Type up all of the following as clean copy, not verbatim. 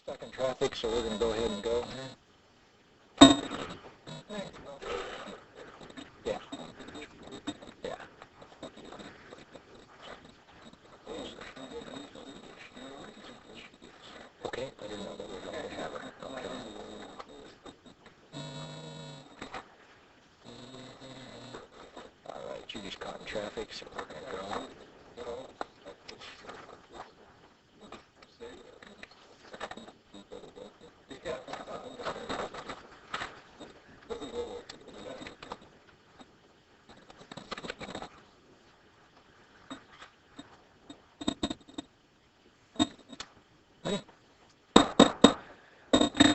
stuck in traffic, so we're going to go ahead and go here. Yeah. Yeah. Okay, I didn't know that we were going to have her. Okay. All right, Judy's caught in traffic, so we're going to go.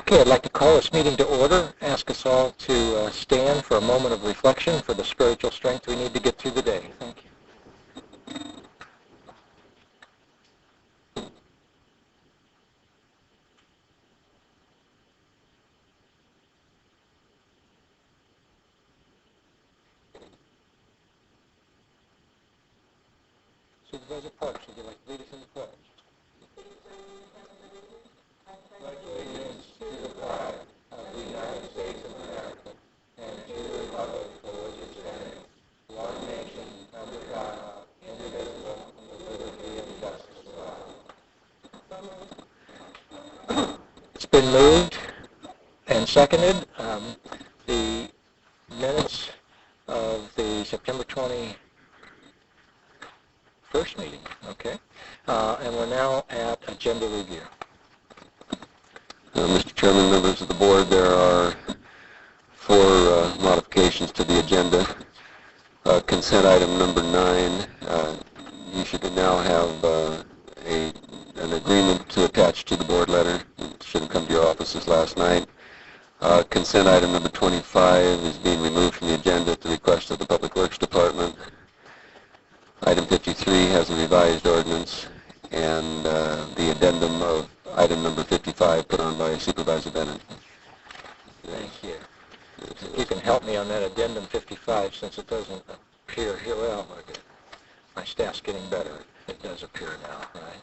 Okay, I'd like to call this meeting to order, ask us all to stand for a moment of reflection for the spiritual strength we need to get through the day. Thank you. Supervisor Parks, would you like to lead us in the pledge? Allegiance to the flag of the United States of America and to the republic for which it stands, one nation, under God, indivisible, with liberty and justice for all. It's been moved and seconded. The minutes of the September 21st meeting, okay? And we're now at agenda review. Mr. Chairman, members of the board, there are four modifications to the agenda. Consent item number 9, you should now have an agreement to attach to the board letter. It should have come to your offices last night. Consent item number 25 is being removed from the agenda at the request of the Public Works Department. Item 53 has a revised ordinance, and the addendum of item number 55 put on by Supervisor Bennett. Thank you. If you can help me on that addendum 55, since it doesn't appear here. Well, my staff's getting better. It does appear now, right?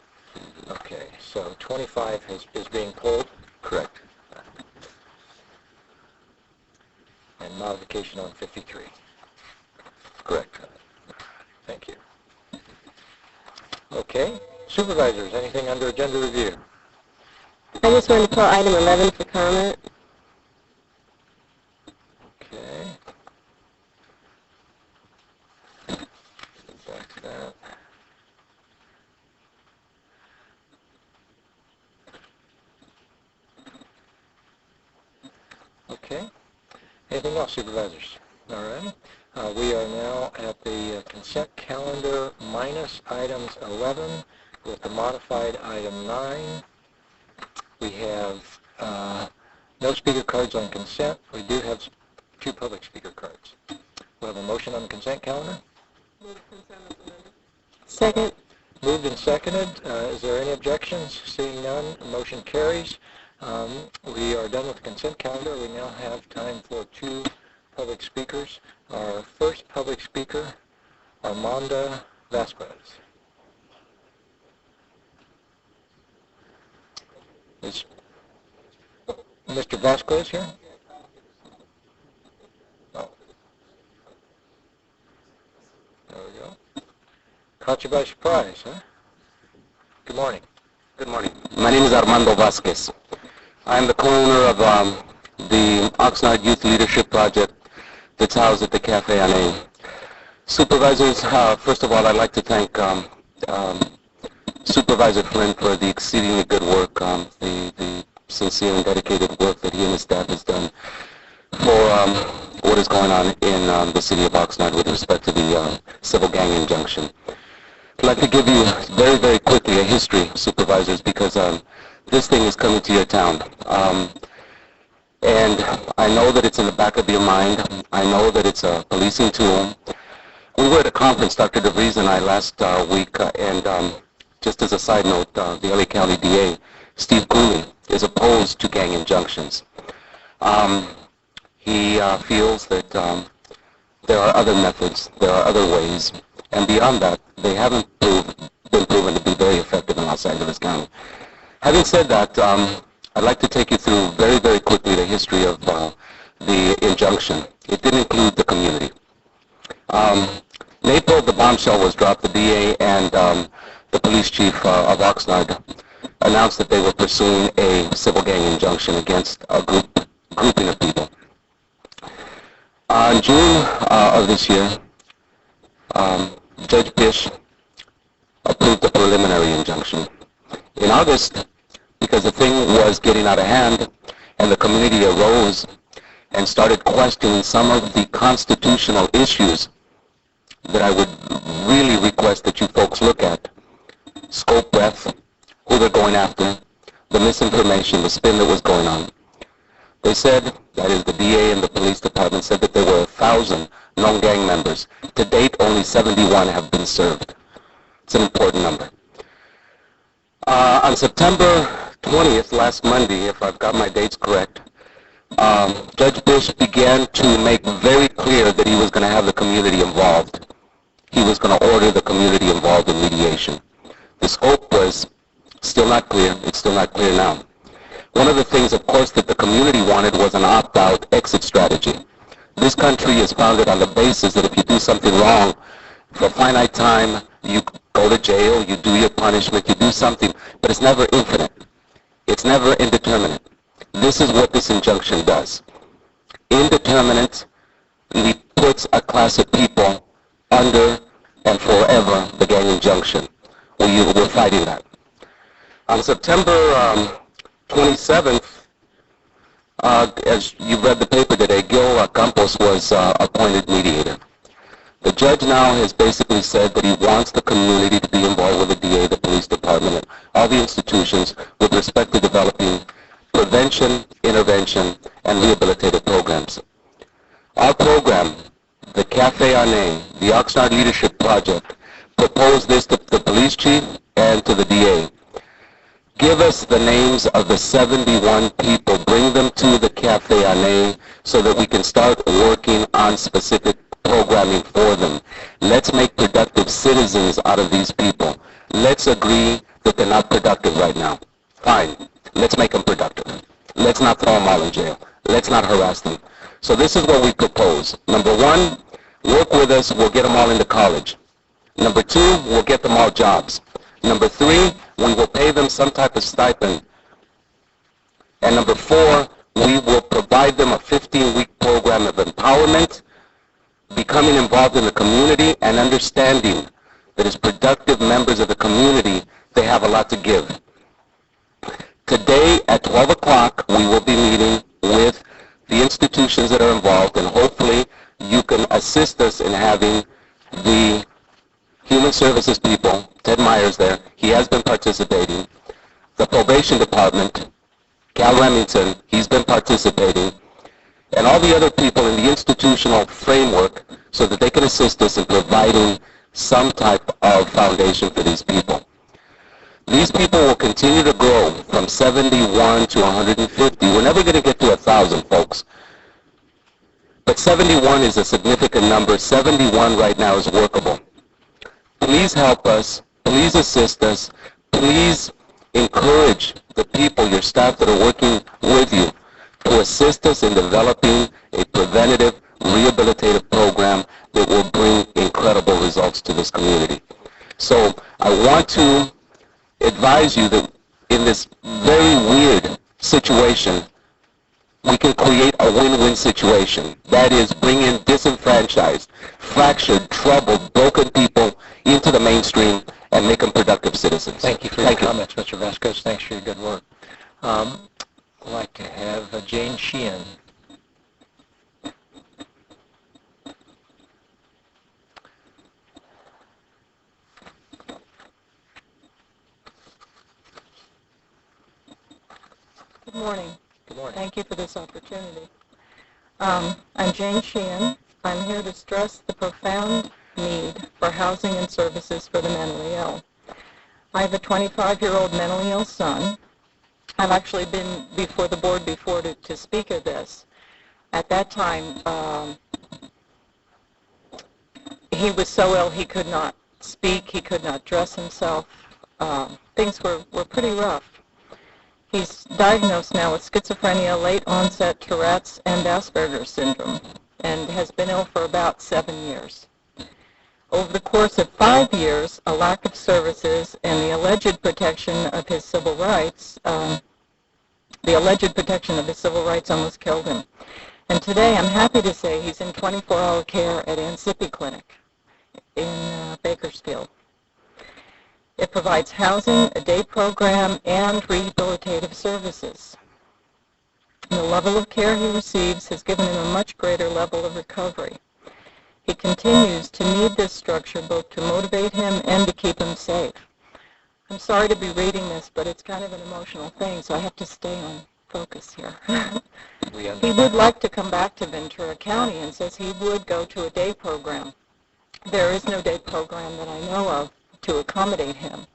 Okay, so 25 is being pulled? Correct. And modification on 53? Correct. Thank you. Okay. Supervisors, anything under agenda review? I just wanted to pull item 11 for comment. Okay. Back to that. Okay. Anything else, supervisors? All right. We are now at the consent calendar minus items 11 with the modified item 9. We have no speaker cards on consent. We do have 2 public speaker cards. We have a motion on the consent calendar. Move consent as amended. Second. Moved and seconded. Is there any objections? Seeing none, the motion carries. We are done with the consent calendar. We now have time for 2 public speakers. Our first public speaker, Armando Vasquez. Is Mr. Vasquez here? Oh. There we go. Caught you by surprise, huh? Good morning. Good morning. My name is Armando Vasquez. I'm the co-owner of the Oxnard Youth Leadership Project that's housed at the Cafe Anne. Supervisors, first of all, I'd like to thank Supervisor Flynn for the exceedingly good work, the sincere and dedicated work that he and his staff has done for what is going on in the city of Oxnard with respect to the civil gang injunction. I'd like to give you very, very quickly a history, supervisors, because this thing is coming to your town. And I know that it's in the back of your mind. I know that it's a policing tool. We were at a conference, Dr. DeVries and I, last week, and just as a side note, the LA County DA, Steve Cooley, is opposed to gang injunctions. He feels that there are other methods, there are other ways, and beyond that, they haven't been proven to be very effective in Los Angeles County. Having said that, I'd like to take you through very, very quickly the history of the injunction. It didn't include the community. In April, the bombshell was dropped. The DA and the police chief of Oxnard announced that they were pursuing a civil gang injunction against a grouping of people. In June of this year, Judge Bish approved a preliminary injunction. In August, because the thing was getting out of hand and the community arose and started questioning some of the constitutional issues that I would really request that you folks look at: scope, breadth, who they're going after, the misinformation, the spin that was going on. They said, that is the DA and the police department said, that there were 1,000 known gang members. To date, only 71 have been served. It's an important number. On September 20th, last Monday, if I've got my dates correct, Judge Bush began to make very clear that he was going to have the community involved. He was going to order the community involved in mediation. The scope was still not clear. It's still not clear now. One of the things, of course, that the community wanted was an opt-out exit strategy. This country is founded on the basis that if you do something wrong for a finite time, you go to jail, you do your punishment, you do something, but it's never infinite. It's never indeterminate. This is what this injunction does. Indeterminately puts a class of people under and forever the gang injunction. We're fighting that. On September 27th, as you read the paper today, Gil Campos was appointed mediator. The judge now has basically said that he wants the community to be involved with the DA, the police department, and all the institutions with respect to developing prevention, intervention, and rehabilitative programs. Our program, the Cafe Arne, the Oxnard Leadership Project, proposed this to the police chief and to the DA. Give us the names of the 71 people. Bring them to the Cafe Arne so that we can start working on specific programming for them. Let's make productive citizens out of these people. Let's agree that they're not productive right now. Fine. Let's make them productive. Let's not throw them all in jail. Let's not harass them. So this is what we propose. Number one, work with us. We'll get them all into college. Number two, we'll get them all jobs. Number three, we will pay them some type of stipend. And number four, we will provide them a 15-week program of empowerment, becoming involved in the community, and understanding that as productive members of the community, they have a lot to give. Today at 12 o'clock, we will be meeting with the institutions that are involved, and hopefully you can assist us in having the Human Services people, Ted Myers there, he has been participating, the Probation Department, Cal Remington, he's been participating, and all the other people in the institutional framework so that they can assist us in providing some type of foundation for these people. These people will continue to grow from 71 to 150. We're never going to get to 1,000, folks. But 71 is a significant number. 71 right now is workable. Please help us. Please assist us. Please encourage the people, your staff that are working with you, to assist us in developing a preventative, rehabilitative program that will bring incredible results to this community. So I want to advise you that in this very weird situation, we can create a win-win situation. That is, bring in disenfranchised, fractured, troubled, broken people into the mainstream and make them productive citizens. Thank you for your comments, Mr. Vasquez. Thanks for your good work. I'd like to have Jane Sheehan. Good morning. Good morning. Thank you for this opportunity. I'm Jane Sheehan. I'm here to stress the profound need for housing and services for the mentally ill. I have a 25-year-old mentally ill son. I've actually been before the board before to speak of this. At that time, he was so ill he could not speak, he could not dress himself. Things were pretty rough. He's diagnosed now with schizophrenia, late onset Tourette's, and Asperger's syndrome, and has been ill for about 7 years. Over the course of 5 years, a lack of services and the alleged protection of his civil rights, almost killed him. And today I'm happy to say he's in 24-hour care at Ansippi Clinic in Bakersfield. It provides housing, a day program, and rehabilitative services. The level of care he receives has given him a much greater level of recovery. He continues to need this structure both to motivate him and to keep him safe. I'm sorry to be reading this, but it's kind of an emotional thing, so I have to stay on focus here. He would like to come back to Ventura County and says he would go to a day program. There is no day program that I know of to accommodate him.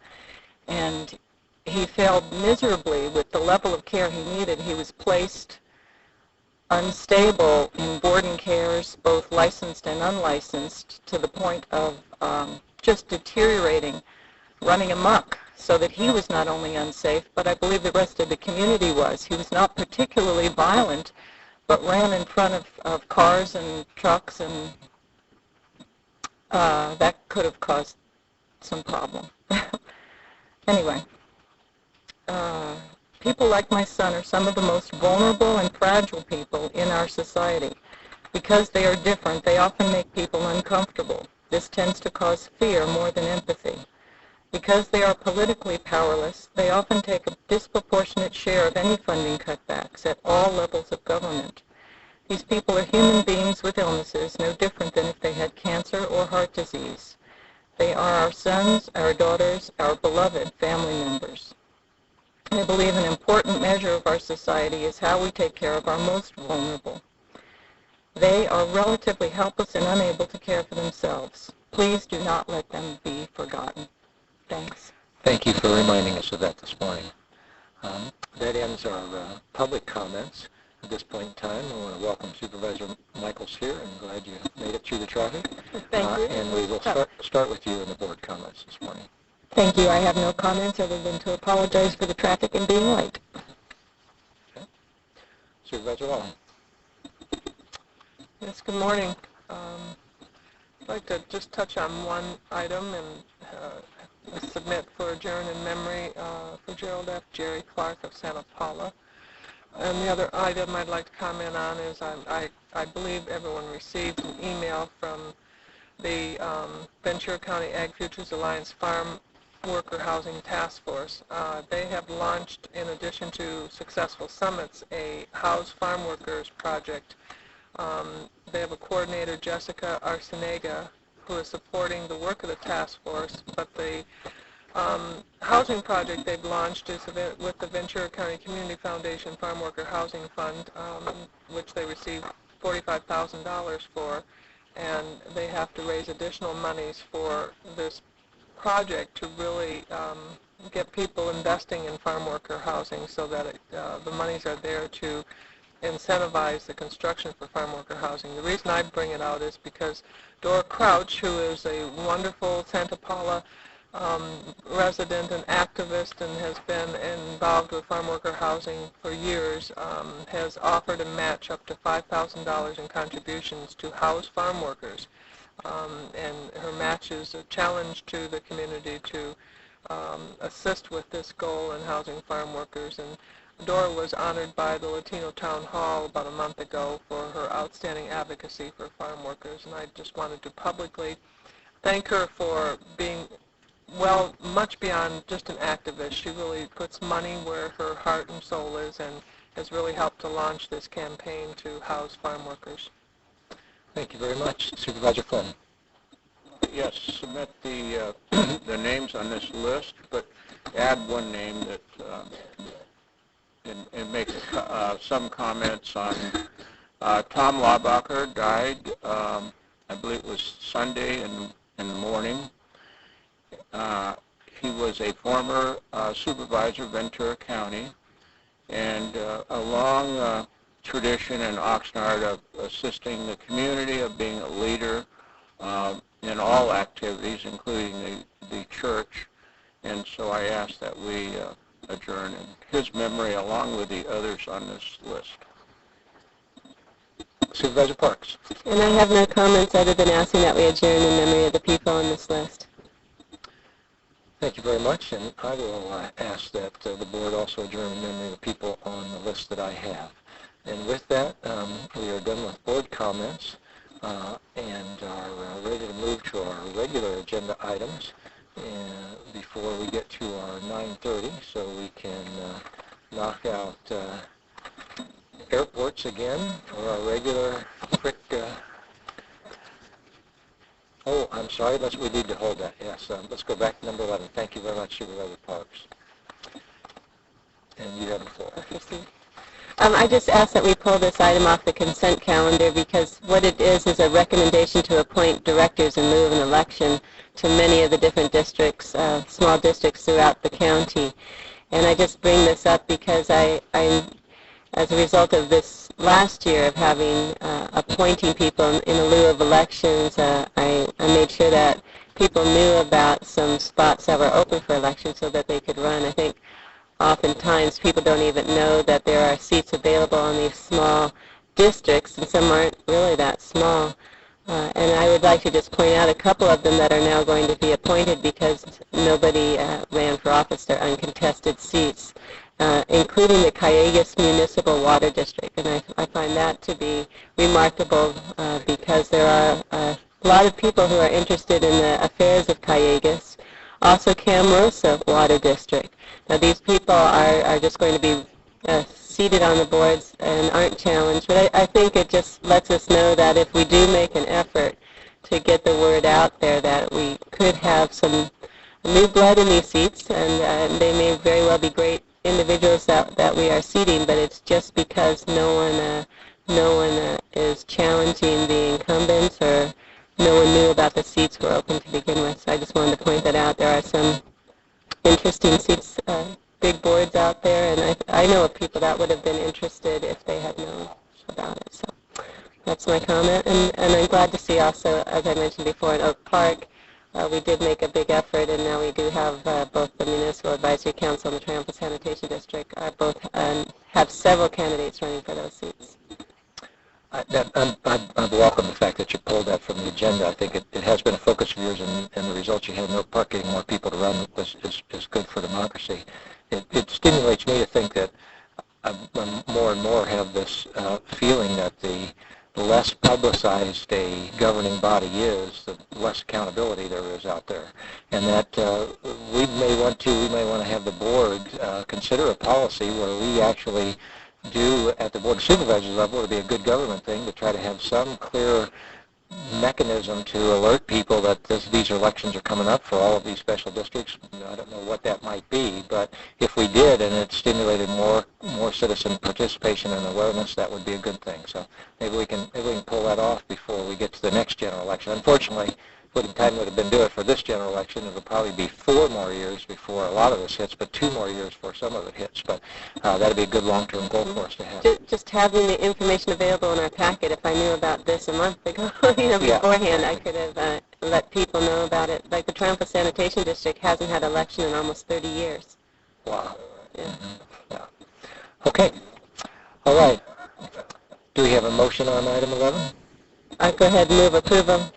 And he failed miserably with the level of care he needed. He was placed unstable in boarding cares, both licensed and unlicensed, to the point of just deteriorating, running amok, so that he was not only unsafe, but I believe the rest of the community was. He was not particularly violent, but ran in front of cars and trucks, and that could have caused some problem. Anyway, people like my son are some of the most vulnerable and fragile people in our society. Because they are different, they often make people uncomfortable. This tends to cause fear more than empathy. Because they are politically powerless, they often take a disproportionate share of any funding cutbacks at all levels of government. These people are human beings with illnesses, no different than if they had cancer or heart disease. They are our sons, our daughters, our beloved family members. I believe an important measure of our society is how we take care of our most vulnerable. They are relatively helpless and unable to care for themselves. Please do not let them be forgotten. Thanks. Thank you for reminding us of that this morning. That ends our public comments. At this point in time, I want to welcome Supervisor Michaels here. I'm glad you made it through the traffic. Thank you. And we will start with you in the board comments this morning. Thank you. I have no comments other than to apologize for the traffic and being late. Okay. Supervisor Long. Yes, good morning. I'd like to just touch on one item and submit for adjourn in memory for Gerald F. Jerry Clark of Santa Paula. And the other item I'd like to comment on is I believe everyone received an email from the Ventura County Ag Futures Alliance Farm Worker Housing Task Force. They have launched, in addition to successful summits, a House Farm Workers project. They have a coordinator, Jessica Arsenega, who is supporting the work of the task force, but the housing project they've launched is with the Ventura County Community Foundation Farm Worker Housing Fund, which they received $45,000 for, and they have to raise additional monies for this project to really get people investing in farm worker housing so that the monies are there to incentivize the construction for farm worker housing. The reason I bring it out is because Dora Crouch, who is a wonderful Santa Paula resident and activist and has been involved with farm worker housing for years, has offered a match up to $5,000 in contributions to house farm workers. And her match is a challenge to the community to assist with this goal in housing farm workers. And Dora was honored by the Latino Town Hall about a month ago for her outstanding advocacy for farm workers, and I just wanted to publicly thank her for being, well, much beyond just an activist. She really puts money where her heart and soul is and has really helped to launch this campaign to house farm workers. Thank you very much. Supervisor Flynn. Yes, submit the the names on this list, but add one name that and make some comments on Tom Laubacher died. I believe it was Sunday in the morning. He was a former supervisor of Ventura County, and a long tradition in Oxnard of assisting the community, of being a leader in all activities, including the church. And so I ask that we adjourn in his memory along with the others on this list. Supervisor Parks. And I have no comments other than asking that we adjourn in memory of the people on this list. Thank you very much, and I will ask that the board also adjourn in memory of the people on the list that I have. And with that, we are done with board comments and are ready to move to our regular agenda items before we get to our 9:30, so we can knock out airports again for our regular quick. Oh, I'm sorry. We need to hold that. Yes, let's go back to number 11. Thank you very much, Supervisor Parks. And you have the floor. I just ask that we pull this item off the consent calendar because what it is a recommendation to appoint directors in lieu of an election to many of the different districts, small districts throughout the county. And I just bring this up because I as a result of this last year of having appointing people in lieu of elections, I made sure that people knew about some spots that were open for elections so that they could run. I think oftentimes people don't even know that there are seats available on these small districts, and some aren't really that small. And I would like to just point out a couple of them that are now going to be appointed because nobody ran for office. They're uncontested seats, including the Cayugas Municipal Water District. And I find that to be remarkable because there are a lot of people who are interested in the affairs of Cayugas. Also Camarosa Water District. Now these people are just going to be seated on the boards and aren't challenged, but I think it just lets us know that if we do make an effort to get the word out there that we could have some new blood in these seats, and they may very well be great individuals that we are seating, but it's just because no one is challenging the incumbents or no one knew about the seats were open to begin with. So I just wanted to point that out. There are some interesting seats, big boards out there, and I know of people that would have been interested if they had known about it. So that's my comment, and I'm glad to see also, as I mentioned before, in Oak Park, we did make a big effort, and now we do have both the Municipal Advisory Council and the Triumphant Sanitation District are both have several candidates running for those seats. I welcome the fact that you pulled that from the agenda. I think it has been a focus of yours, and the results you had in Oak Park, getting more people to run is good for democracy. It stimulates me to think that more and more have this feeling that the less publicized a governing body is, the less accountability there is out there, and that we may want to have the board consider a policy where we actually do at the Board of Supervisors level. It would be a good government thing to try to have some clear mechanism to alert people that these elections are coming up for all of these special districts. I don't know what that might be, but if we did and it stimulated more citizen participation and awareness, that would be a good thing. So maybe we can pull that off before we get to the next general election. Unfortunately, putting time would have been do it for this general election. It'll probably be 4 more years before a lot of this hits, but 2 more years before some of it hits. But that'd be a good long-term goal for us to have. Just having the information available in our packet. If I knew about this a month ago, beforehand, I could have let people know about it. Like the Triumphant Sanitation District hasn't had an election in almost 30 years. Wow. Yeah. Mm-hmm. Yeah. Okay. All right. Do we have a motion on item 11? I go ahead and move approval.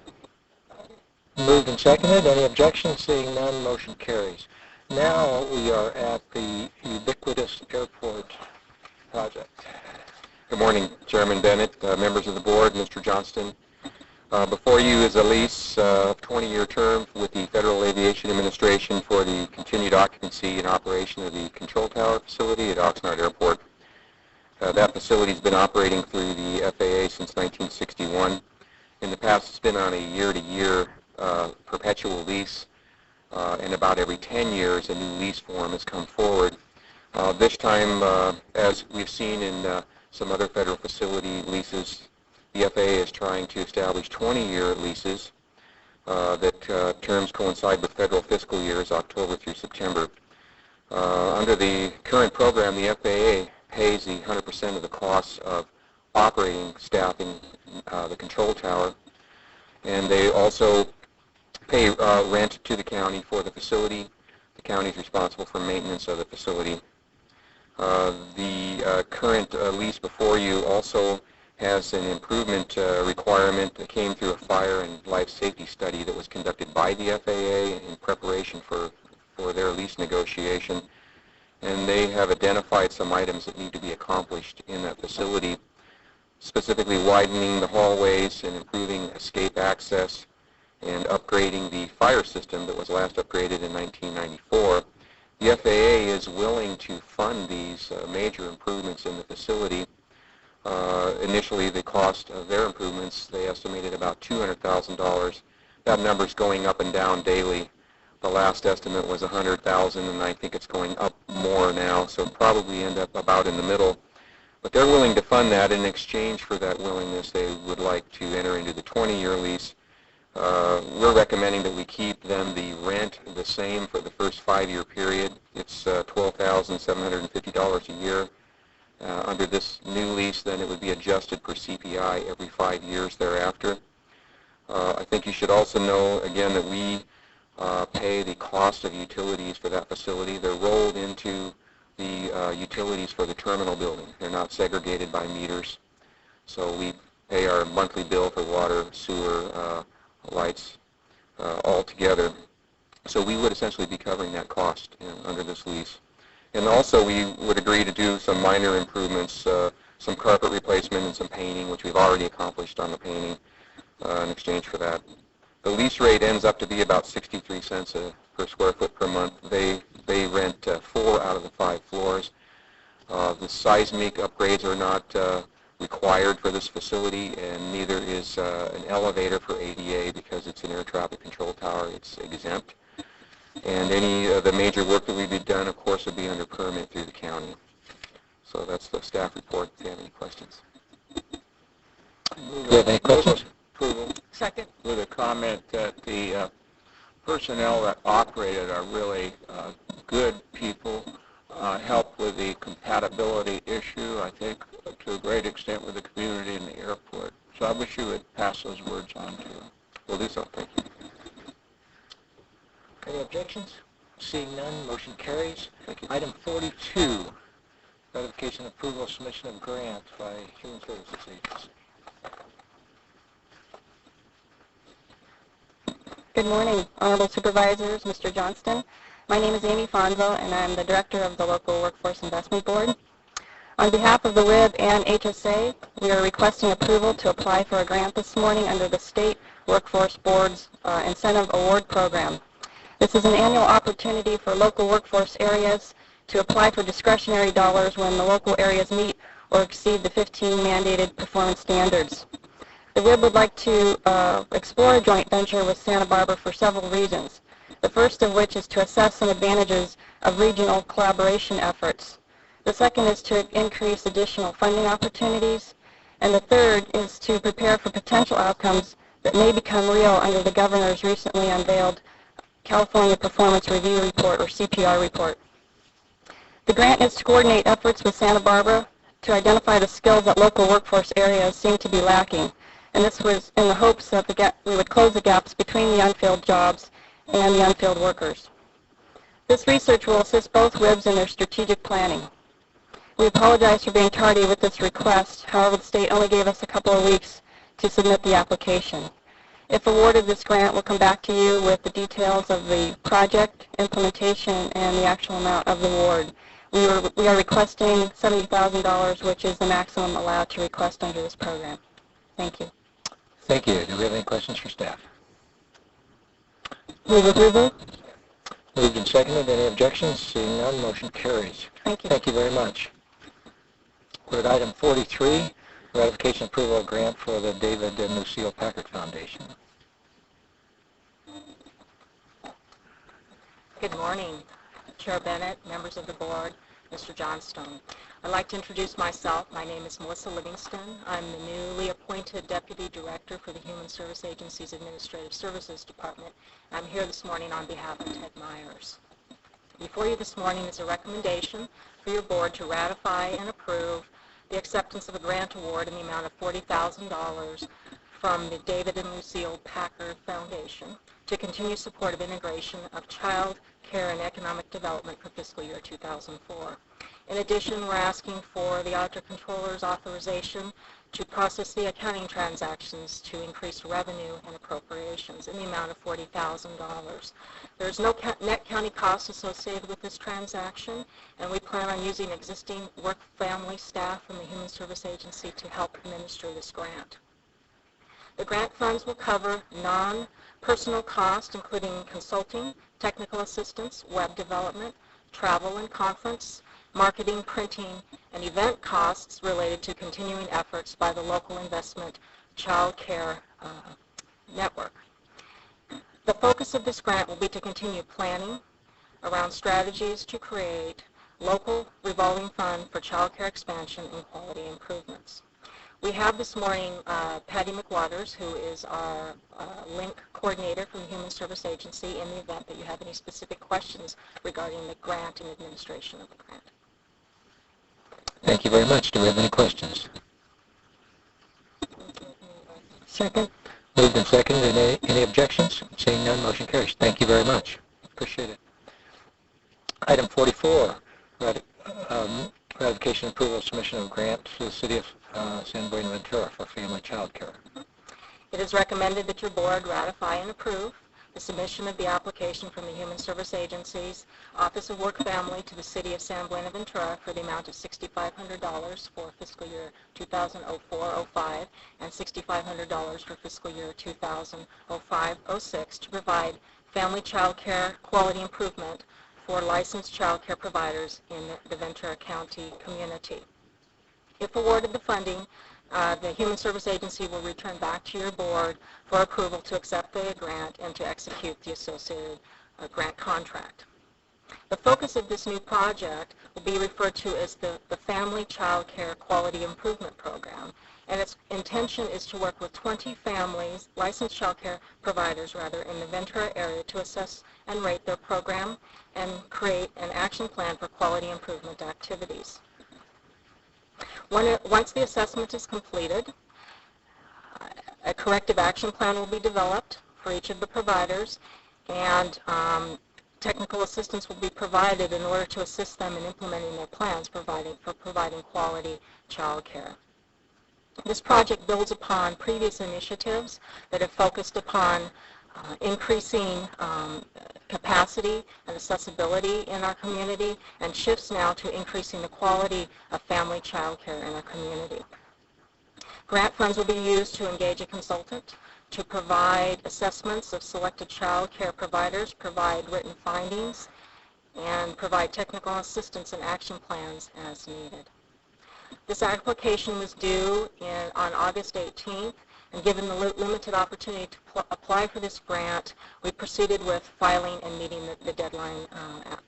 Moved and seconded. Any objections? Seeing none, motion carries. Now we are at the ubiquitous airport project. Good morning, Chairman Bennett, members of the board, Mr. Johnston. Before you is a lease of 20-year term with the Federal Aviation Administration for the continued occupancy and operation of the control tower facility at Oxnard Airport. That facility has been operating through the FAA since 1961. In the past, it's been on a year-to-year perpetual lease, and about every 10 years a new lease form has come forward. This time, as we've seen in some other federal facility leases, the FAA is trying to establish 20-year leases that terms coincide with federal fiscal years, October through September. Under the current program, the FAA pays the 100% of the costs of operating staffing the control tower, and they also pay rent to the county for the facility. The county is responsible for maintenance of the facility. The current lease before you also has an improvement requirement that came through a fire and life safety study that was conducted by the FAA in preparation for their lease negotiation. And they have identified some items that need to be accomplished in that facility, specifically widening the hallways and improving escape access and upgrading the fire system that was last upgraded in 1994. The FAA is willing to fund these major improvements in the facility. Initially, the cost of their improvements, they estimated about $200,000. That number is going up and down daily. The last estimate was $100,000, and I think it's going up more now, so probably end up about in the middle. But they're willing to fund that. In exchange for that willingness, they would like to enter into the 20-year lease. We're recommending that we keep them the rent the same for the first 5-year period. It's $12,750 a year. Under this new lease, then it would be adjusted per CPI every 5 years thereafter. I think you should also know, again, that we pay the cost of utilities for that facility. They're rolled into the utilities for the terminal building. They're not segregated by meters. So we pay our monthly bill for water, sewer, lights all together. So we would essentially be covering that cost under this lease. And also we would agree to do some minor improvements, some carpet replacement and some painting, which we've already accomplished on the painting in exchange for that. The lease rate ends up to be about 63 cents per square foot per month. They rent 4 out of the 5 floors. The seismic upgrades are not required for this facility, and neither is an elevator for ADA because it's an air traffic control tower. It's exempt. And any of the major work that would be done, of course, would be under permit through the county. So that's the staff report. If you have any questions. Do you have any questions? Approval. Second. With a comment that the personnel that operate it are really good people, help with the compatibility issue, I think, to a great extent with the community and the airport. So I wish you would pass those words on to them. We'll do so. Thank you. Any objections? Seeing none, motion carries. Item 42, ratification approval of submission of grant by Human Services Agency. Good morning, Honorable Supervisors, Mr. Johnston. My name is Amy Fonzo, and I'm the Director of the Local Workforce Investment Board. On behalf of the WIB and HSA, we are requesting approval to apply for a grant this morning under the State Workforce Board's Incentive Award Program. This is an annual opportunity for local workforce areas to apply for discretionary dollars when the local areas meet or exceed the 15 mandated performance standards. The WIB would like to explore a joint venture with Santa Barbara for several reasons. The first of which is to assess some advantages of regional collaboration efforts. The second is to increase additional funding opportunities. And the third is to prepare for potential outcomes that may become real under the Governor's recently unveiled California Performance Review Report, or CPR report. The grant is to coordinate efforts with Santa Barbara to identify the skills that local workforce areas seem to be lacking. And this was in the hopes that we would close the gaps between the unfilled jobs and the unfilled workers. This research will assist both WIBs in their strategic planning. We apologize for being tardy with this request. However, the state only gave us a couple of weeks to submit the application. If awarded, this grant will come back to you with the details of the project, implementation, and the actual amount of the award. We are requesting $70,000, which is the maximum allowed to request under this program. Thank you. Thank you. Do we have any questions for staff? Move approval. Moved and seconded. Any objections? Seeing none, motion carries. Thank you. Thank you very much. We're at item 43, ratification approval of grant for the David and Lucille Packard Foundation. Good morning, Chair Bennett, members of the board, Mr. Johnstone. I'd like to introduce myself. My name is Melissa Livingston. I'm the newly appointed Deputy Director for the Human Service Agency's Administrative Services Department. I'm here this morning on behalf of Ted Myers. Before you this morning is a recommendation for your board to ratify and approve the acceptance of a grant award in the amount of $40,000 from the David and Lucille Packard Foundation to continue support of integration of child care and economic development for fiscal year 2004. In addition, we're asking for the Auditor Controller's authorization to process the accounting transactions to increase revenue and appropriations in the amount of $40,000. There's no net county costs associated with this transaction, and we plan on using existing work family staff from the Human Service Agency to help administer this grant. The grant funds will cover non-personal costs, including consulting, technical assistance, web development, travel and conference, marketing, printing, and event costs related to continuing efforts by the local investment child care network. The focus of this grant will be to continue planning around strategies to create local revolving fund for child care expansion and quality improvements. We have this morning Patty McWaters, who is our link coordinator from the Human Service Agency, in the event that you have any specific questions regarding the grant and administration of the grant. Thank you very much. Do we have any questions? Second. Moved and seconded. Any objections? Seeing none, motion carries. Thank you very much. Appreciate it. Item 44, ratification and approval of submission of grant to the City of San Buenaventura for family child care. It is recommended that your board ratify and approve the submission of the application from the Human Service Agency's Office of Work Family to the City of San Buenaventura for the amount of $6,500 for fiscal year 2004-05 and $6,500 for fiscal year 2005-06 to provide family child care quality improvement for licensed child care providers in the Ventura County community. If awarded the funding, the Human Service Agency will return back to your board for approval to accept the grant and to execute the associated grant contract. The focus of this new project will be referred to as the Family Child Care Quality Improvement Program, and its intention is to work with 20 families, licensed child care providers rather, in the Ventura area to assess and rate their program and create an action plan for quality improvement activities. Once the assessment is completed, a corrective action plan will be developed for each of the providers, and technical assistance will be provided in order to assist them in implementing their plans for providing quality child care. This project builds upon previous initiatives that have focused upon increasing capacity and accessibility in our community, and shifts now to increasing the quality of family child care in our community. Grant funds will be used to engage a consultant, to provide assessments of selected child care providers, provide written findings, and provide technical assistance and action plans as needed. This application was due on August 18th, and given the limited opportunity to apply for this grant, we proceeded with filing and meeting the deadline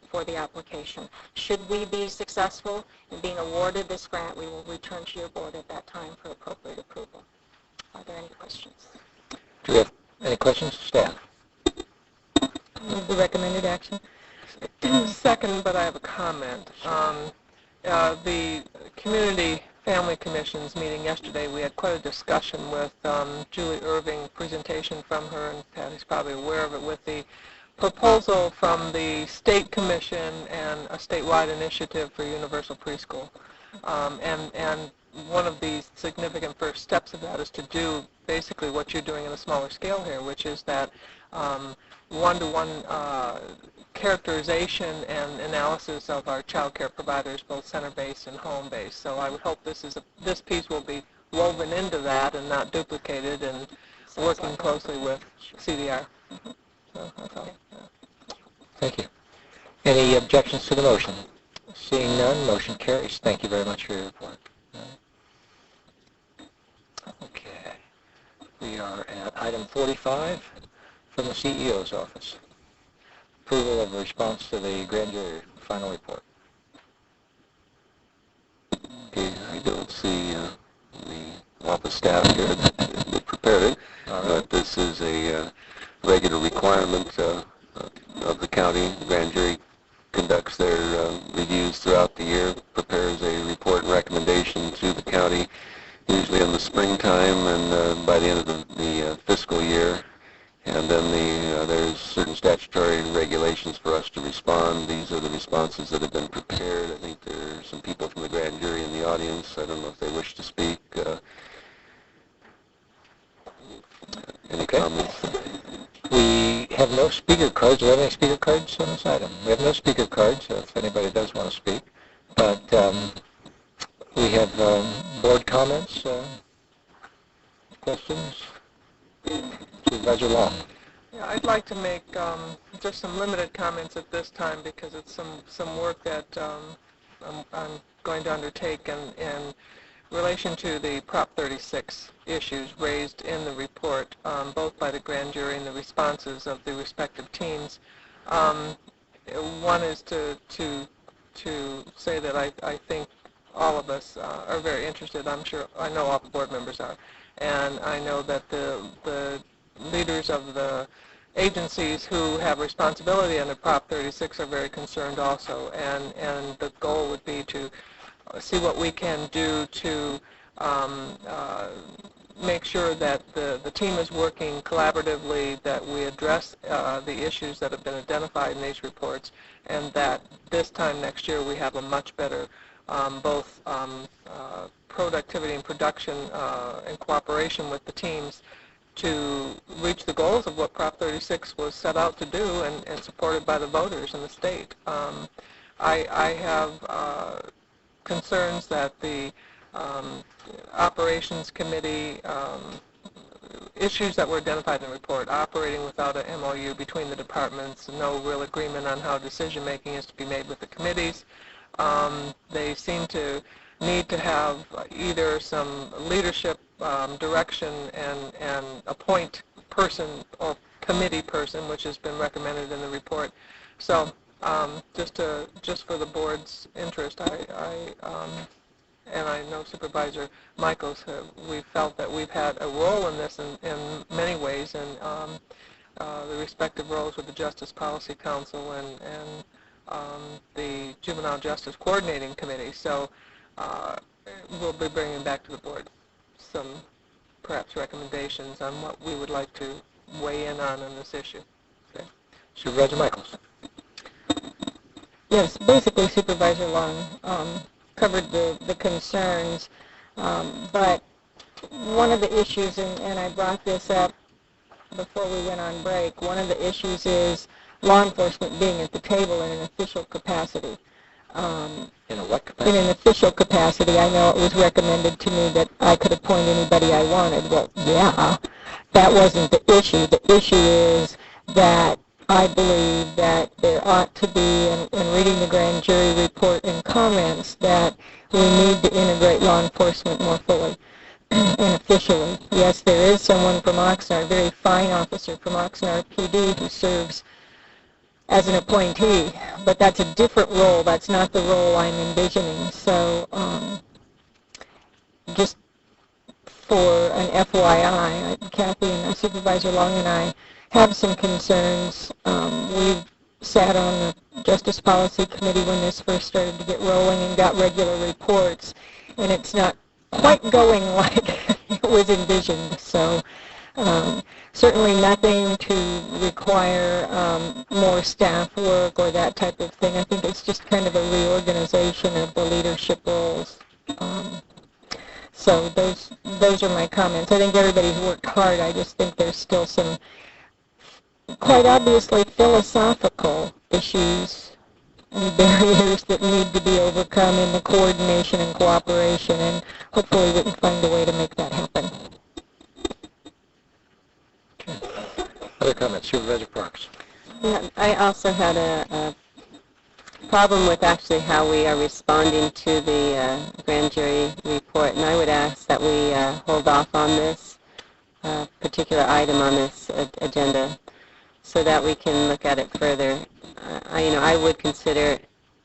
for the application. Should we be successful in being awarded this grant, we will return to your board at that time for appropriate approval. Are there any questions? Do we have any questions, staff? Move the recommended action. Second, but I have a comment. The Community Family Commission's meeting yesterday, we had quite a discussion with Julie Irving, presentation from her, and Patty's probably aware of it, with the proposal from the State Commission and a statewide initiative for universal preschool. And one of the significant first steps of that is to do basically what you're doing in a smaller scale here, which is that one-to-one characterization and analysis of our child care providers, both center-based and home-based. So I would hope this piece will be woven into that and not duplicated, and working closely with CDR. So that's all. Thank you. Any objections to the motion? Seeing none, motion carries. Thank you very much for your report. Okay. We are at item 45 from the CEO's office. Approval of response to the grand jury final report. Okay, I don't see the office staff here that prepared it, but this is a regular requirement of the county. The grand jury conducts their reviews throughout the year, prepares a report and recommendation to the county, usually in the springtime and by the end of the fiscal year. And then responses that have been prepared. I think there are some people from the grand jury in the audience. I don't know if they wish to speak. Any comments? We have no speaker cards. Do we have any speaker cards on this item? We have no speaker cards, so if anybody does want to speak. But we have board comments, questions. Supervisor Long. Yeah, I'd like to make just some limited comments at this time because it's some work that I'm going to undertake in relation to the Prop 36 issues raised in the report, both by the grand jury and the responses of the respective teams. One is to say that I think all of us are very interested. I know all the board members are, and I know that the leaders of the agencies who have responsibility under Prop 36 are very concerned also, and the goal would be to see what we can do to make sure that the team is working collaboratively, that we address the issues that have been identified in these reports, and that this time next year we have a much better both productivity and production and cooperation with the teams to reach the goals of what Prop 36 was set out to do and supported by the voters in the state. I have concerns that the operations committee issues that were identified in the report, operating without an MOU between the departments, no real agreement on how decision making is to be made with the committees. They seem to need to have either some leadership direction and appoint person or committee person, which has been recommended in the report. So just for the board's interest, and I know Supervisor Michaels, we felt that we've had a role in this in many ways, and the respective roles with the Justice Policy Council and the Juvenile Justice Coordinating Committee. So we'll be bringing back to the board some perhaps recommendations on what we would like to weigh in on this issue. Okay. Supervisor Michaels. Yes, basically Supervisor Long covered the concerns, but one of the issues, and I brought this up before we went on break, one of the issues is law enforcement being at the table in an official capacity. In a what capacity? In an official capacity. I know it was recommended to me that I could appoint anybody I wanted. Well, yeah, that wasn't the issue. The issue is that I believe that there ought to be, in reading the grand jury report and comments, that we need to integrate law enforcement more fully and officially. Yes, there is someone from Oxnard, a very fine officer from Oxnard PD who serves as an appointee, but that's a different role. That's not the role I'm envisioning. So just for an FYI, Kathy and Supervisor Long and I have some concerns. We've sat on the Justice Policy Committee when this first started to get rolling and got regular reports, and it's not quite going like it was envisioned. So certainly nothing to require more staff work or that type of thing. I think it's just kind of a reorganization of the leadership roles. So those are my comments. I think everybody's worked hard. I just think there's still some quite obviously philosophical issues and barriers that need to be overcome in the coordination and cooperation, and hopefully we can find a way to make that happen. Okay. Other comments? Supervisor Parks. Yeah, I also had a problem with actually how we are responding to the grand jury report, and I would ask that we hold off on this particular item on this agenda so that we can look at it further. I would consider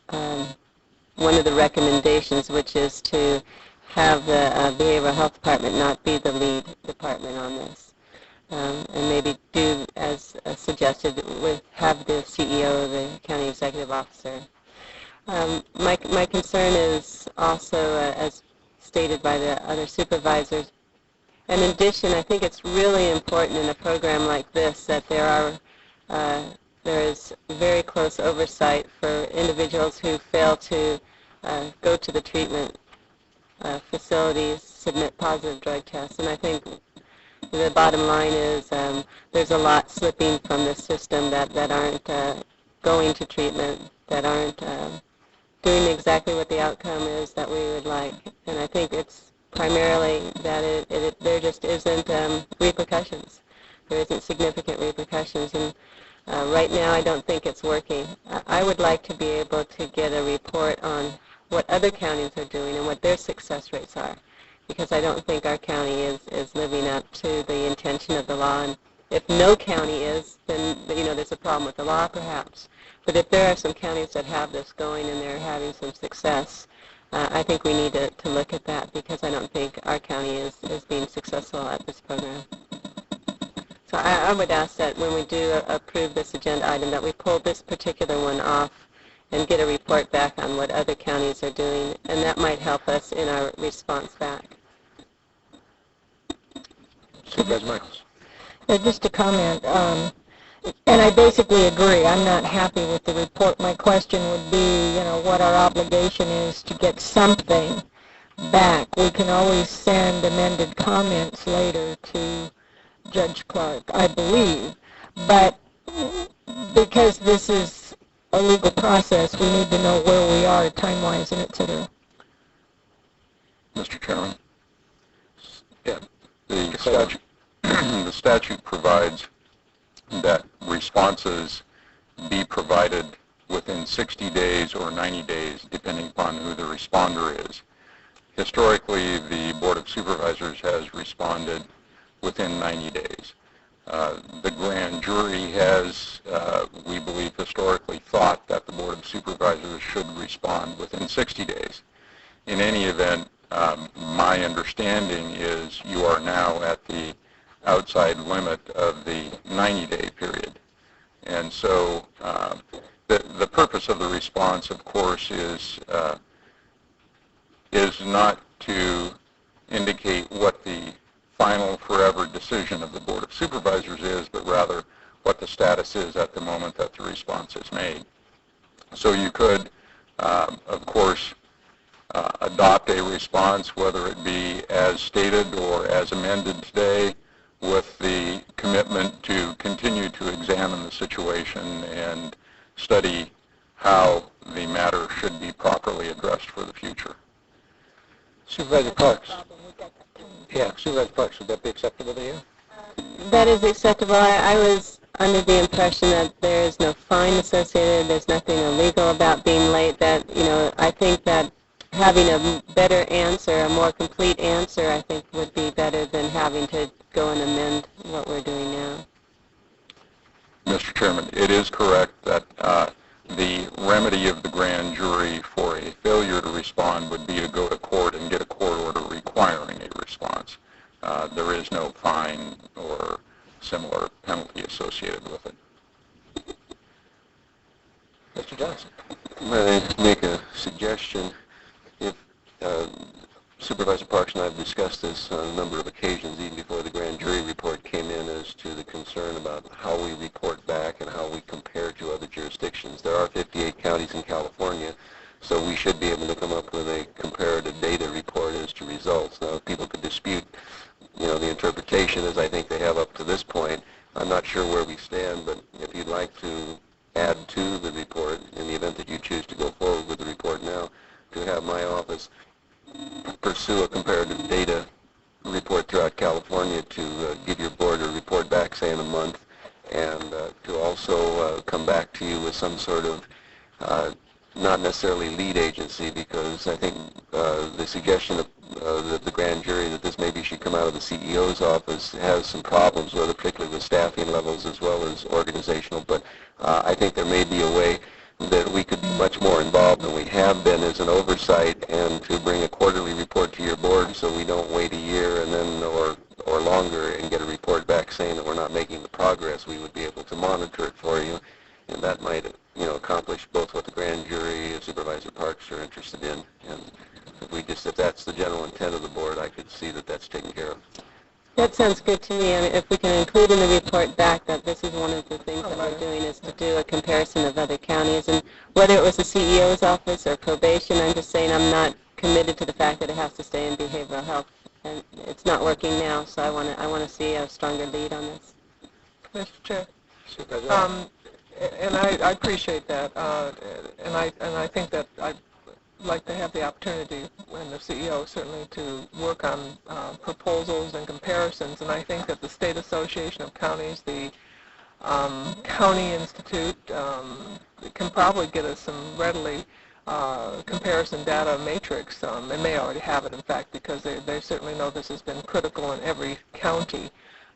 one of the recommendations, which is to have the Behavioral Health Department not be the lead department on this, and maybe do as suggested with have the CEO, the County Executive Officer. My concern is also, as stated by the other supervisors, and in addition, I think it's really important in a program like this that there are there is very close oversight for individuals who fail to go to the treatment facilities, submit positive drug tests. And I think the bottom line is there's a lot slipping from the system that aren't going to treatment, that aren't doing exactly what the outcome is that we would like. And I think it's primarily that there just isn't repercussions. There isn't significant repercussions. And right now I don't think it's working. I would like to be able to get a report on what other counties are doing and what their success rates are, because I don't think our county is living up to the intention of the law. And if no county is, then there's a problem with the law perhaps. But if there are some counties that have this going and they're having some success, I think we need to look at that, because I don't think our county is being successful at this program. So I would ask that when we do approve this agenda item that we pull this particular one off and get a report back on what other counties are doing, and that might help us in our response back. Supervisor Michaels. Just a comment, and I basically agree. I'm not happy with the report. My question would be, what our obligation is to get something back. We can always send amended comments later to Judge Clark, I believe, but because this is a legal process, we need to know where we are time-wise and et cetera. Mr. Chairman, Yeah. the statute provides that responses be provided within 60 days or 90 days, depending upon who the responder is. Historically, the Board of Supervisors has responded within 90 days. The grand jury has, we believe, historically thought that the Board of Supervisors should respond within 60 days. In any event, my understanding is you are now at the outside limit of the 90-day period. And so the purpose of the response, of course, is not to indicate what the final forever decision of the Board of Supervisors is, but rather what the status is at the moment that the response is made. So you could, of course, adopt a response, whether it be as stated or as amended today, with the commitment to continue to examine the situation and study how the matter should be properly addressed for the future. Supervisor Parks. Yeah, Supervisor Parks, would that be acceptable to you? That is acceptable. I was under the impression that there is no fine associated, there's nothing illegal about being late, that, I think that having a better answer, a more complete answer, I think would be better than having to go and amend what we're doing now. Mr. Chairman, it is correct that the remedy of the grand jury for a failure to respond would be to go to court and get a court order requiring a response. There is no fine or similar penalty associated with it. Mr. Johnson. May I make a suggestion? If Supervisor Parks and I have discussed this on a number of occasions, even before the grand jury report came in, as to the concern about how we report back and how we compare to other jurisdictions. There are 58 counties in California, so we should be able to come up with a comparative data report as to results. Now, people could dispute, the interpretation, as I think they have up to this point. I'm not sure where we stand, but if you'd like to add to the report, in the event that you choose to go forward with the report now, to have my office pursue a comparative data report throughout California to give your board a report back, say, in a month, and to also come back to you with some sort of, not necessarily lead agency, because I think the suggestion of the grand jury that this maybe should come out of the CEO's office has some problems with it, particularly with staffing levels as well as organizational, but I think there may be a way that we could be much more involved than we have been as an oversight, and to bring a quarterly report to your board so we don't wait a year and then or longer and get a report back saying that we're not making the progress. We would be able to monitor it for you, and that might accomplish both what the grand jury and Supervisor Parks are interested in. And if that's the general intent of the board, I could see that that's taken care of. That sounds good to me. I mean, if we can include in the report back that this is one of the things that we're doing is to do a comparison of other counties, and whether it was the CEO's office or probation, I'm just saying I'm not committed to the fact that it has to stay in behavioral health, and it's not working now. So I want to see a stronger lead on this. Mr. Chair. Supervisor. And I appreciate that, and I think that I'd like to have the opportunity, and the CEO certainly, to work on proposals and comparisons. And I think that the State Association of Counties, the County Institute, can probably get us some readily comparison data matrix. They may already have it, in fact, because they certainly know this has been critical in every county.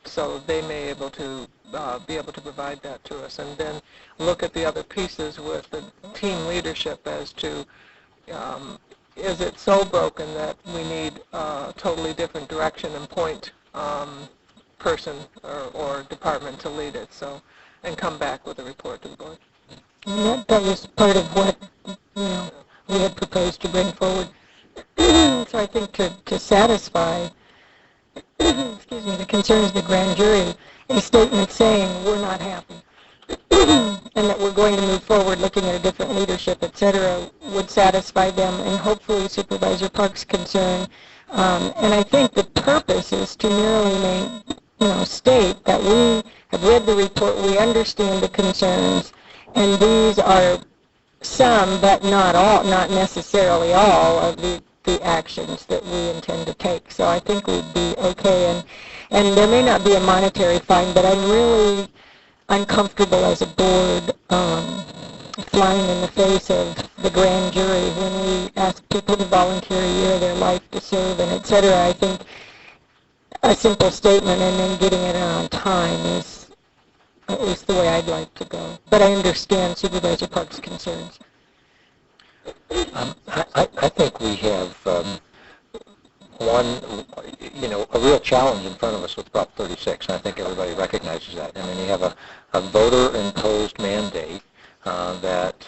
So they may be able to provide that to us, and then look at the other pieces with the team leadership as to is it so broken that we need a totally different direction and point person or department to lead it. So, and come back with a report to the board. And that was part of what we had proposed to bring forward. So I think to satisfy excuse me, the concerns of the grand jury, a statement saying we're not happy and that we're going to move forward looking at a different leadership, et cetera, would satisfy them and hopefully Supervisor Park's concern. And I think the purpose is to merely state that we have read the report, we understand the concerns, and these are some, but not all, not necessarily all, of the actions that we intend to take. So I think we'd be okay, and there may not be a monetary fine, but I'm really uncomfortable as a board flying in the face of the grand jury when we ask people to volunteer a year of their life to serve, and et cetera. I think a simple statement and then getting it on time is at least the way I'd like to go. But I understand Supervisor Park's concerns. I think we have a real challenge in front of us with Prop 36, and I think everybody recognizes that. I mean, you have a voter-imposed mandate that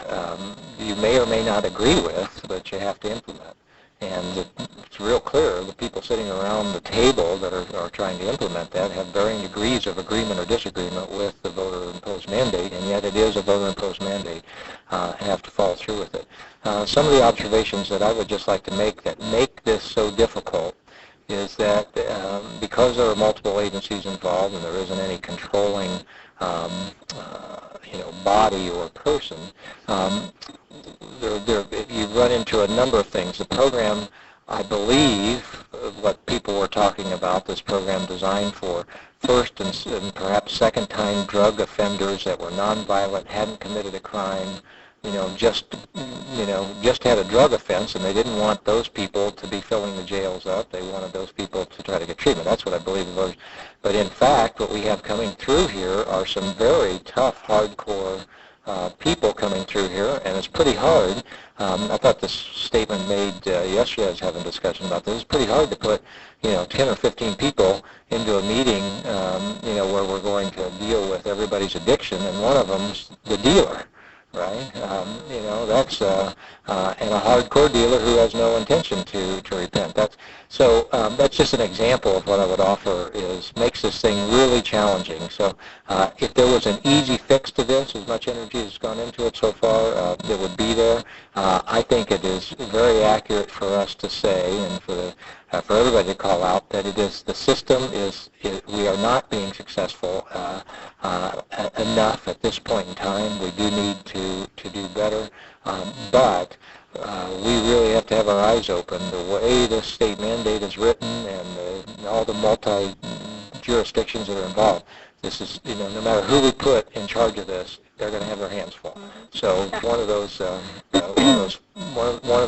you may or may not agree with, but you have to implement. And it's real clear the people sitting around the table that are trying to implement that have varying degrees of agreement or disagreement with the voter-imposed mandate, and yet it is a voter-imposed mandate, have to follow through with it. Some of the observations that I would just like to make that make this so difficult is that because there are multiple agencies involved and there isn't any controlling body or person, you run into a number of things. The program, I believe, what people were talking about, this program designed for first and perhaps second-time drug offenders that were nonviolent, hadn't committed a crime, just had a drug offense, and they didn't want those people to be filling the jails up. They wanted those people to try to get treatment. That's what I believe the voters. But in fact, what we have coming through here are some very tough, hardcore people coming through here, and it's pretty hard. I thought this statement made yesterday, I was having a discussion about this. It's pretty hard to put 10 or 15 people into a meeting where we're going to deal with everybody's addiction, and one of them's the dealer. Right? That's and a hardcore dealer who has no intention to repent. That's just an example of what I would offer is makes this thing really challenging. So if there was an easy fix to this, as much energy has gone into it so far, it would be there. I think it is very accurate for us to say, and for everybody to call out, that it is the system we are not being successful enough at this point in time. We do need to do better, but we really have to have our eyes open. The way the state mandate is written and all the multi-jurisdictions that are involved, this is, no matter who we put in charge of this, they're going to have their hands full. So one of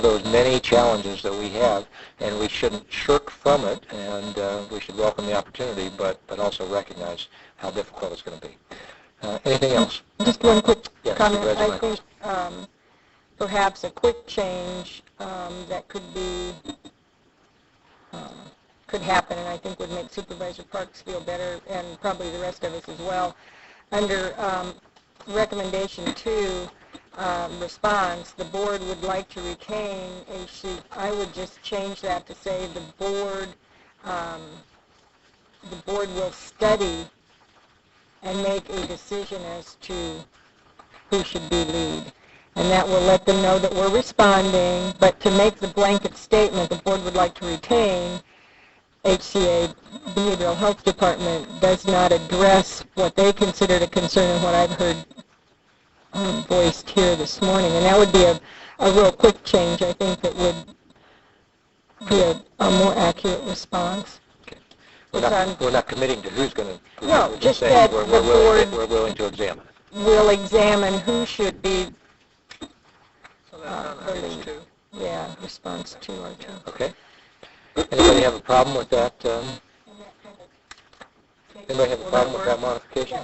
those many challenges that we have, and we shouldn't shirk from it, and we should welcome the opportunity, but also recognize how difficult it's going to be. Anything else? Just one quick comment. Supervisor I Michaels. think perhaps a quick change that could happen, and I think would make Supervisor Parks feel better, and probably the rest of us as well. Under recommendation 2, response, the board would like to retain I would just change that to say the board the board will study and make a decision as to who should be lead. And that will let them know that we're responding, but to make the blanket statement, the board would like to retain HCA Behavioral Health Department does not address what they considered a concern and what I've heard voiced here this morning. And that would be a real quick change, I think, that would be a more accurate response. We're not committing to who's going to. No, we're just saying that we're the board we're willing to examine it. will examine who should be So that's on the page lead. 2. Yeah, response to or two. Okay. Anybody have a problem with that? Anybody have a problem with that modification?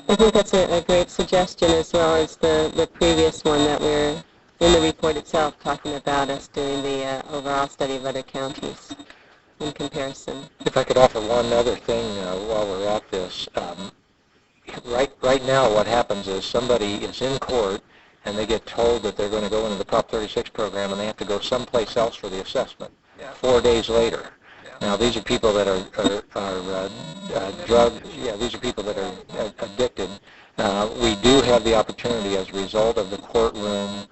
I think that's a great suggestion, as well as the previous one that we're in the report itself talking about us doing the overall study of other counties in comparison. If I could offer one other thing while we're at this. Right now what happens is somebody is in court and they get told that they're going to go into the Prop 36 program and they have to go someplace else for the assessment 4 days later. Now these are people that are drug, these are people that are addicted. We do have the opportunity as a result of the courtroom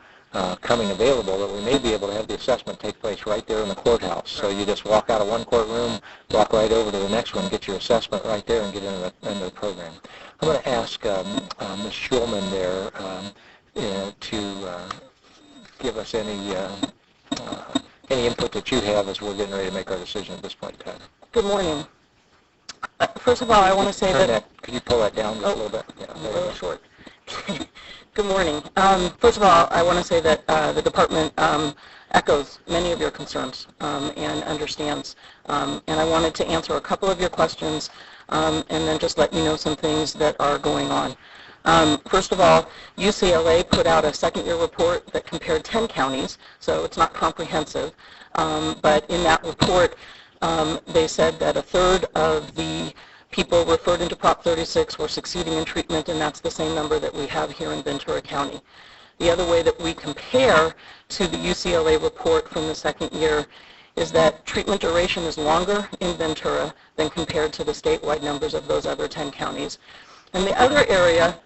coming available that we may be able to have the assessment take place right there in the courthouse. So you just walk out of one courtroom, walk right over to the next one, get your assessment right there and get into the program. I'm going to ask Ms. Schulman there to give us any input that you have as we're getting ready to make our decision at this point in time. Good morning. First of all, I want to say that... Could you pull that down just a little bit? Yeah, a little short. Good morning. First of all, I want to say that the department echoes many of your concerns and understands. And I wanted to answer a couple of your questions and then just let you know some things that are going on. First of all, UCLA put out a second-year report that compared 10 counties, so it's not comprehensive. But in that report, they said that a third of the people referred into Prop 36 were succeeding in treatment, and that's the same number that we have here in Ventura County. The other way that we compare to the UCLA report from the second year is that treatment duration is longer in Ventura than compared to the statewide numbers of those other 10 counties. And the other area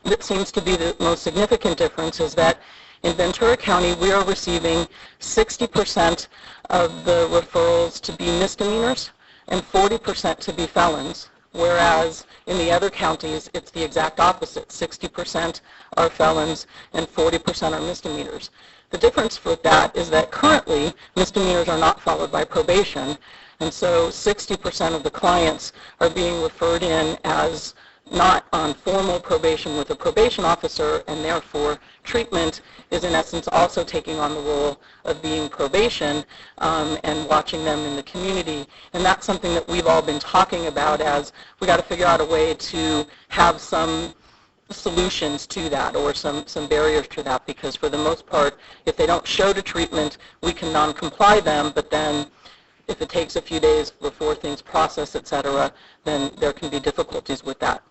that seems to be the most significant difference is that in Ventura County, we are receiving 60% of the referrals to be misdemeanors and 40% to be felons, whereas in the other counties, it's the exact opposite. 60% are felons and 40% are misdemeanors. The difference with that is that currently, misdemeanors are not followed by probation, and so 60% of the clients are being referred in as not on formal probation with a probation officer, and therefore treatment is in essence also taking on the role of being probation and watching them in the community. And that's something that we've all been talking about as we got to figure out a way to have some solutions to that or some barriers to that, because for the most part, if they don't show to treatment, we can non-comply them, but then if it takes a few days before things process, et cetera, then there can be difficulties with that.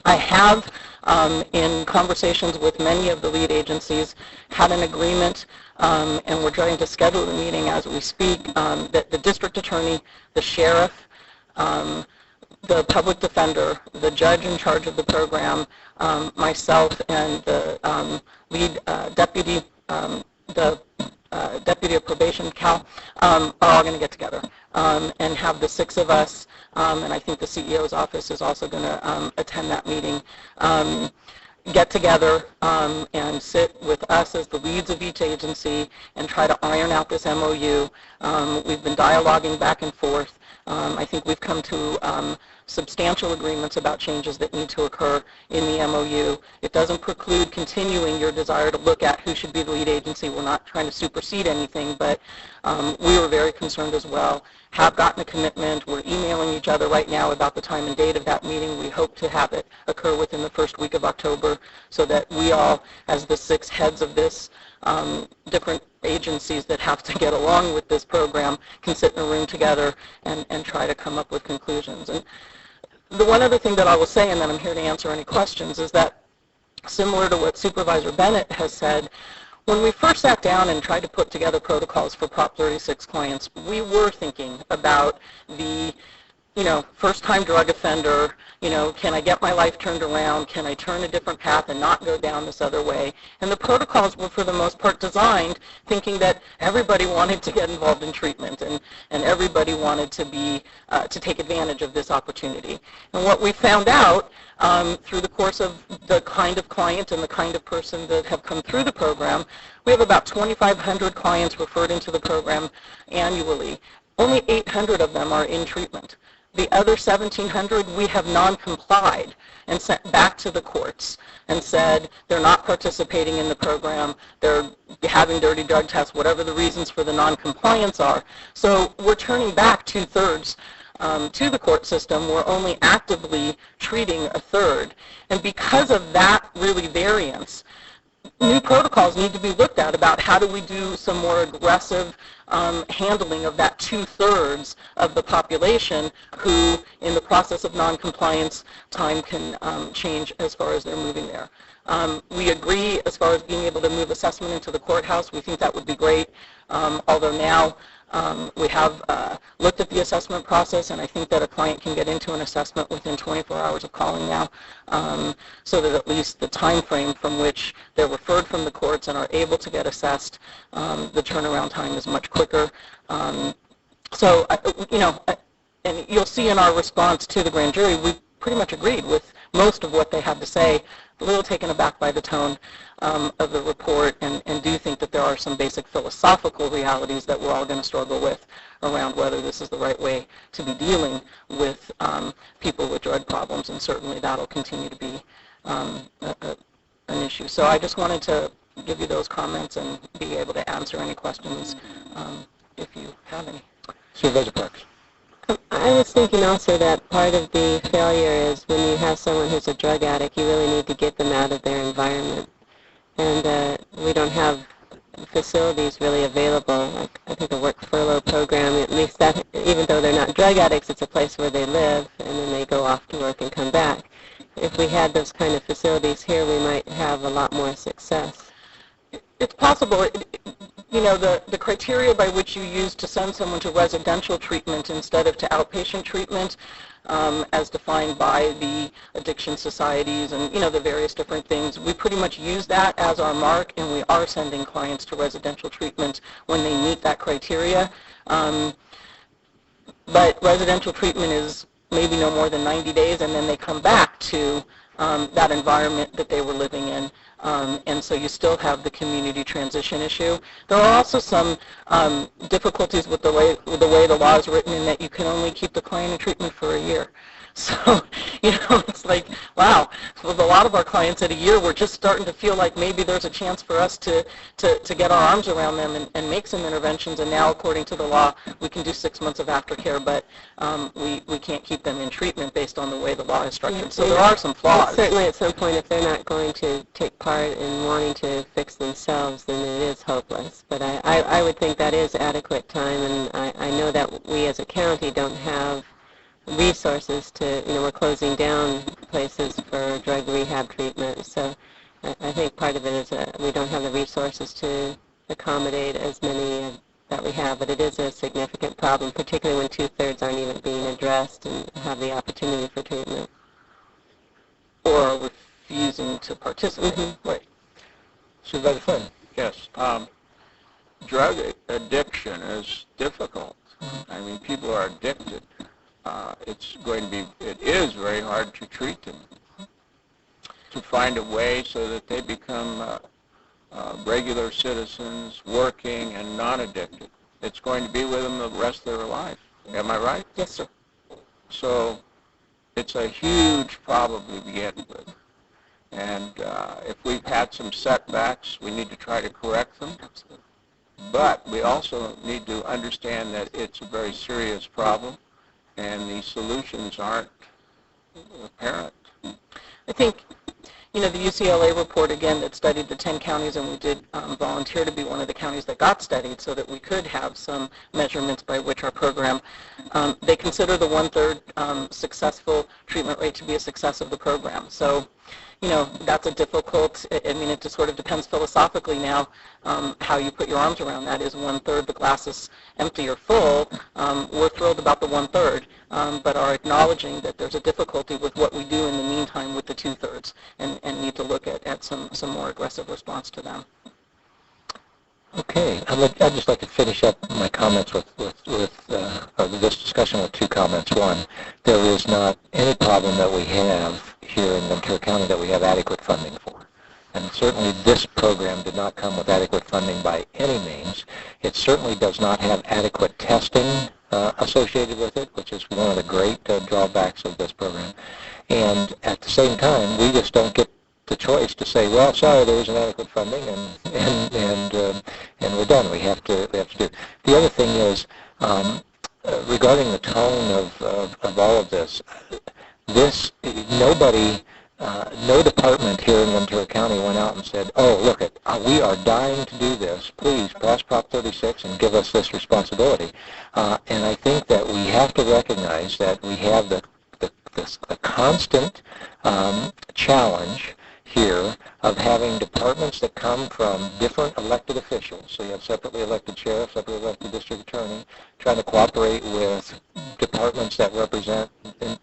I have, in conversations with many of the lead agencies, had an agreement, and we're trying to schedule the meeting as we speak, that the district attorney, the sheriff, the public defender, the judge in charge of the program, myself, and the lead deputy, deputy of probation, Cal, are all going to get together and have the 6 of us, and I think the CEO's office is also going to attend that meeting, get together and sit with us as the leads of each agency and try to iron out this MOU. We've been dialoguing back and forth. I think we've come to substantial agreements about changes that need to occur in the MOU. It doesn't preclude continuing your desire to look at who should be the lead agency. We're not trying to supersede anything, but we were very concerned as well. Have gotten a commitment. We're emailing each other right now about the time and date of that meeting. We hope to have it occur within the first week of October so that we all, as the 6 heads of this different agencies that have to get along with this program, can sit in a room together and try to come up with conclusions. And the one other thing that I will say, and then I'm here to answer any questions, is that similar to what Supervisor Bennett has said, when we first sat down and tried to put together protocols for Prop 36 clients, we were thinking about the first-time drug offender, can I get my life turned around? Can I turn a different path and not go down this other way? And the protocols were, for the most part, designed thinking that everybody wanted to get involved in treatment and everybody wanted to take advantage of this opportunity. And what we found out through the course of the kind of client and the kind of person that have come through the program, we have about 2,500 clients referred into the program annually. Only 800 of them are in treatment. The other 1,700 we have non-complied and sent back to the courts and said they're not participating in the program, they're having dirty drug tests, whatever the reasons for the non-compliance are. So we're turning back 2/3 to the court system. We're only actively treating 1/3. And because of that really variance, new protocols need to be looked at about how do we do some more aggressive handling of that 2/3 of the population who, in the process of noncompliance, time can change as far as they're moving there. We agree as far as being able to move assessment into the courthouse. We think that would be great, although now we have looked at the assessment process, and I think that a client can get into an assessment within 24 hours of calling now, so that at least the time frame from which they're referred from the courts and are able to get assessed, the turnaround time is much quicker. So, and you'll see in our response to the grand jury, we pretty much agreed with most of what they had to say. A little taken aback by the tone of the report, and do think that there are some basic philosophical realities that we're all going to struggle with around whether this is the right way to be dealing with people with drug problems, and certainly that'll continue to be an issue. So I just wanted to give you those comments and be able to answer any questions if you have any. Supervisor Parks. I was thinking also that part of the failure is when you have someone who's a drug addict, you really need to get them out of their environment. And we don't have facilities really available. Like, I think the work furlough program, at least that, even though they're not drug addicts, it's a place where they live, and then they go off to work and come back. If we had those kind of facilities here, we might have a lot more success. It's possible. The criteria by which you use to send someone to residential treatment instead of to outpatient treatment, as defined by the addiction societies and, the various different things, we pretty much use that as our mark, and we are sending clients to residential treatment when they meet that criteria. But residential treatment is maybe no more than 90 days, and then they come back to that environment that they were living in. And so you still have the community transition issue. There are also some difficulties with the way the law is written, in that you can only keep the client in treatment for a year. So, it's like, wow, with a lot of our clients at a year, we're just starting to feel like maybe there's a chance for us to get our arms around them and make some interventions. And now, according to the law, we can do 6 months of aftercare, but we can't keep them in treatment based on the way the law is structured. So there are some flaws. Certainly at some point, if they're not going to take part in wanting to fix themselves, then it is hopeless. But I would think that is adequate time, and I know that we as a county don't have resources to, we're closing down places for drug rehab treatment. So I think part of it is we don't have the resources to accommodate as many that we have, but it is a significant problem, particularly when 2/3 aren't even being addressed and have the opportunity for treatment. Or are refusing to participate. Mm-hmm. Right. Supervisor Flynn. Yes. Drug addiction is difficult. I mean, people are addicted. It is very hard to treat them, to find a way so that they become regular citizens, working and non-addicted. It's going to be with them the rest of their life. Am I right? Yes, sir. So it's a huge problem to begin with. And if we've had some setbacks, we need to try to correct them. But we also need to understand that it's a very serious problem, and the solutions aren't apparent. I think, the UCLA report, again, that studied the 10 counties, and we did volunteer to be one of the counties that got studied so that we could have some measurements by which our program, they consider the 1/3 successful treatment rate to be a success of the program. So, that's a difficult, I mean, it just sort of depends philosophically now how you put your arms around that. Is one-third the glass is empty or full? We're thrilled about the one-third, but are acknowledging that there's a difficulty with what we do in the meantime with the two-thirds and need to look at some more aggressive response to them. Okay, I'd just like to finish up my comments with this discussion with two comments. One, there is not any problem that we have here in Ventura County that we have adequate funding for. And certainly this program did not come with adequate funding by any means. It certainly does not have adequate testing associated with it, which is one of the great drawbacks of this program. And at the same time, we just don't get the choice to say, well, sorry, there isn't adequate funding, and we're done. We have to do. The other thing is, regarding the tone of all of this, no department here in Ventura County went out and said, oh, look, we are dying to do this. Please pass Prop 36 and give us this responsibility. And I think that we have to recognize that we have the constant challenge here of having departments that come from different elected officials. So you have separately elected sheriff, separately elected district attorney, trying to cooperate with departments that represent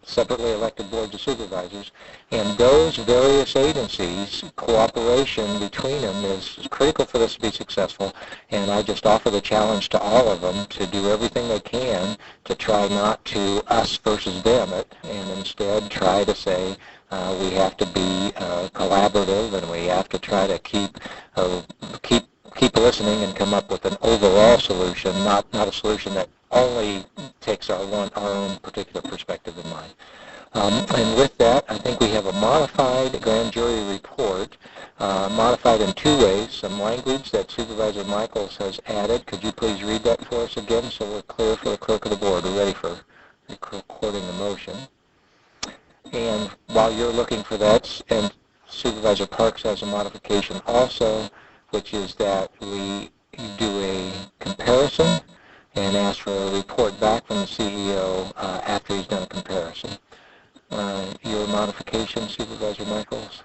separately elected boards of supervisors. And those various agencies, cooperation between them is critical for this to be successful. And I just offer the challenge to all of them to do everything they can to try not to us versus them it, and instead try to say, we have to be collaborative, and we have to try to keep listening and come up with an overall solution, not a solution that only takes our own particular perspective in mind. And with that, I think we have a modified grand jury report, modified in two ways. Some language that Supervisor Michaels has added. Could you please read that for us again so we're clear for the clerk of the board? We're ready for recording the motion. And while you're looking for that, and Supervisor Parks has a modification also, which is that we do a comparison and ask for a report back from the CEO after he's done a comparison. Your modification, Supervisor Michaels?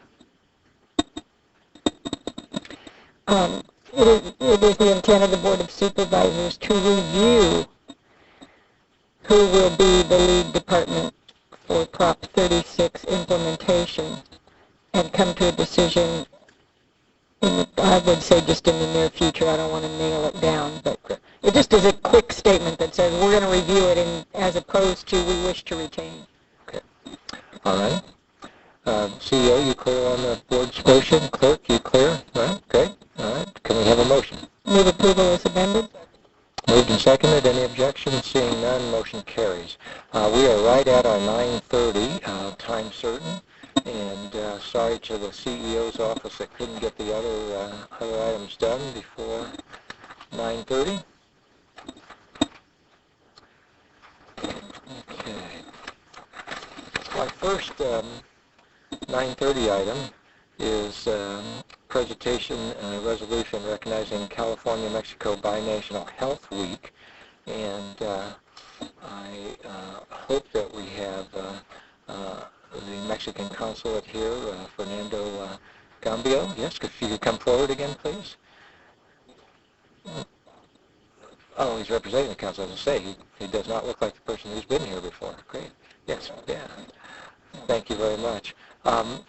It is the intent of the Board of Supervisors to review who will be the lead department for Prop 36 implementation and come to a decision, I would say just in the near future. I don't want to nail it down, but it just is a quick statement that says we're going to review it as opposed to we wish to retain. Okay. All right. CEO, you clear on the board's motion? Clerk, you clear? All right. Okay. All right. Can we have a motion? Move approval as amended. Moved and seconded. Any objections? Seeing none, motion carries. We are right at our 9:30 time certain, and sorry to the CEO's office that couldn't get the other items done before 9:30. Okay. Our first 9:30 item is presentation and a resolution recognizing California-Mexico Binational Health Week, and I hope that we have the Mexican consulate here, Fernando Gambio. Yes, if you could come forward again, please. Oh, he's representing the council. As I say, he does not look like the person who's been here before. Great. Yes, yeah. Thank you very much.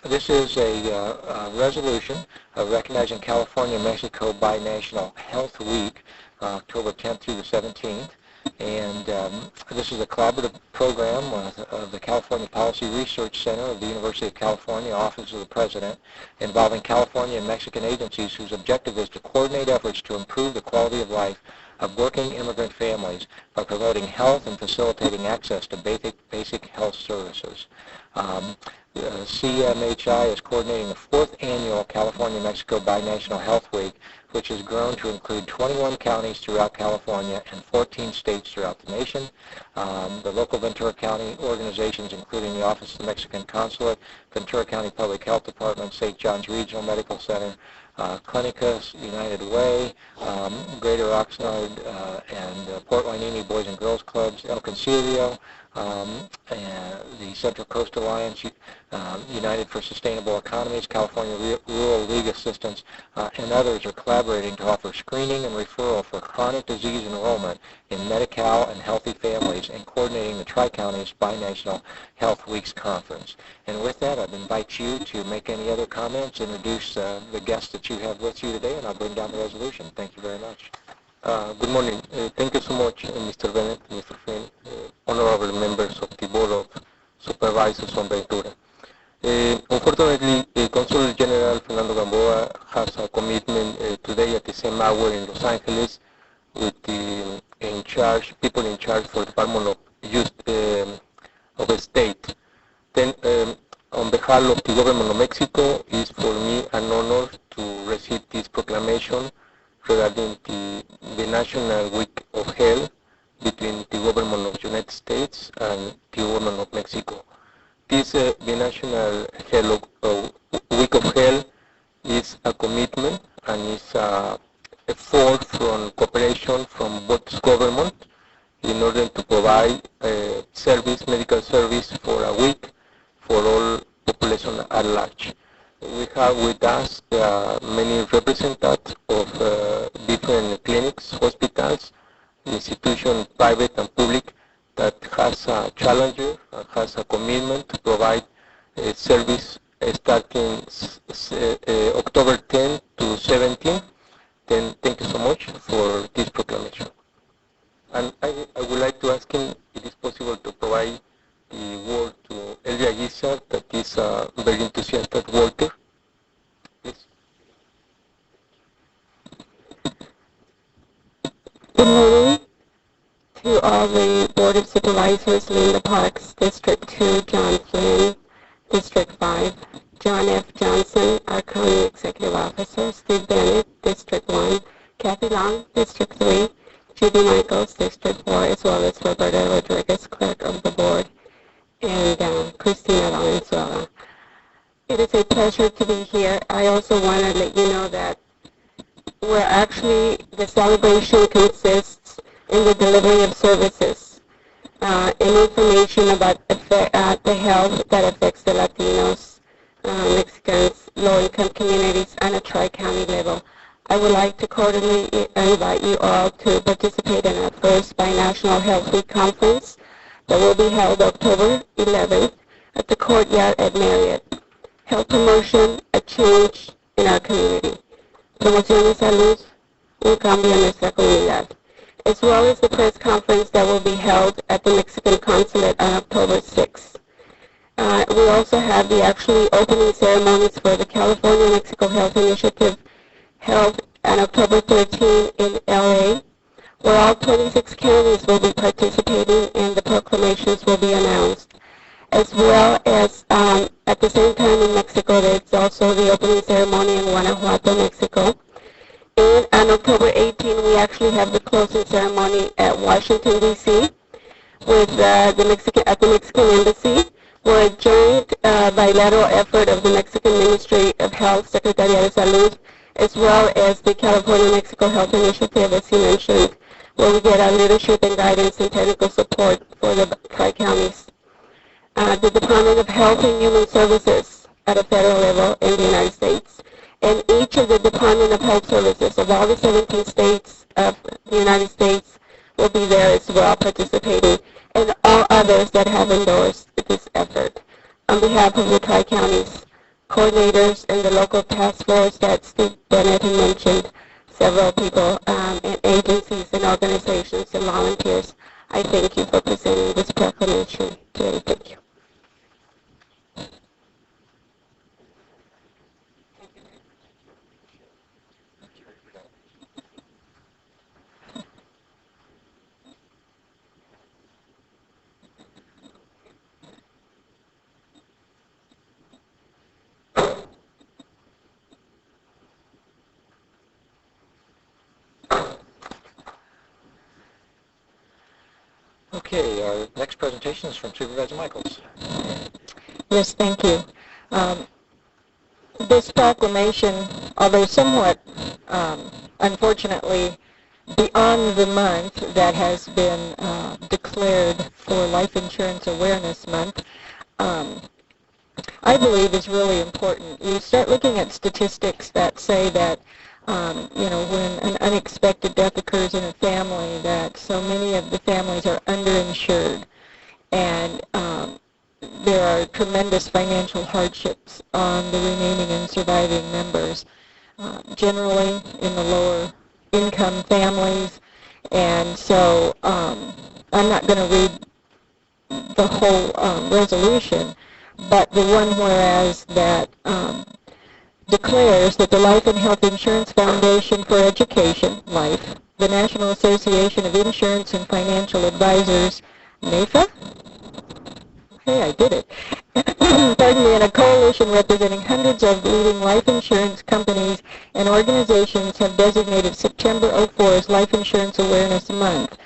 This is a resolution recognizing California-Mexico Binational Health Week, October 10th through the 17th. And this is a collaborative program of the California Policy Research Center of the University of California, Office of the President, involving California and Mexican agencies whose objective is to coordinate efforts to improve the quality of life of working immigrant families by promoting health and facilitating access to basic health services. CMHI is coordinating the 4th annual California-Mexico Binational Health Week, which has grown to include 21 counties throughout California and 14 states throughout the nation. The local Ventura County organizations, including the Office of the Mexican Consulate, Ventura County Public Health Department, St. John's Regional Medical Center, Clinicas, United Way, Greater Oxnard, and Port Hueneme Boys and Girls Clubs, El Concilio, the Central Coast Alliance, United for Sustainable Economies, California Rural League Assistance, and others are collaborating to offer screening and referral for chronic disease enrollment in Medi-Cal and Healthy Families, and coordinating the Tri-Counties Binational Health Weeks Conference. And with that, I'd invite you to make any other comments, introduce the guests that you have with you today, and I'll bring down the resolution. Thank you very much. Good morning. Thank you so much, Mr. Bennett, Mr. Flynn, honorable members of the Board of Supervisors on Ventura. Unfortunately, Consul General Fernando Gamboa has a commitment today at the same hour in Los Angeles with the people in charge for the Department of Youth of the State. Then, on behalf of the Government of Mexico, it's for me an honor to receive this proclamation regarding the National Week of Health between the Government of the United States and the Government of Mexico. This the National Week of Health is a commitment and is a effort from cooperation from both governments in order to provide medical service for a week for all population at large. We have with us many representatives of different clinics, hospitals, institutions, private and public, that has a challenger and has a commitment to provide service starting October 10 to 17. Then thank you so much for this proclamation. And I would like to ask him if it is possible to provide the word to Elvia Guizar, that is a very enthusiastic worker. Please. Good morning to all the Board of Supervisors, Linda Parks, District 2, John Flynn, District 5, John F. Johnson, our County Executive Officer, Steve Bennett, District 1, Kathy Long, District 3, Judy Michaels, District 4, as well as Roberta Rodriguez, Clerk of the Board, and Christina Valenzuela. It is a pleasure to be here. I also want to let you know that the celebration consists in the delivery of services and information about the health that affects the Latinos, Mexicans, low-income communities, on a tri-county level. I would like to cordially invite you all to participate in our first Binational Health Week Conference that will be held October 11th at the Courtyard at Marriott. Health promotion, a change in our community. Promoción de salud, un cambio en nuestra comunidad. As well as the press conference that will be held at the Mexican Consulate on October 6th. We also have the opening ceremonies for the California-Mexico Health Initiative held on October 13 in LA, where all 26 counties will be participating and the proclamations will be announced. As well as at the same time in Mexico, there's also the opening ceremony in Guanajuato, Mexico. And on October 18, we actually have the closing ceremony at Washington, D.C. with at the Mexican Embassy. We're a joint bilateral effort of the Mexican Ministry of Health, Secretaría de Salud, as well as the California-Mexico Health Initiative, as you mentioned, where we get our leadership and guidance and technical support for the tri-counties. The Department of Health and Human Services at a federal level in the United States, and each of the Department of Health Services of all the 17 states of the United States will be there as well participating, and all others that have endorsed this effort. On behalf of the tri-counties coordinators and the local task force that Steve Bennett had mentioned, several people and agencies and organizations and volunteers, I thank you for presenting this proclamation today. Thank you. Okay, our next presentation is from Supervisor Michaels. Yes, thank you. This proclamation, although somewhat unfortunately beyond the month that has been declared for Life Insurance Awareness Month, I believe is really important. You start looking at statistics that say that, when an unexpected death occurs in a family, that so many of the families are underinsured, and there are tremendous financial hardships on the remaining and surviving members, generally in the lower income families. And so I'm not going to read the whole resolution, but the one whereas that declares that the Life and Health Insurance Foundation for Education, LIFE, the National Association of Insurance and Financial Advisors, NAFA? Hey, I did it. Pardon me, and a coalition representing hundreds of leading life insurance companies and organizations have designated September 04 as Life Insurance Awareness Month,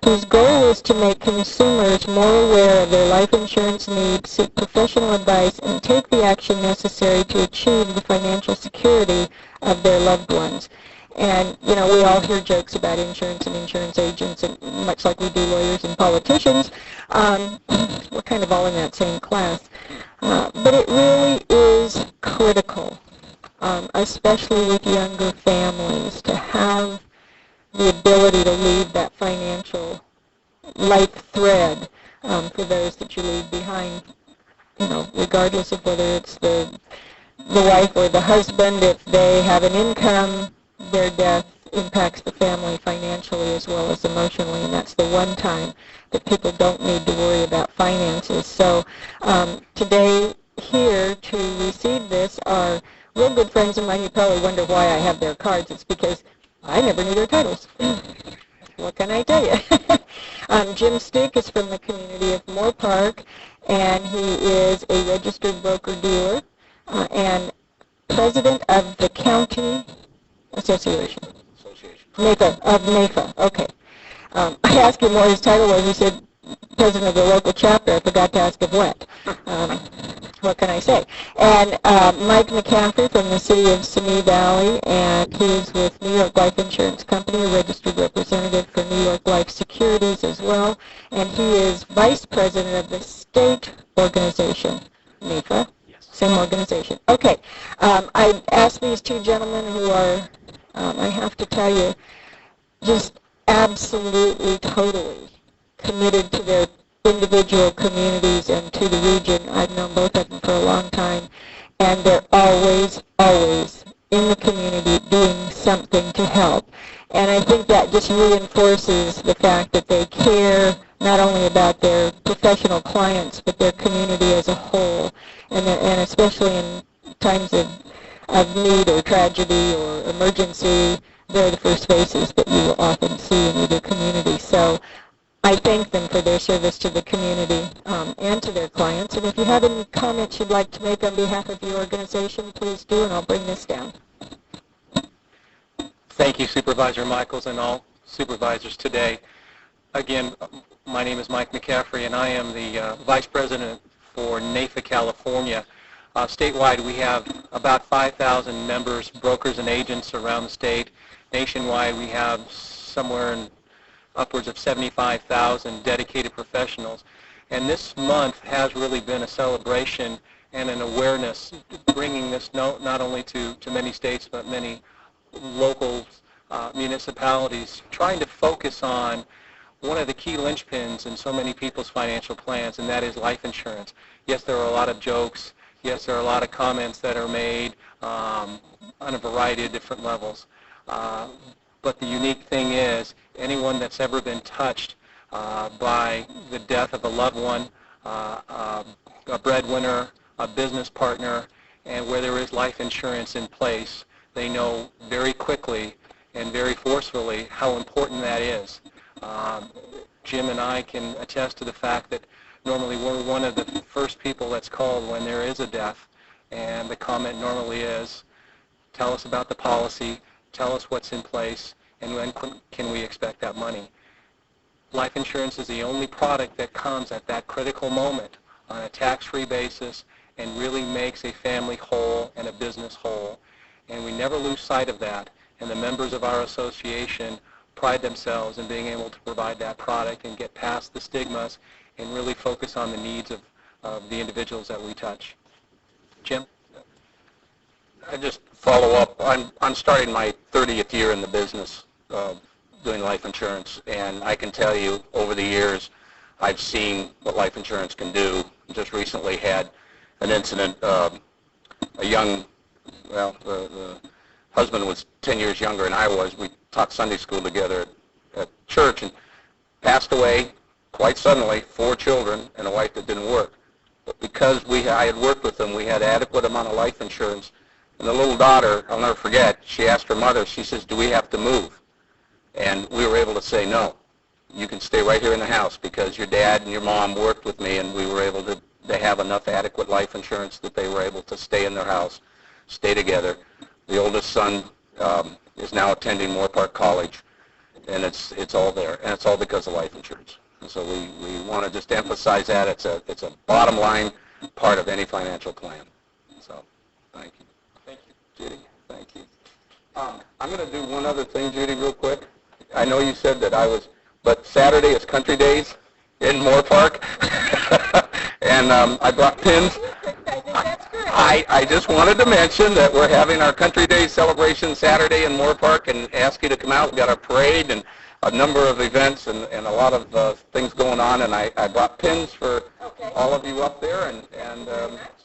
whose goal is to make consumers more aware of their life insurance needs, seek professional advice, and take the action necessary to achieve the financial security of their loved ones. And, we all hear jokes about insurance and insurance agents, and much like we do lawyers and politicians. We're kind of all in that same class. But it really is critical, especially with younger families, to have the ability to leave that financial life thread for those that you leave behind, regardless of whether it's the wife or the husband. If they have an income, their death impacts the family financially as well as emotionally, and that's the one time that people don't need to worry about finances. So today here to receive this are real good friends of mine. You probably wonder why I have their cards. It's because I never knew their titles. What can I tell you? Jim Stick is from the community of Moore Park, and he is a registered broker-dealer and president of the county association. NAFA, of NAFA, okay. I asked him what his title was. He said, president of the local chapter. I forgot to ask him what. What can I say? And Mike McCaffrey from the city of Simi Valley, and he is with New York Life Insurance Company, a registered representative for New York Life Securities as well, and he is vice president of the state organization, NAFA, same organization. Okay, I asked these two gentlemen who are, I have to tell you, just absolutely, totally committed to their individual communities and to the region. I've known both of them for a long time, and they're always, always in the community doing something to help. And I think that just reinforces the fact that they care not only about their professional clients, but their community as a whole, and especially in times of need or tragedy or emergency, they're the first faces that you will often see in either community. So I thank them for their service to the community and to their clients. And if you have any comments you'd like to make on behalf of your organization, please do, and I'll bring this down. Thank you, Supervisor Michaels, and all supervisors today. Again, my name is Mike McCaffrey, and I am the Vice President for NAFA California. Statewide, we have about 5,000 members, brokers, and agents around the state. Nationwide, we have somewhere in upwards of 75,000 dedicated professionals. And this month has really been a celebration and an awareness, bringing this not only to many states, but many local municipalities, trying to focus on one of the key linchpins in so many people's financial plans, and that is life insurance. Yes, there are a lot of jokes. Yes, there are a lot of comments that are made on a variety of different levels. But the unique thing is, anyone that's ever been touched by the death of a loved one, a breadwinner, a business partner, and where there is life insurance in place, they know very quickly and very forcefully how important that is. Jim and I can attest to the fact that normally we're one of the first people that's called when there is a death, and the comment normally is, tell us about the policy, tell us what's in place, and when can we expect that money. Life insurance is the only product that comes at that critical moment on a tax-free basis and really makes a family whole and a business whole. And we never lose sight of that. And the members of our association pride themselves in being able to provide that product and get past the stigmas and really focus on the needs of the individuals that we touch. Jim? I just follow up. I'm starting my 30th year in the business doing life insurance, and I can tell you over the years I've seen what life insurance can do. Just recently had an incident, a young, the husband was 10 years younger than I was. We taught Sunday school together at church and passed away quite suddenly, 4 children and a wife that didn't work. But because I had worked with them, we had adequate amount of life insurance. And the little daughter, I'll never forget, she asked her mother, she says, do we have to move? And we were able to say, no, you can stay right here in the house because your dad and your mom worked with me, and we were able to have enough adequate life insurance that they were able to stay in their house, stay together. The oldest son is now attending Moorpark College, and it's all there, and it's all because of life insurance. And so we want to just emphasize that. It's a bottom line part of any financial plan. So thank you. Thank you. Judy, thank you. I'm going to do one other thing, Judy, real quick. I know you said that but Saturday is Country Days in Moorpark, and I brought pins. I just wanted to mention that we're having our Country Days celebration Saturday in Moorpark and ask you to come out. We've got our parade and a number of events and a lot of things going on, and I brought pins for all of you up there, and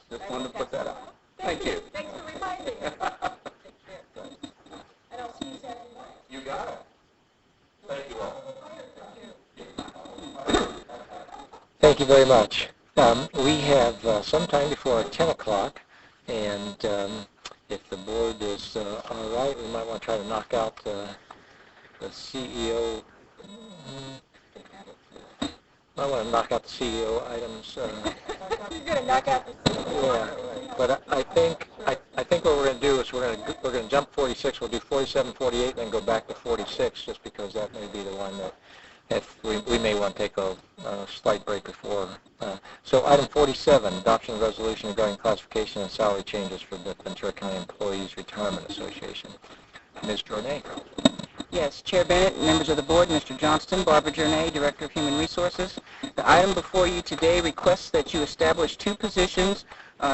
just wanted to put that out. Thank you. Thanks for reminding me. And I'll see you Saturday night. You got it. Thank you all. Thank you very much. We have some time before 10 o'clock, and if the board is all right, we might want to try to knock out the CEO. I want to knock out the CEO items. You're going to knock out the CEO. Yeah, but I think what we're going to do is we're going to jump 46. We'll do 47, 48, then go back to 46, just because that may be the one that we may want to take a slight break before. So item 47, adoption of resolution regarding classification and salary changes for the Ventura County Employees Retirement Association. Ms. Jordan. Yes, Chair Bennett, members of the board, Mr. Johnston, Barbara Journay, Director of Human Resources. The item before you today requests that you establish 2 positions,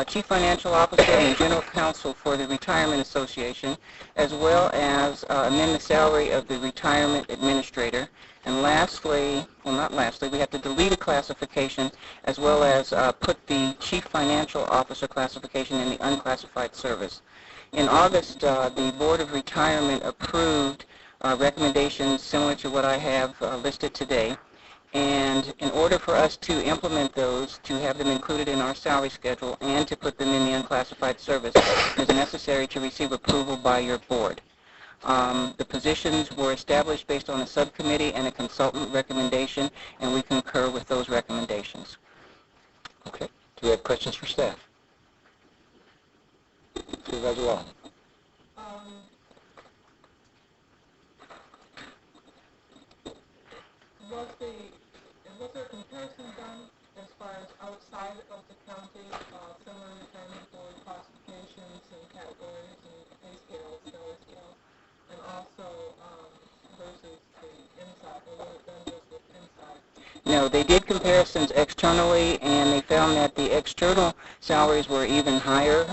Chief Financial Officer and General Counsel for the Retirement Association, as well as amend the salary of the Retirement Administrator. And lastly, well not lastly, we have to delete a classification as well as put the Chief Financial Officer classification in the unclassified service. In August, the Board of Retirement approved recommendations similar to what I have listed today. And in order for us to implement those, to have them included in our salary schedule, and to put them in the unclassified service, it is necessary to receive approval by your board. The positions were established based on a subcommittee and a consultant recommendation, and we concur with those recommendations. Okay. Do we have questions for staff? Supervisor Wall. Was there a comparison done as far as outside of the county, similar retirement board classifications and categories and pay scales, salary scales, and also versus the inside, or was it done just with inside? No, they did comparisons externally, and they found that the external salaries were even higher.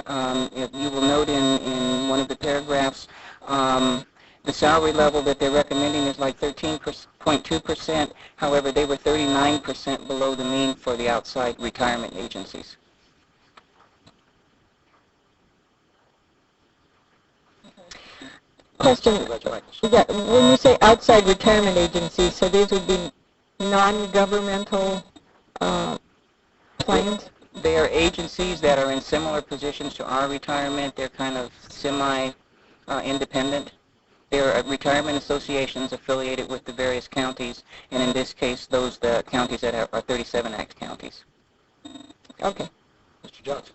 You will note in one of the paragraphs, the salary level that they're recommending is like 13.2%. However, they were 39% below the mean for the outside retirement agencies. Question. Yeah, when you say outside retirement agencies, so these would be non-governmental plans? They are agencies that are in similar positions to our retirement. They're kind of semi-independent. There are retirement associations affiliated with the various counties, and in this case, the counties that are 37 Act counties. Okay. Mr. Johnson.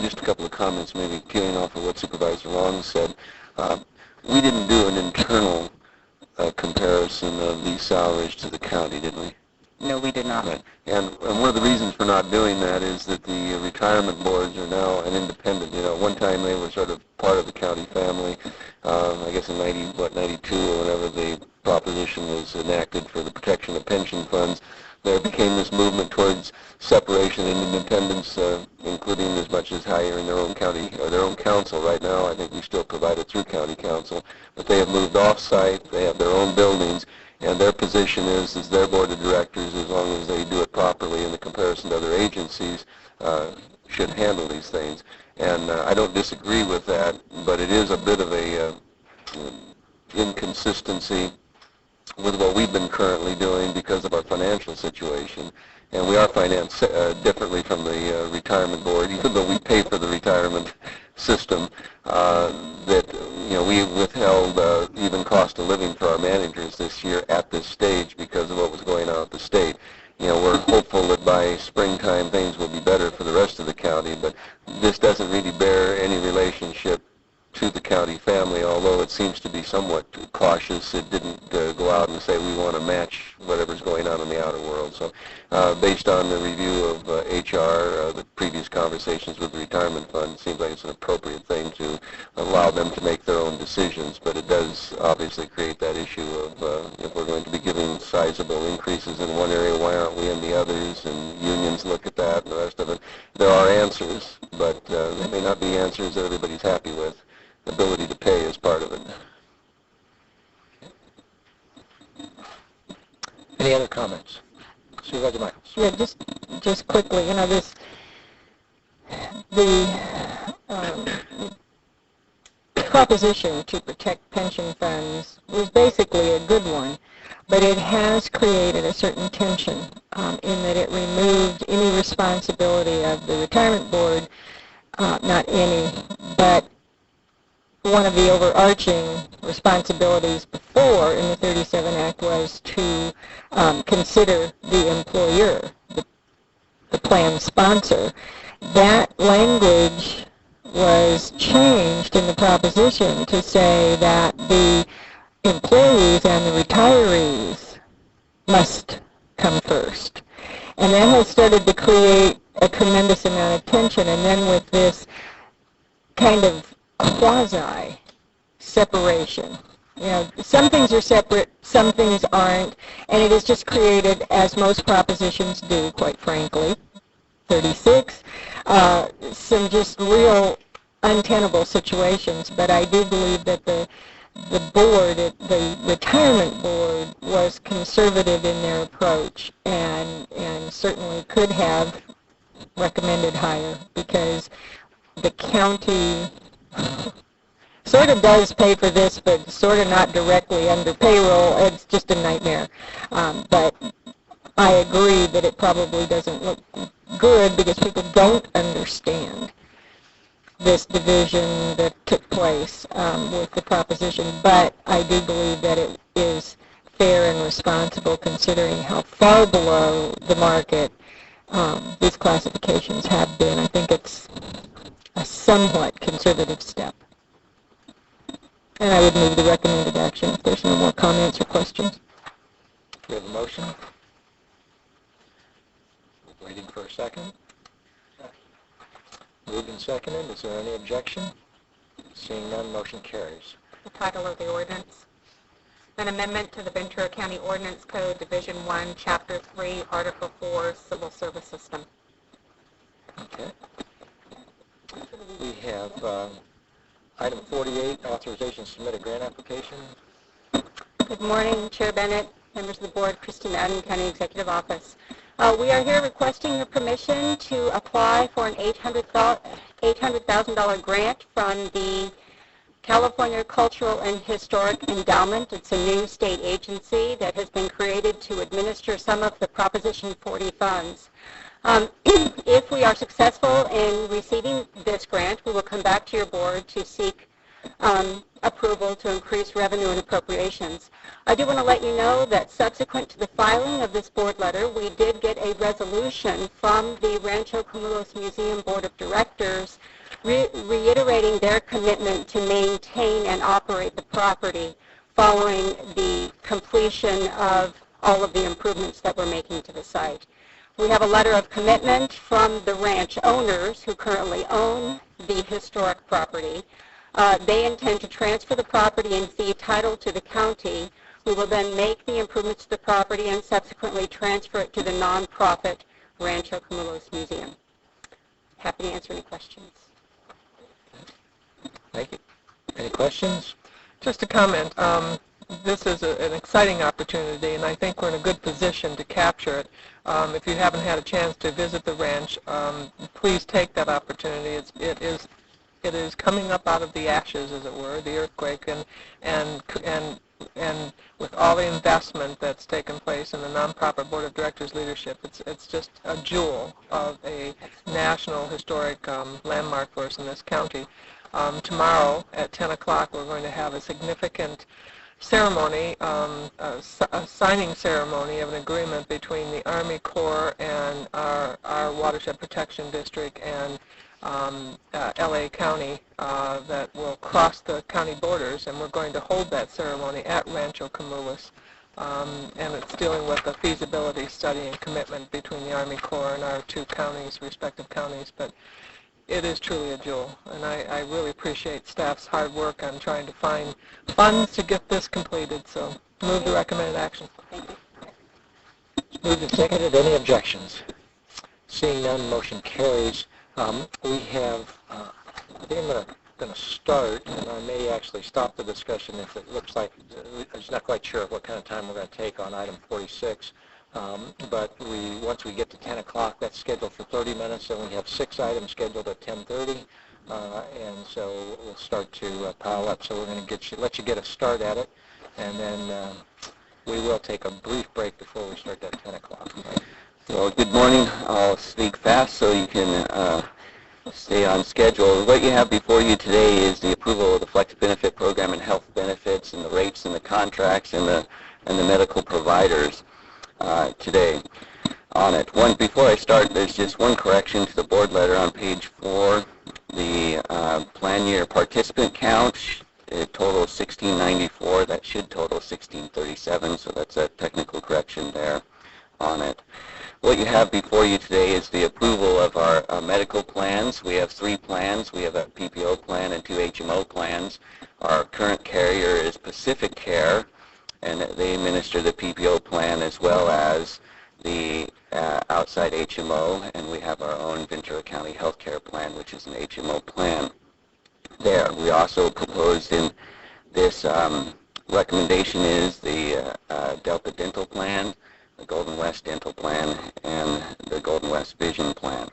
Just a couple of comments, maybe peeling off of what Supervisor Long said. We didn't do an internal comparison of these salaries to the county, did we? No, we did not. Right. And one of the reasons for not doing that is that the retirement boards are now an independent. You know, at one time they were sort of part of the county family. I guess in 92 or whenever the proposition was enacted for the protection of pension funds, there became this movement towards separation and independence, including as much as hiring their own county or their own council. Right now, I think we still provide it through county council, but they have moved off-site. They have their own buildings, and their position is their board of directors, as long as they do it properly in the comparison to other agencies, should handle these things. And I don't disagree with that, but it is a bit of a inconsistency with what we've been currently doing because of our financial situation. And we are financed differently from the retirement board, even though we pay for the retirement system, that, you know, we withheld even cost of living for our managers this year at this stage because of what was going on at the state. You know, we're hopeful that by springtime things will be better for the rest of the county, but this doesn't really bear any relationship to the county family, although it seems to be somewhat cautious. It didn't go out and say we want to match whatever's going on in the outer world. So based on the review of HR, the previous conversations with the retirement fund, it seems like it's an appropriate thing to allow them to make their own decisions, but it does obviously create that issue of if we're going to be giving sizable increases in one area, why aren't we in the others? And unions look at that and the rest of it. There are answers, but they may not be answers that everybody's happy with. Ability to pay is part of it. Any other comments? Supervisor Michaels. Yeah, just quickly, you know, the proposition to protect pension funds was basically a good one, but it has created a certain tension in that it removed any responsibility of the retirement board, not any, but one of the overarching responsibilities before in the 37 Act was to consider the employer, the plan sponsor. That language was changed in the proposition to say that the employees and the retirees must come first. And that has started to create a tremendous amount of tension. And then with this kind of quasi-separation. You know, some things are separate, some things aren't, and it has just created, as most propositions do, quite frankly, 36, some just real untenable situations. But I do believe that the board, the retirement board, was conservative in their approach and certainly could have recommended higher, because the county sort of does pay for this, but sort of not directly under payroll. It's just a nightmare. But I agree that it probably doesn't look good because people don't understand this division that took place with the proposition. But I do believe that it is fair and responsible considering how far below the market these classifications have been. I think it's a somewhat conservative step. And I would move the recommended action if there's no more comments or questions. We have a motion. Waiting for a second. Moved and seconded. Is there any objection? Seeing none, motion carries. The title of the ordinance. An amendment to the Ventura County Ordinance Code, Division 1, Chapter 3, Article 4, Civil Service System. Okay. We have item 48, authorization to submit a grant application. Good morning, Chair Bennett, members of the board, Christina Adden, County Executive Office. We are here requesting your permission to apply for an $800,000 grant from the California Cultural and Historic Endowment. It's a new state agency that has been created to administer some of the Proposition 40 funds. If we are successful in receiving this grant, we will come back to your board to seek approval to increase revenue and appropriations. I do want to let you know that subsequent to the filing of this board letter, we did get a resolution from the Rancho Cumulos Museum Board of Directors reiterating their commitment to maintain and operate the property following the completion of all of the improvements that we're making to the site. We have a letter of commitment from the ranch owners who currently own the historic property. They intend to transfer the property and fee title to the county. We will then make the improvements to the property and subsequently transfer it to the nonprofit Rancho Cumulos Museum. Happy to answer any questions. Thank you. Any questions? Just a comment. This is an exciting opportunity, and I think we're in a good position to capture it. If you haven't had a chance to visit the ranch, please take that opportunity. It is coming up out of the ashes, as it were, the earthquake, and with all the investment that's taken place in the nonprofit board of directors leadership, it's just a jewel of a national historic landmark for us in this county. Tomorrow at 10 o'clock we're going to have a significant ceremony, a signing ceremony of an agreement between the Army Corps and our Watershed Protection District and LA County that will cross the county borders, and we're going to hold that ceremony at Rancho Cumulos. And it's dealing with a feasibility study and commitment between the Army Corps and our two counties, respective counties. But it is truly a jewel, and I really appreciate staff's hard work on trying to find funds to get this completed. So move the recommended action. Moved and seconded. Any objections? Seeing none, motion carries. We have, I think I'm going to start, and I may actually stop the discussion if it looks like, I'm just not quite sure what kind of time we're going to take on item 46. But once we get to 10 o'clock, that's scheduled for 30 minutes, and we have 6 items scheduled at 10:30, and so we'll start to pile up. So we're going to let you get a start at it, and then we will take a brief break before we start at 10 o'clock. Well, good morning. I'll speak fast so you can stay on schedule. What you have before you today is the approval of the Flex Benefit Program and health benefits and the rates and the contracts and the medical providers today on it. Before I start, there's just one correction to the board letter on page 4. The plan year participant count, it totals 1694. That should total 1637, so that's a technical correction there on it. What you have before you today is the approval of our medical plans. We have 3 plans. We have a PPO plan and 2 HMO plans. Our current carrier is Pacific Care, and they administer the PPO plan as well as the outside HMO, and we have our own Ventura County Healthcare Plan, which is an HMO plan there. We also proposed in this recommendation is the Delta Dental Plan, the Golden West Dental Plan, and the Golden West Vision Plan.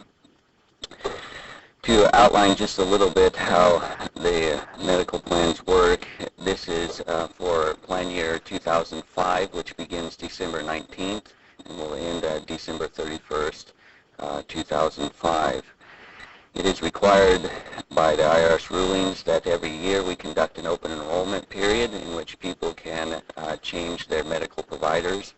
To outline just a little bit how the medical plans work, this is for plan year 2005, which begins December 19th and will end December 31st, 2005. It is required by the IRS rulings that every year we conduct an open enrollment period in which people can change their medical providers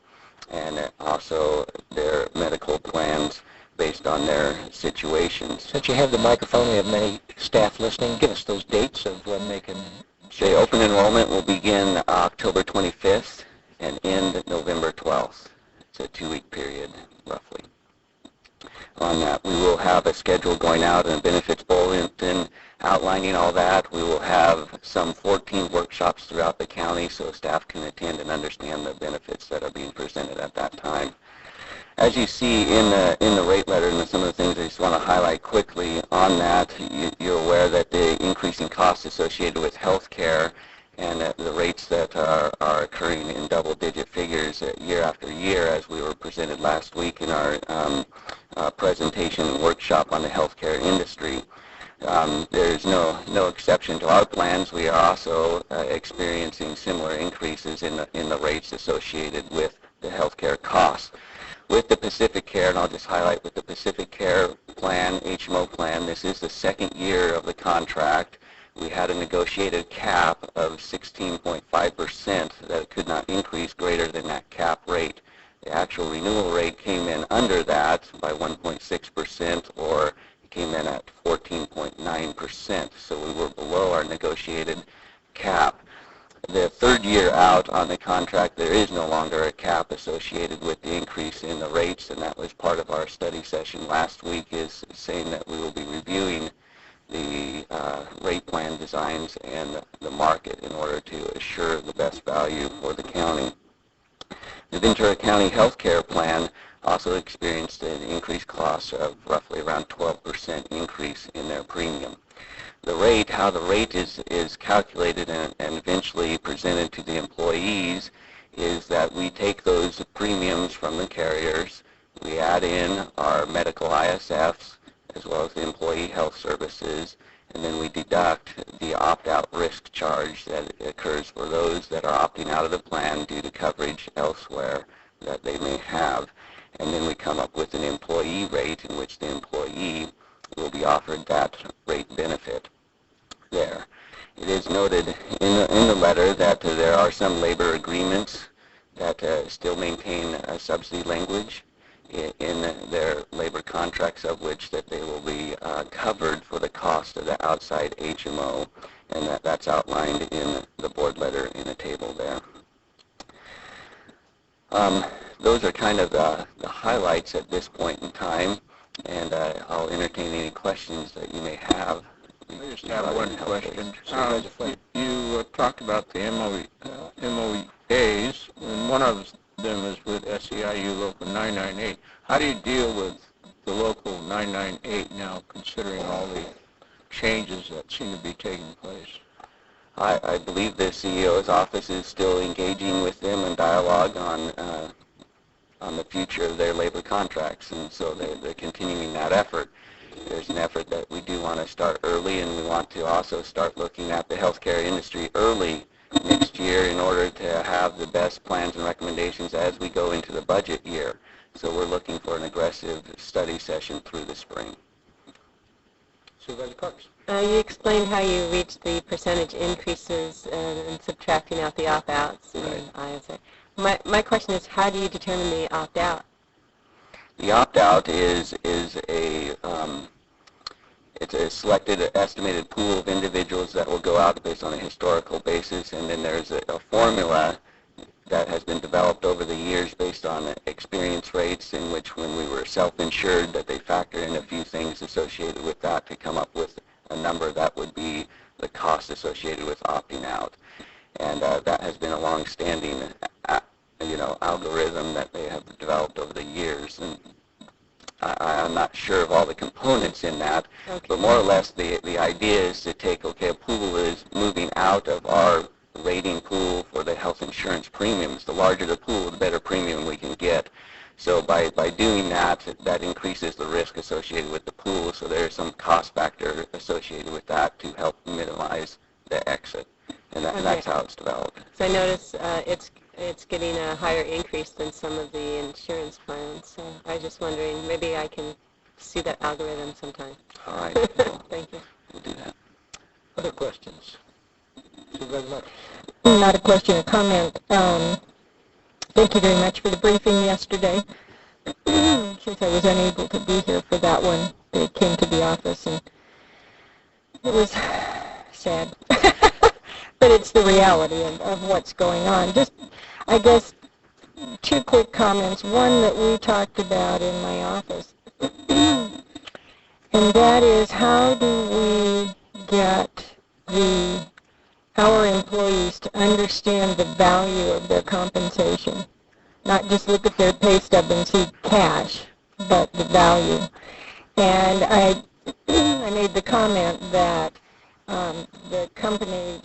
and also their medical plans based on their situations. Since you have the microphone, we have many staff listening. Give us those dates of when they can... The open enrollment will begin October 25th and end November 12th. It's a 2-week period, roughly. On that, we will have a schedule going out and a benefits bulletin outlining all that. We will have some 14 workshops throughout the county so staff can attend and understand the benefits that are being presented at that time. As you see in the rate letter and some of the things I just want to highlight quickly on that, you're aware that the increasing costs associated with health care and the rates that are occurring in double-digit figures year after year, as we were presented last week in our presentation and workshop on the healthcare industry. There's no exception to our plans. We are also experiencing similar increases in the rates associated with the healthcare costs. With the Pacific Care, and I'll just highlight with the Pacific Care plan, HMO plan, this is the 2nd year of the contract. We had a negotiated cap of 16.5% that it could not increase greater than that cap rate. The actual renewal rate came in under that by 1.6%, or it came in at 14.9%. So we were below our negotiated cap. the third year out on the contract, there is no longer a cap associated with the increase in the rates, and that was part of our study session last week, is saying that we will be reviewing the rate plan designs and the market in order to assure the best value for the county. The Ventura County Health Care Plan also experienced an increased cost of roughly around 12% increase in their premium. The rate, how the rate is calculated and eventually presented to the employees, is that we take those premiums from the carriers, we add in our medical ISFs, as well as the employee health services, and then we deduct the opt-out risk charge that occurs for those that are opting out of the plan due to coverage elsewhere that they may have. And then we come up with an employee rate in which the employee will be offered that rate benefit there. It is noted in the letter that there are some labor agreements that still maintain a subsidy language in their labor contracts, of which that they will be covered for the cost of the outside HMO, and that's outlined in the board letter in a table there. Those are kind of the highlights at this point in time, and I'll entertain any questions that you may have. I just have one question. You talked about the MOAs, and one of them is with SEIU Local 998. How do you deal with the Local 998 now, considering all the changes that seem to be taking place? I believe the CEO's office is still engaging with them in dialogue on the future of their labor contracts, and so they're continuing that effort. There's an effort that we do want to start early, and we want to also start looking at the healthcare industry early next year in order to have the best plans and recommendations as we go into the budget year. So we're looking for an aggressive study session through the spring. Supervisor Parks. You explained how you reached the percentage increases and subtracting out the opt-outs. Right. My question is, how do you determine the opt-out? The opt-out is a it's a selected estimated pool of individuals that will go out based on a historical basis, and then there's a formula that has been developed over the years based on experience rates, in which when we were self-insured that they factor in a few things associated with that to come up with a number that would be the cost associated with opting out. And that has been a long-standing algorithm that they have developed over the years. And I'm not sure of all the components in that, okay, but more or less the idea is to take, okay, a pool is moving out of our rating pool for the health insurance premiums. The larger the pool, the better premium we can get. So by doing that, that increases the risk associated with the pool, so there's some cost factor associated with that to help minimize the exit. And that's how it's developed. So I notice it's getting a higher increase than some of the insurance plans. So I was just wondering, maybe I can see that algorithm sometime. All right. Well, thank you. We'll do that. Other questions? Supervisor Marks. Not a question, a comment. Thank you very much for the briefing yesterday. Since I was unable to be here for that one, they came to the office, and it was sad. But it's the reality of what's going on. Just, I guess, two quick comments. One that we talked about in my office, and that is, how do we get our employees to understand the value of their compensation? Not just look at their pay stub and see cash, but the value. And I made the comment that the company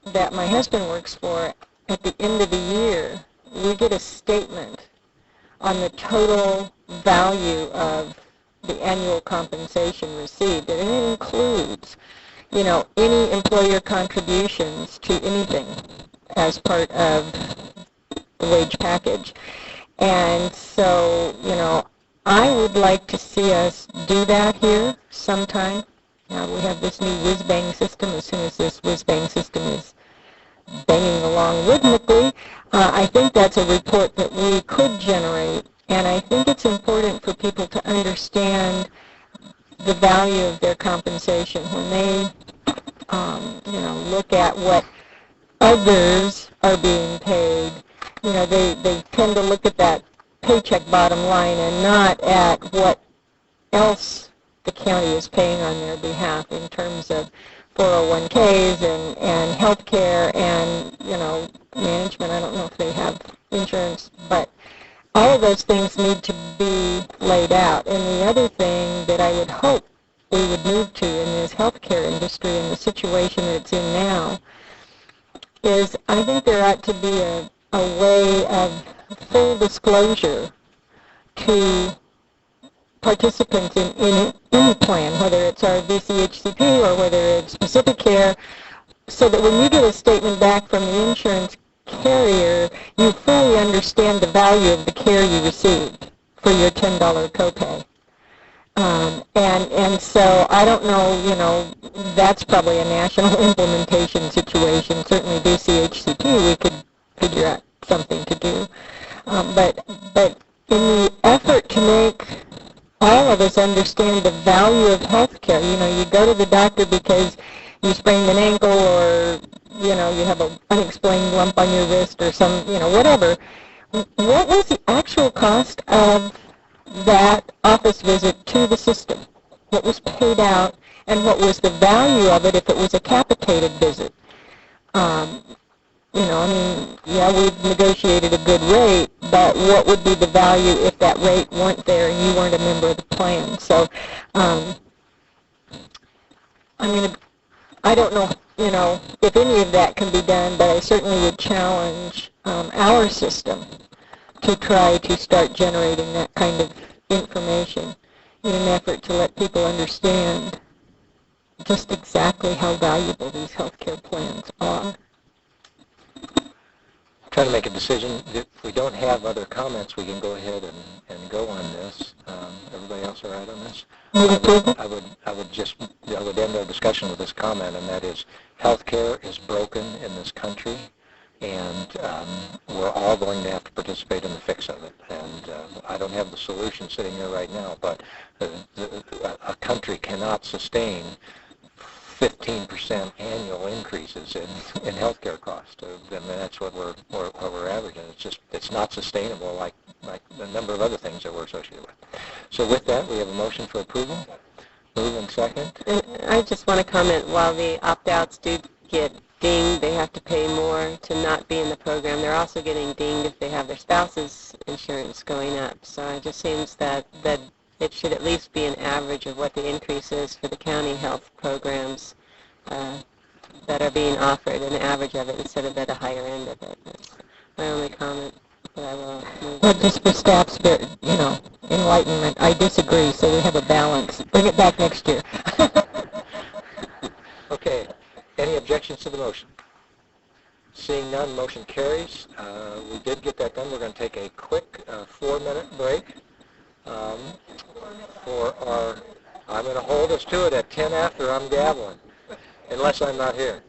that my husband works for, at the end of the year, we get a statement on the total value of the annual compensation received, and it includes, any employer contributions to anything as part of the wage package. And so, I would like to see us do that here sometime. Now we have this new whiz-bang system. As soon as this whiz-bang system is banging along rhythmically, I think that's a report that we could generate, and I think it's important for people to understand the value of their compensation when they, look at what others are being paid, they tend to look at that paycheck bottom line and not at what else the county is paying on their behalf in terms of 401ks and health care and, management. I don't know if they have insurance, but all of those things need to be laid out. And the other thing that I would hope we would move to in this healthcare industry and the situation that it's in now is I think there ought to be a way of full disclosure to participants in any plan, whether it's our VCHCP or whether it's specific care, so that when you get a statement back from the insurance carrier, you fully understand the value of the care you received for your $10 copay. And so I don't know, that's probably a national implementation situation. Certainly VCHCP, we could figure out something to do. But in the effort to make all of us understand the value of health care, you go to the doctor because you sprained an ankle or, you have an unexplained lump on your wrist or some, whatever. What was the actual cost of that office visit to the system? What was paid out, and what was the value of it if it was a capitated visit? Yeah, we've negotiated a good rate, but what would be the value if that rate weren't there and you weren't a member of the plan? So, I don't know, if any of that can be done, but I certainly would challenge our system to try to start generating that kind of information in an effort to let people understand just exactly how valuable these healthcare plans are. Try to make a decision. If we don't have other comments, we can go ahead and go on this. Everybody else all right on this? I would end our discussion with this comment, and that is, healthcare is broken in this country, and we're all going to have to participate in the fix of it. And I don't have the solution sitting here right now, but a country cannot sustain 15% annual increases in healthcare costs. And that's what we're averaging. It's not sustainable like the number of other things that we're associated with. So with that, we have a motion for approval. Move and second. And I just want to comment, while the opt-outs do get dinged, they have to pay more to not be in the program. They're also getting dinged if they have their spouse's insurance going up. So it just seems that it should at least be an average of what the increase is for the county health programs that are being offered, an average of it instead of at a higher end of it. That's my only comment that I will move. Well, just for staff's, enlightenment, I disagree, so we have a balance. Bring it back next year. Okay. Any objections to the motion? Seeing none, motion carries. We did get that done. We're going to take a quick 4-minute break for our... I'm going to hold us to it at 10 after I'm gaveling, unless I'm not here.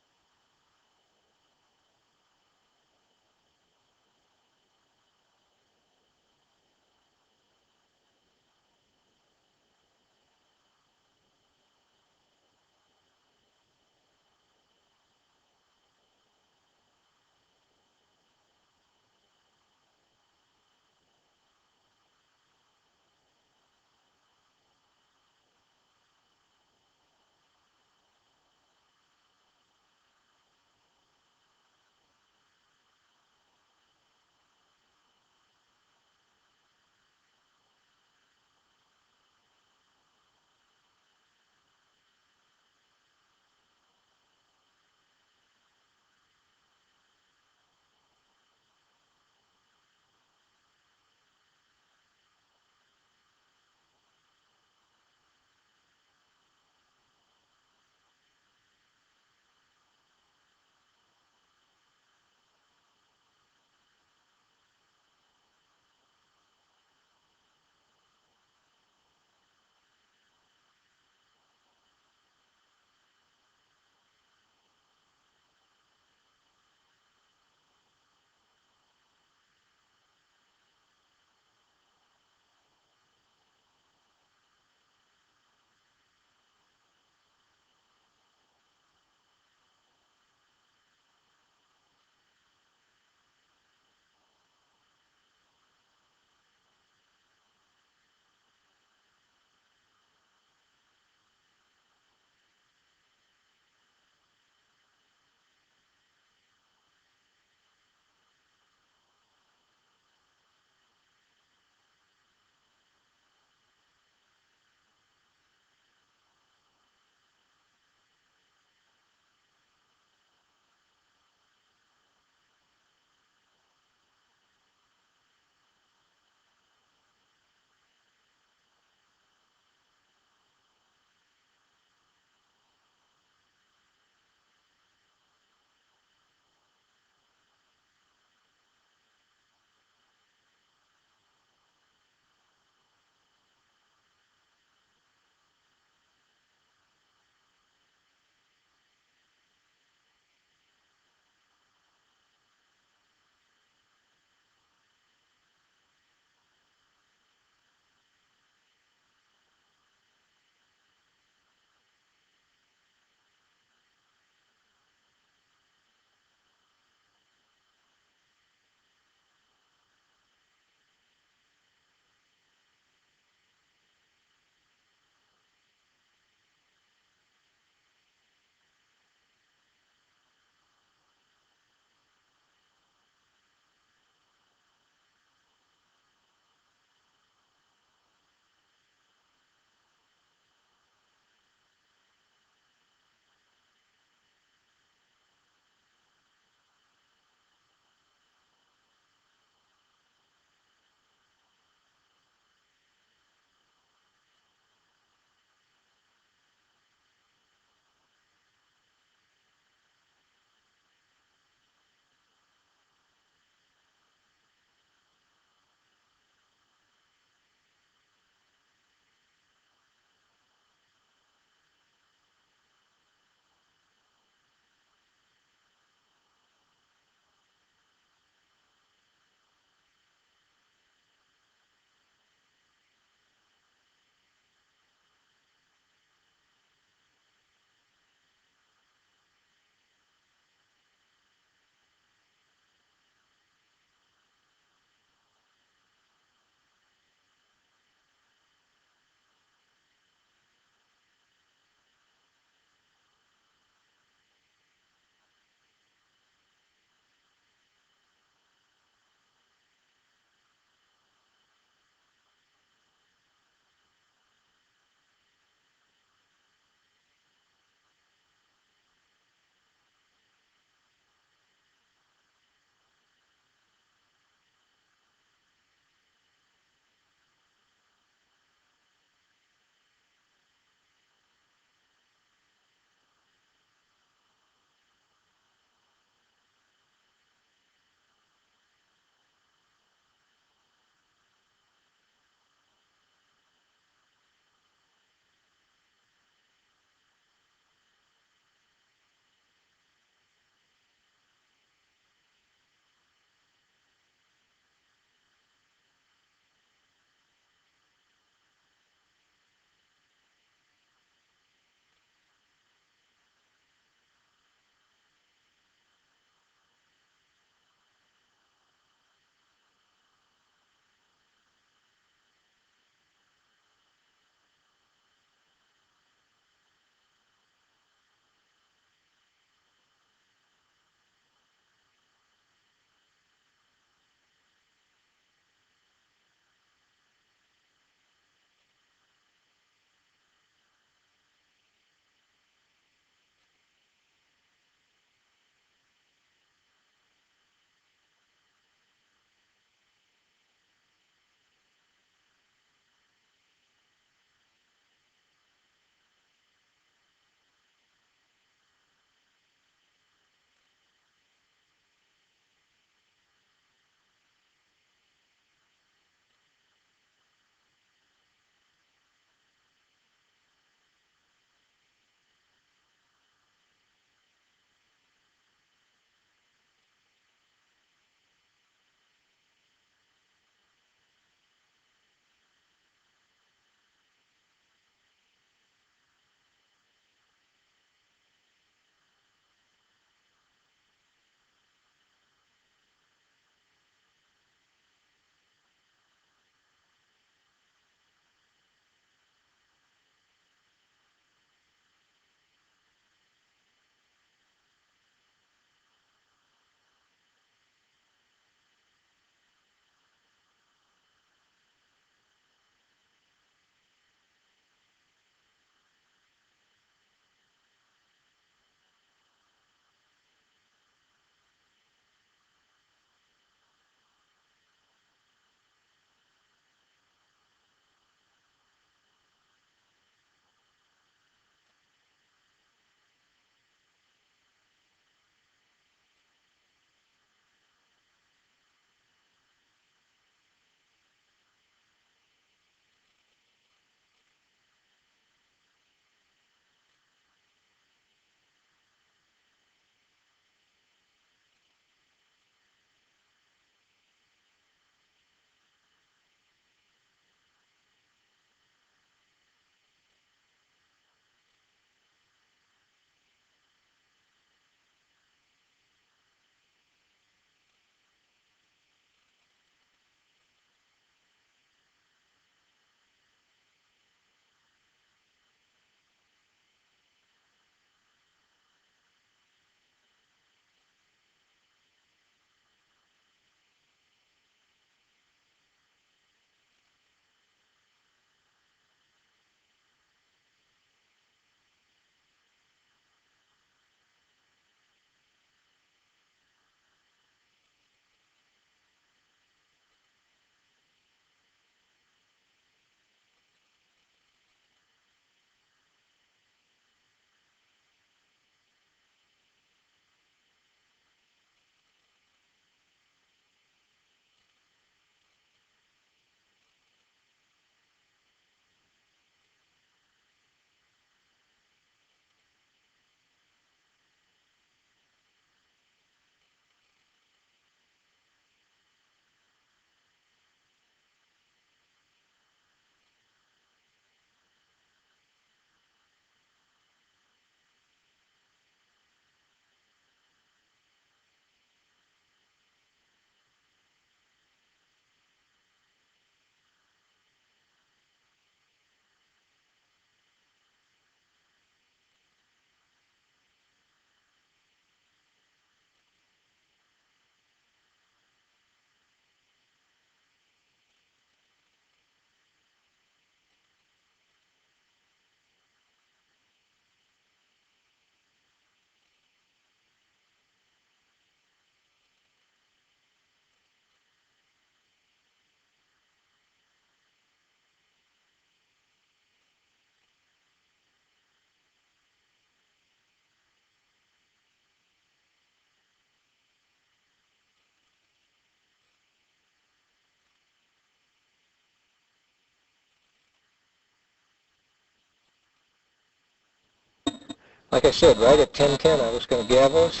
like I said, right at 10:10 I was going to gavel us,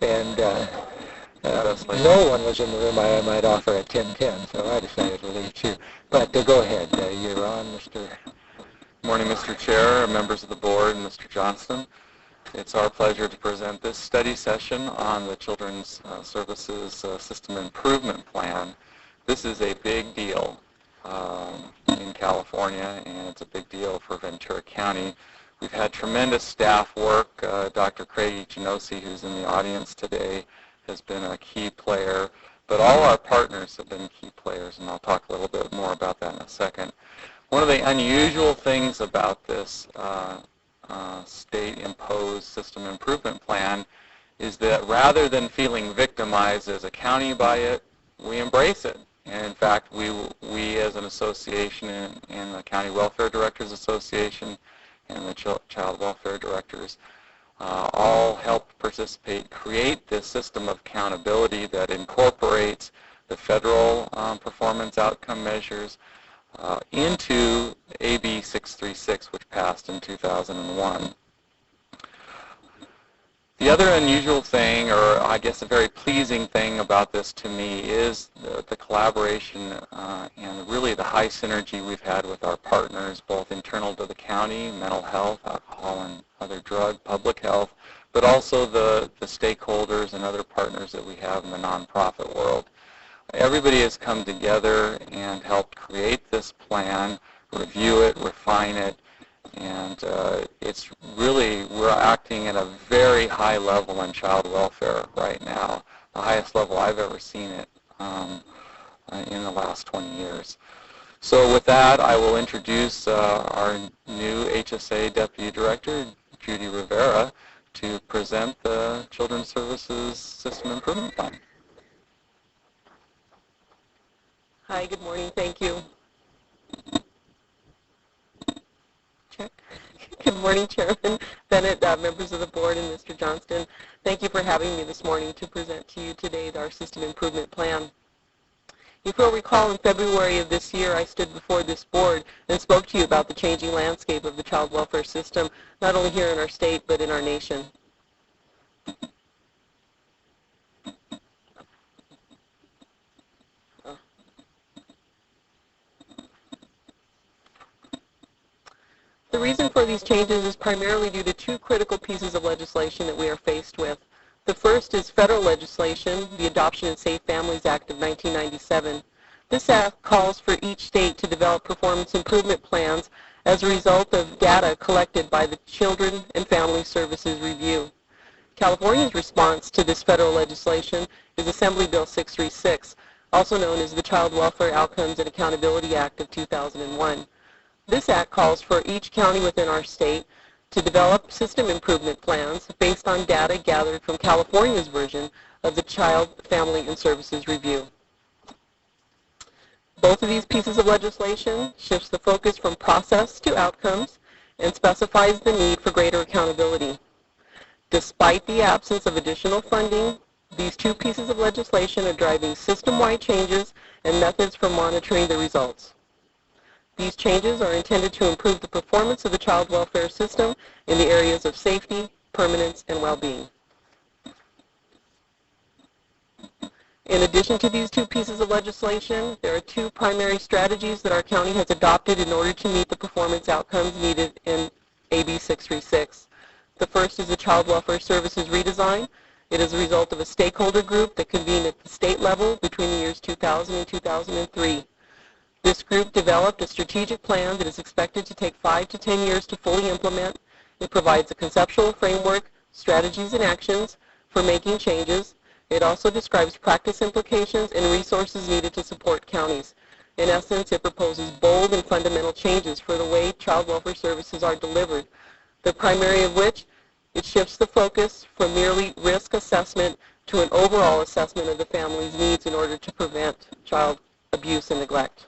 and no one was in the room I might offer at 10:10, so I decided to leave too. But go ahead. You're on, Mr. Morning, Mr. Chair, members of the board, and Mr. Johnston. It's our pleasure to present this study session on the Children's Services System Improvement Plan. This is a big deal in California, and it's a big deal for Ventura County. We've had tremendous staff work. Dr. Craig Genosi, who's in the audience today, has been a key player, but all our partners have been key players, and I'll talk a little bit more about that in a second. One of the unusual things about this state-imposed system improvement plan is that rather than feeling victimized as a county by it, we embrace it. And in fact, we as an association in the County Welfare Directors Association and the Child Welfare Directors all helped participate, create this system of accountability that incorporates the federal performance outcome measures into AB 636, which passed in 2001. The other unusual thing, or I guess a very pleasing thing about this to me, is the collaboration and really the high synergy we've had with our partners, both internal to the county, mental health, alcohol and other drug, public health, but also the stakeholders and other partners that we have in the nonprofit world. Everybody has come together and helped create this plan, review it, refine it, and it's really, we're acting at a very high level in child welfare right now, the highest level I've ever seen it in the last 20 years. So with that, I will introduce our new HSA Deputy Director, Judy Rivera, to present the Children's Services System Improvement Plan. Hi, good morning. Thank you. Check. Good morning, Chairman Bennett, members of the board, and Mr. Johnston. Thank you for having me this morning to present to you today our System Improvement Plan. If you'll recall, in February of this year, I stood before this board and spoke to you about the changing landscape of the child welfare system, not only here in our state, but in our nation. The reason for these changes is primarily due to two critical pieces of legislation that we are faced with. The first is federal legislation, the Adoption and Safe Families Act of 1997. This act calls for each state to develop performance improvement plans as a result of data collected by the Children and Family Services Review. California's response to this federal legislation is Assembly Bill 636, also known as the Child Welfare Outcomes and Accountability Act of 2001. This act calls for each county within our state to develop system improvement plans based on data gathered from California's version of the Child, Family, and Services Review. Both of these pieces of legislation shifts the focus from process to outcomes and specifies the need for greater accountability. Despite the absence of additional funding, these two pieces of legislation are driving system-wide changes and methods for monitoring the results. These changes are intended to improve the performance of the child welfare system in the areas of safety, permanence, and well-being. In addition to these two pieces of legislation, there are two primary strategies that our county has adopted in order to meet the performance outcomes needed in AB 636. The first is the Child Welfare Services redesign. It is a result of a stakeholder group that convened at the state level between the years 2000 and 2003. This group developed a strategic plan that is expected to take 5 to 10 years to fully implement. It provides a conceptual framework, strategies, and actions for making changes. It also describes practice implications and resources needed to support counties. In essence, it proposes bold and fundamental changes for the way child welfare services are delivered, the primary of which it shifts the focus from merely risk assessment to an overall assessment of the family's needs in order to prevent child abuse and neglect.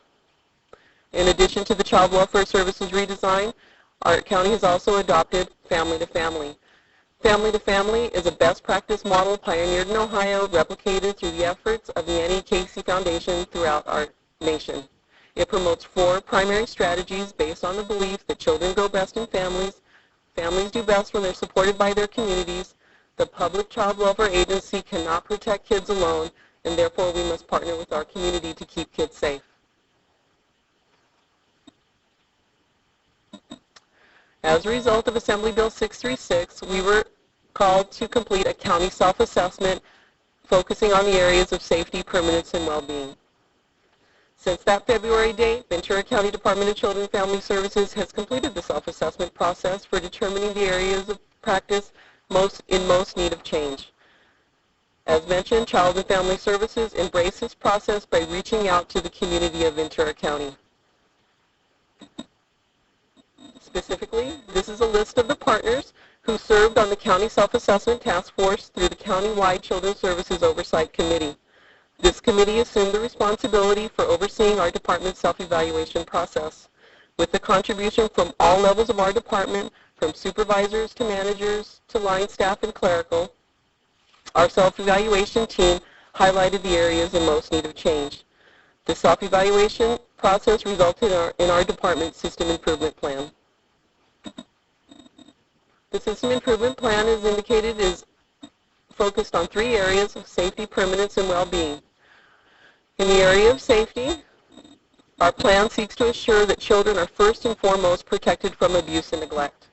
In addition to the Child Welfare Services redesign, our county has also adopted Family to Family. Family to Family is a best practice model pioneered in Ohio, replicated through the efforts of the Annie Casey Foundation throughout our nation. It promotes 4 primary strategies based on the belief that children grow best in families, Families do best when they're supported by their communities. The public child welfare agency cannot protect kids alone, and therefore we must partner with our community to keep kids safe. As a result of Assembly Bill 636, we were called to complete a county self-assessment focusing on the areas of safety, permanence, and well-being. Since that February date, Ventura County Department of Children and Family Services has completed the self-assessment process for determining the areas of practice in most need of change. As mentioned, Child and Family Services embrace this process by reaching out to the community of Ventura County. Specifically, this is a list of the partners who served on the County Self-Assessment Task Force through the County-wide Children's Services Oversight Committee. This committee assumed the responsibility for overseeing our department's self-evaluation process, with the contribution from all levels of our department, from supervisors to managers to line staff and clerical. Our self-evaluation team highlighted the areas in most need of change. The self-evaluation process resulted in our department's system improvement plan. The system improvement plan, as indicated, is focused on 3 areas of safety, permanence, and well-being. In the area of safety, our plan seeks to assure that children are first and foremost protected from abuse and neglect.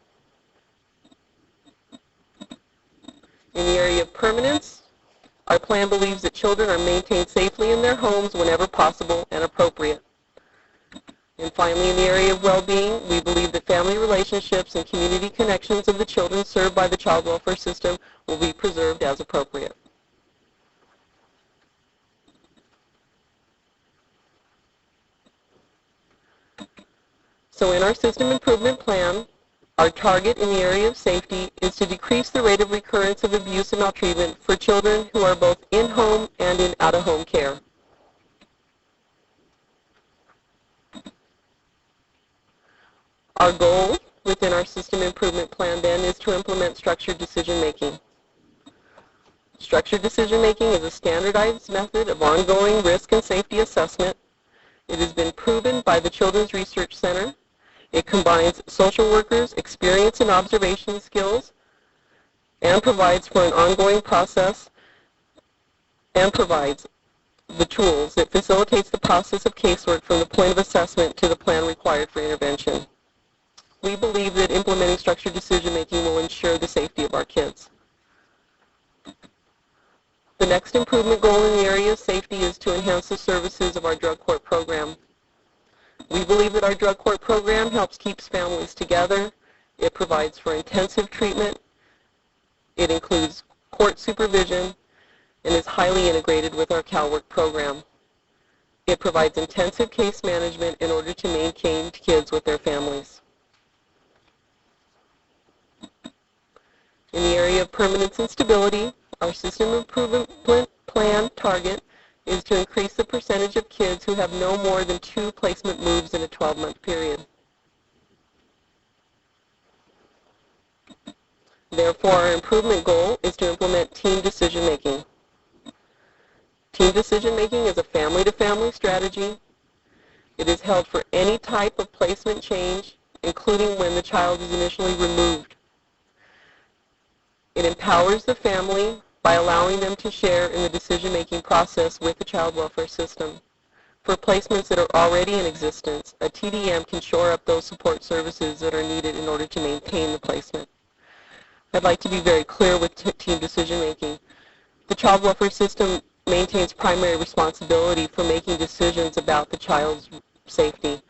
In the area of permanence, our plan believes that children are maintained safely in their homes whenever possible and appropriate. And finally, in the area of well-being, we believe that family relationships and community connections of the children served by the child welfare system will be preserved as appropriate. So in our system improvement plan, our target in the area of safety is to decrease the rate of recurrence of abuse and maltreatment for children who are both in-home and in out-of-home care. Our goal within our system improvement plan then is to implement structured decision making. Structured decision making is a standardized method of ongoing risk and safety assessment. It has been proven by the Children's Research Center. It combines social workers' experience and observation skills and provides for an ongoing process and provides the tools that facilitates the process of casework from the point of assessment to the plan required for intervention. We believe that implementing structured decision-making will ensure the safety of our kids. The next improvement goal in the area of safety is to enhance the services of our drug court program. We believe that our drug court program helps keep families together. It provides for intensive treatment. It includes court supervision and is highly integrated with our CalWork program. It provides intensive case management in order to maintain kids with their families. In the area of permanence and stability, our system improvement plan target is to increase the percentage of kids who have no more than 2 placement moves in a 12-month period. Therefore, our improvement goal is to implement team decision-making. Team decision-making is a family-to-family strategy. It is held for any type of placement change, including when the child is initially removed. It empowers the family by allowing them to share in the decision-making process with the child welfare system. For placements that are already in existence, a TDM can shore up those support services that are needed in order to maintain the placement. I'd like to be very clear with team decision-making. The child welfare system maintains primary responsibility for making decisions about the child's safety.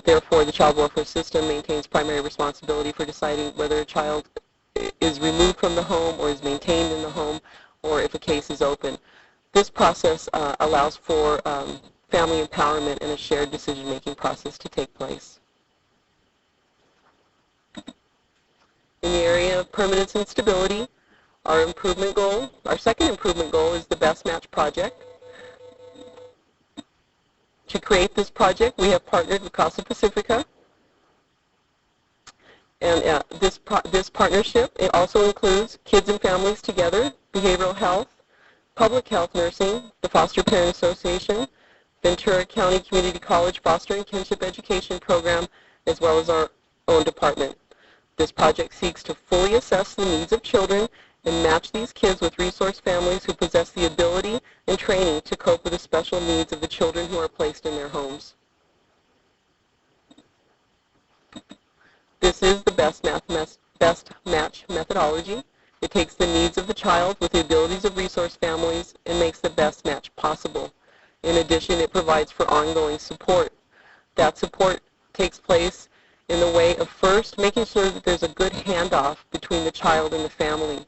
Therefore, the child welfare system maintains primary responsibility for deciding whether a child is removed from the home or is maintained in the home, or if a case is open. This process allows for family empowerment and a shared decision-making process to take place. In the area of permanence and stability, our second improvement goal is the Best Match Project. To create this project, we have partnered with Casa Pacifica. And this partnership, it also includes Kids and Families Together, Behavioral Health, Public Health Nursing, the Foster Parent Association, Ventura County Community College Foster and Kinship Education Program, as well as our own department. This project seeks to fully assess the needs of children and match these kids with resource families who possess the ability and training to cope with the special needs of the children who are placed in their homes. This is the best match methodology. It takes the needs of the child with the abilities of resource families and makes the best match possible. In addition, it provides for ongoing support. That support takes place in the way of first making sure that there's a good handoff between the child and the family.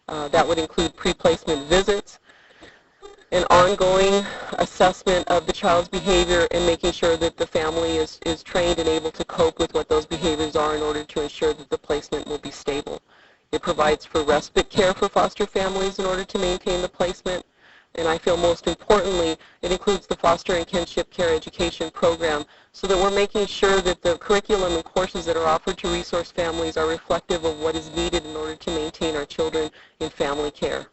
That would include pre-placement visits, an ongoing assessment of the child's behavior, and making sure that the family is trained and able to cope with what those behaviors are in order to ensure that the placement will be stable. It provides for respite care for foster families in order to maintain the placement. And I feel most importantly, it includes the foster and kinship care education program so that we're making sure that the curriculum and courses that are offered to resource families are reflective of what is needed in order to maintain our children in family care.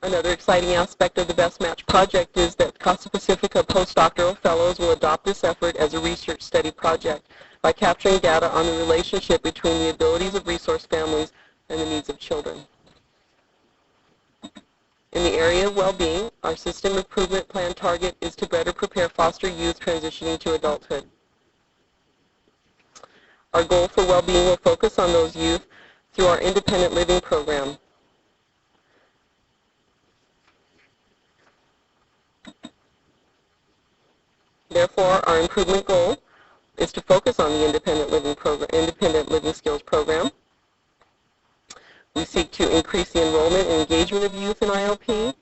Another exciting aspect of the Best Match project is that Costa Pacifica postdoctoral fellows will adopt this effort as a research study project by capturing data on the relationship between the abilities of resource families and the needs of children. In the area of well-being, our system improvement plan target is to better prepare foster youth transitioning to adulthood. Our goal for well-being will focus on those youth through our independent living program. Therefore, our improvement goal is to focus on the independent living skills program. We seek to increase the enrollment and engagement of youth in ILP.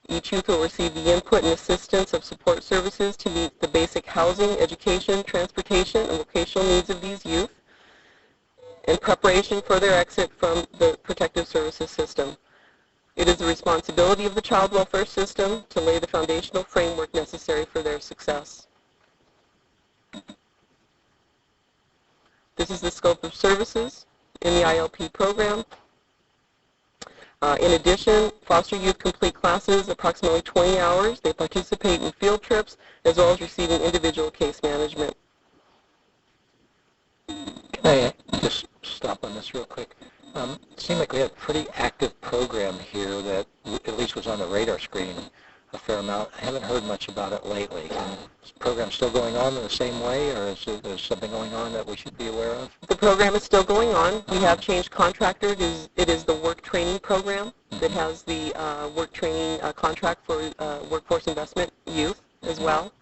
Each youth will receive the input and assistance of support services to meet the basic housing, education, transportation, and vocational needs of these youth in preparation for their exit from the protective services system. It is the responsibility of the child welfare system to lay the foundational framework necessary for their success. This is the scope of services in the ILP program. In addition, foster youth complete classes approximately 20 hours. They participate in field trips as well as receiving individual case management. Can I just stop on this real quick? It seemed like we had a pretty active program here that at least was on the radar screen a fair amount. I haven't heard much about it lately. Is the program still going on in the same way, or is there something going on that we should be aware of? The program is still going on. We have changed contractor. It is the work training program that has the work training contract for workforce investment youth as well.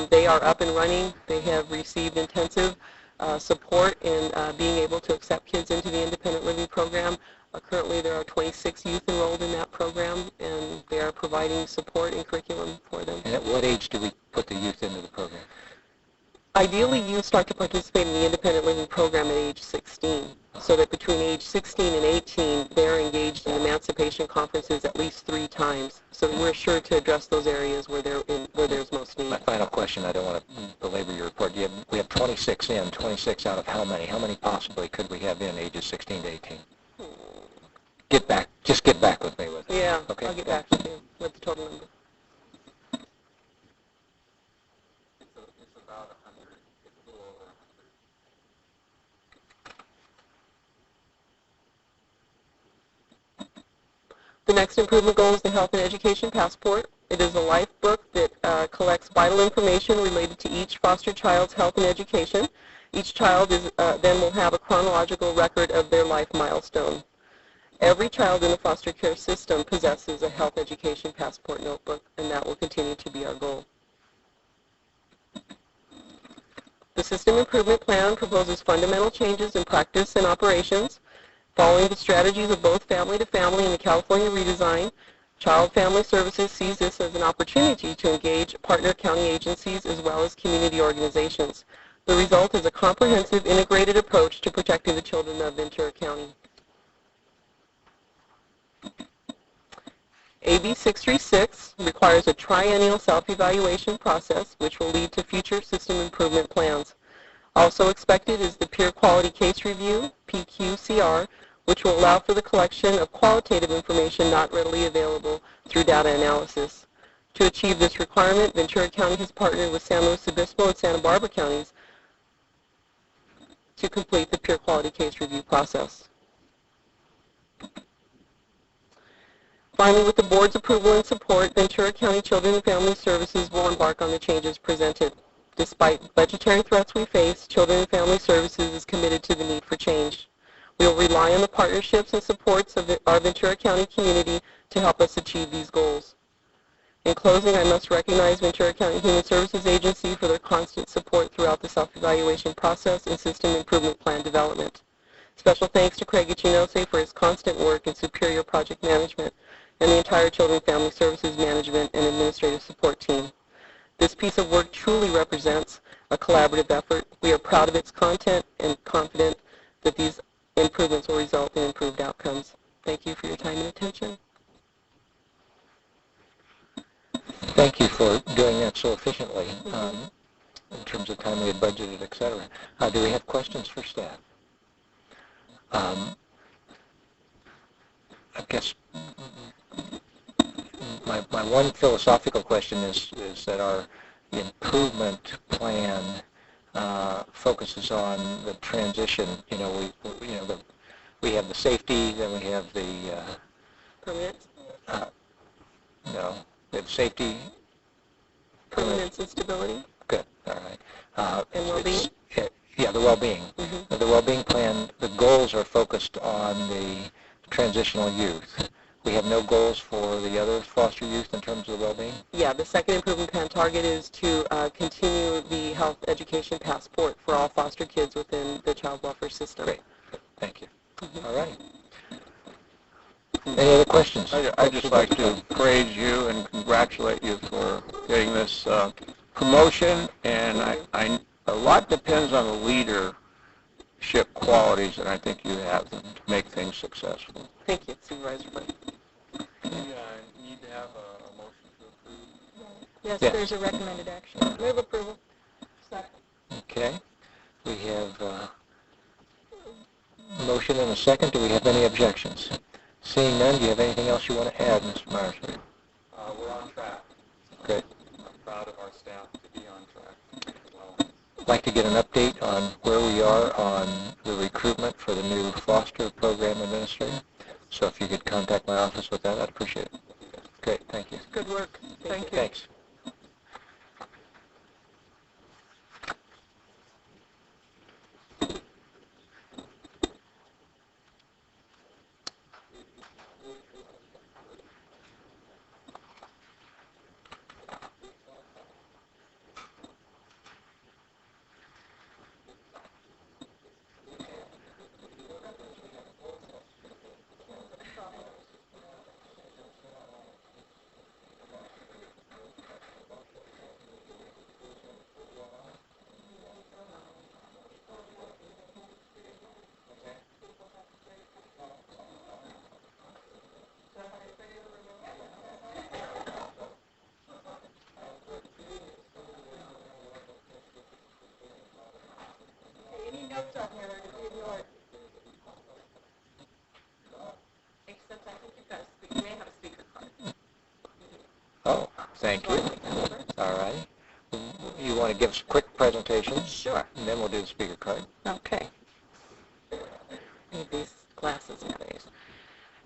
They are up and running. They have received intensive support in being able to accept kids into the independent living program. Currently there are 26 youth enrolled in that program, and they are providing support and curriculum for them. And at what age do we put the youth into the program? Ideally, youth start to participate in the independent living program at age 16, so that between age 16 and 18, they're engaged in emancipation conferences at least 3 times. So we're sure to address those areas where there's most need. My final question, I don't want to belabor your report. We have 26 in, 26 out of how many? How many possibly could we have in ages 16 to 18? Just get back with me with it. Yeah, okay. I'll get back with you with the total number. It's about 100. It's a little over 100. The next improvement goal is the Health and Education Passport. It is a life book that collects vital information related to each foster child's health and education. Each child then will have a chronological record of their life milestone. Every child in the foster care system possesses a health education passport notebook, and that will continue to be our goal. The System Improvement Plan proposes fundamental changes in practice and operations. Following the strategies of both family to family and the California redesign, Child Family Services sees this as an opportunity to engage partner county agencies as well as community organizations. The result is a comprehensive, integrated approach to protecting the children of Ventura County. AB 636 requires a triennial self-evaluation process which will lead to future system improvement plans. Also expected is the Peer Quality Case Review, PQCR, which will allow for the collection of qualitative information not readily available through data analysis. To achieve this requirement, Ventura County has partnered with San Luis Obispo and Santa Barbara counties to complete the peer quality case review process. Finally, with the board's approval and support, Ventura County Children and Family Services will embark on the changes presented. Despite budgetary threats we face, Children and Family Services is committed to the need for change. We will rely on the partnerships and supports of our Ventura County community to help us achieve these goals. In closing, I must recognize Ventura County Human Services Agency for their constant support throughout the self-evaluation process and system improvement plan development. Special thanks to Craig Ichinose for his constant work in superior project management and the entire Children and Family Services management and administrative support team. This piece of work truly represents a collaborative effort. We are proud of its content and confident that these improvements will result in improved outcomes. Thank you for your time and attention. Thank you for doing that so efficiently in terms of time we had budgeted, et cetera. Do we have questions for staff? I guess my one philosophical question is that our improvement plan focuses on the transition. We have the safety, then we have the Permanence? No, we have safety, Permanence and stability? Good. All right. And well-being? Yeah, the well-being. The well-being plan. The goals are focused on the transitional youth. We have no goals for the other foster youth in terms of the well-being? Yeah, the second improvement plan target is to continue the health education passport for all foster kids within the child welfare system. Great. Good. Thank you. All right. Any other questions? I'd just like to praise you and congratulate you for getting this promotion, and a lot depends on the leadership qualities, and I think you have them to make things successful. Thank you, Supervisor Flynn. We need to have a motion to approve. Yes, Yes. there's a recommended action. Move approval. Second. Okay. We have a motion and a second. Do we have any objections? Seeing none, do you have anything else you want to add, Mr. Myers? We're on track. Great. I'm proud of our staff to be on track as well. I'd like to get an update on where we are on the recruitment for the new foster program administrator. So if you could contact my office with that, I'd appreciate it. Great. Thank you. Good work. Thank you. Thanks. Oh, thank you. All right. You want to give us a quick presentation? Sure. And then we'll do the speaker card. Okay. Need these glasses nowadays.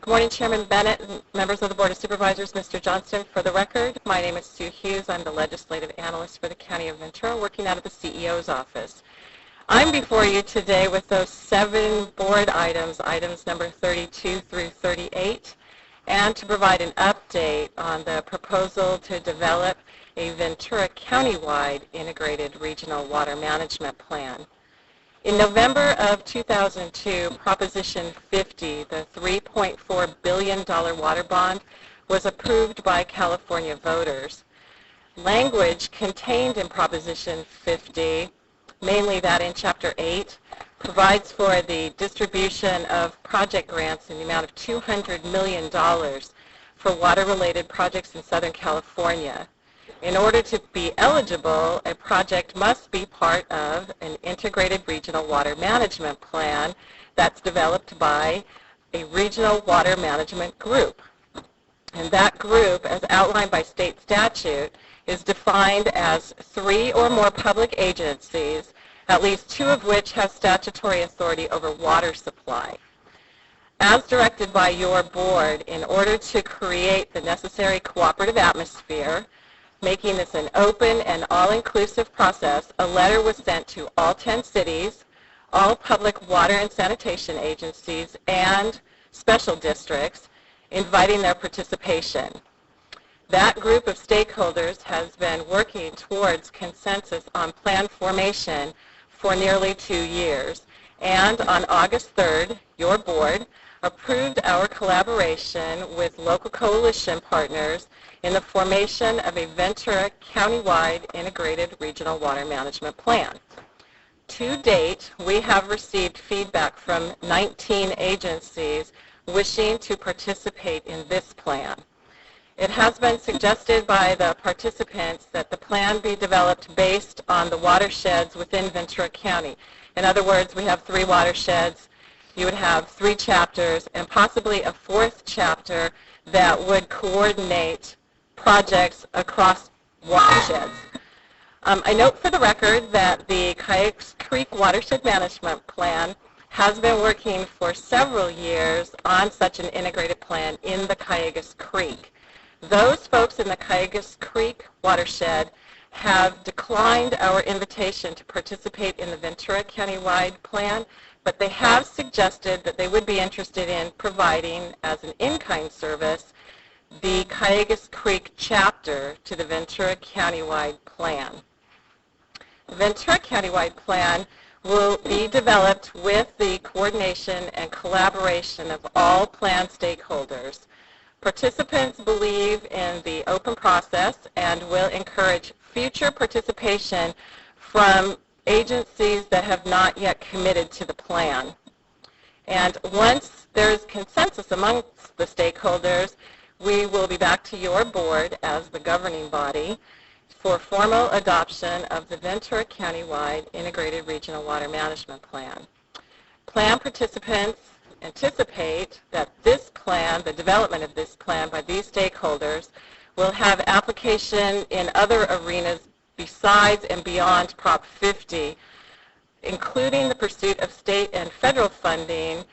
Good morning, Chairman Bennett, and members of the Board of Supervisors, Mr. Johnston. For the record, my name is Sue Hughes. I'm the legislative analyst for the County of Ventura, working out of the CEO's office. I'm before you today with those 7 board items number 32 through 38, and to provide an update on the proposal to develop a Ventura County-wide integrated regional water management plan. In November of 2002, Proposition 50, the $3.4 billion water bond, was approved by California voters. Language contained in Proposition 50, mainly that in Chapter 8, provides for the distribution of project grants in the amount of $200 million for water-related projects in Southern California. In order to be eligible, a project must be part of an integrated regional water management plan that's developed by a regional water management group. And that group, as outlined by state statute, is defined as 3 or more public agencies at least 2 of which have statutory authority over water supply. As directed by your board, in order to create the necessary cooperative atmosphere, making this an open and all-inclusive process, a letter was sent to all 10 cities, all public water and sanitation agencies, and special districts, inviting their participation. That group of stakeholders has been working towards consensus on plan formation for nearly 2 years, and on August 3rd, your board approved our collaboration with local coalition partners in the formation of a Ventura County-wide integrated regional water management plan. To date, we have received feedback from 19 agencies wishing to participate in this plan. It has been suggested by the participants that the plan be developed based on the watersheds within Ventura County. In other words, we have 3 watersheds. You would have 3 chapters and possibly a 4th chapter that would coordinate projects across watersheds. I note for the record that the Cayugas Creek Watershed Management Plan has been working for several years on such an integrated plan in the Cayugas Creek. Those folks in the Cayugas Creek watershed have declined our invitation to participate in the Ventura County-wide plan, but they have suggested that they would be interested in providing, as an in-kind service, the Cayugas Creek chapter to the Ventura County-wide plan. The Ventura County-wide plan will be developed with the coordination and collaboration of all plan stakeholders. Participants believe in the open process and will encourage future participation from agencies that have not yet committed to the plan. And once there is consensus amongst the stakeholders, we will be back to your board as the governing body for formal adoption of the Ventura County-wide Integrated Regional Water Management Plan. Plan participants anticipate that this plan, the development of this plan by these stakeholders, will have application in other arenas besides and beyond Prop 50, including the pursuit of state and federal funding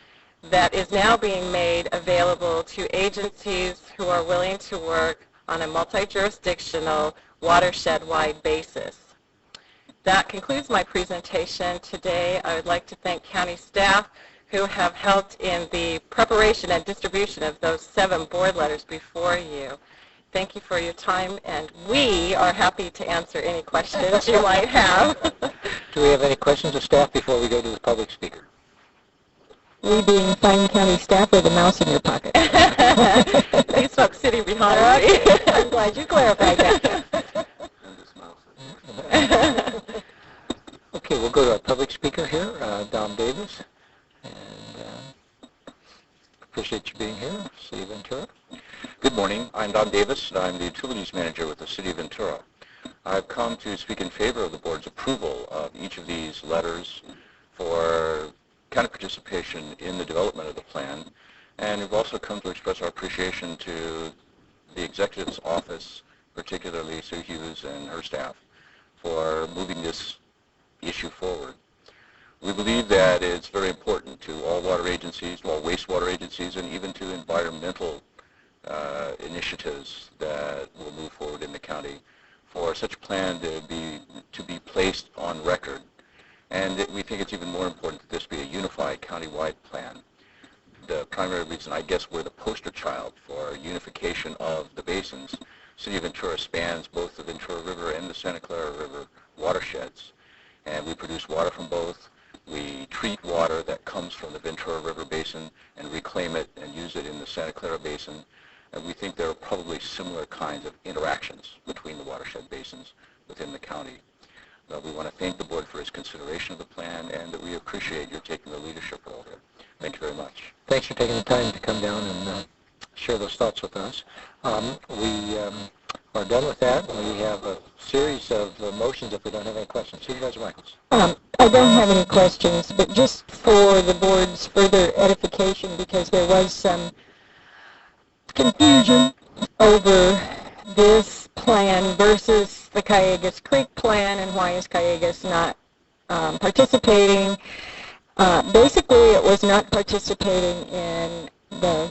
that is now being made available to agencies who are willing to work on a multi-jurisdictional watershed-wide basis. That concludes my presentation today. I would like to thank county staff who have helped in the preparation and distribution of those 7 board letters before you. Thank you for your time, and we are happy to answer any questions you might have. Do we have any questions of staff before we go to the public speaker? We being fine county staff with a mouse in your pocket. These folks sitting behind me. I'm glad you clarified that. Okay, we'll go to our public speaker here, Dom Davis. And appreciate you being here, City of Ventura. Good morning. I'm Don Davis, and I'm the Utilities Manager with the City of Ventura. I've come to speak in favor of the Board's approval of each of these letters for county participation in the development of the plan, and we've also come to express our appreciation to the Executive's Office, particularly Sue Hughes and her staff, for moving this issue forward. We believe that it's very important to all water agencies, to all wastewater agencies, and even to environmental initiatives that will move forward in the county for such a plan to be placed on record. And we think it's even more important that this be a unified county-wide plan. The primary reason, I guess, we're the poster child for unification of the basins. City of Ventura spans both the Ventura River and the Santa Clara River watersheds, and we produce water from both. We treat water that comes from the Ventura River Basin and reclaim it and use it in the Santa Clara Basin. And we think there are probably similar kinds of interactions between the watershed basins within the county. We want to thank the board for its consideration of the plan, and that we appreciate your taking the leadership role here. Thank you very much. Thanks for taking the time to come down and share those thoughts with us. We are done with that. We have a series of motions if we don't have any questions. Supervisor Michaels. I don't have any questions, but just for the board's further edification, because there was some confusion over this plan versus the Cayugas Creek plan, and why is Cayugas not participating. Basically, it was not participating in the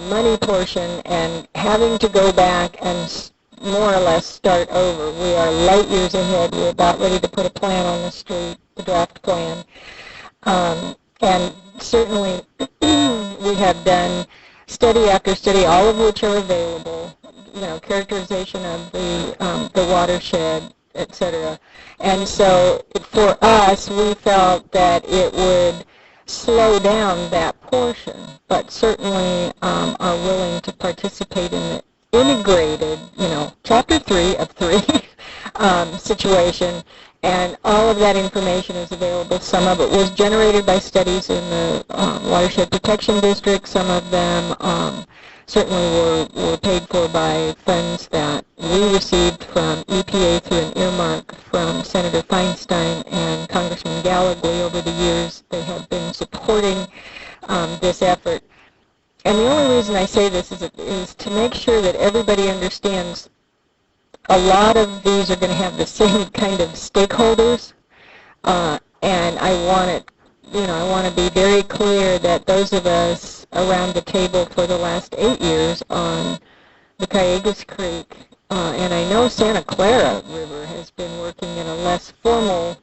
money portion and having to go back and more or less start over. We are light years ahead. We're about ready to put a plan on the street, the draft plan. And certainly we have done study after study, all of which are available, characterization of the watershed, etc. And so for us, we felt that it would slow down that portion, but certainly are willing to participate in the integrated, Chapter 3 of 3 situation, and all of that information is available. Some of it was generated by studies in the Watershed Protection District. Some of them certainly were paid for by funds that we received from EPA through an earmark from Senator Feinstein and Congressman Gallagher over the years. They have been supporting this effort. And the only reason I say this is to make sure that everybody understands a lot of these are going to have the same kind of stakeholders, and I want to be very clear that those of us around the table for the last 8 years on the Cayugas Creek, and I know Santa Clara River has been working in a less formal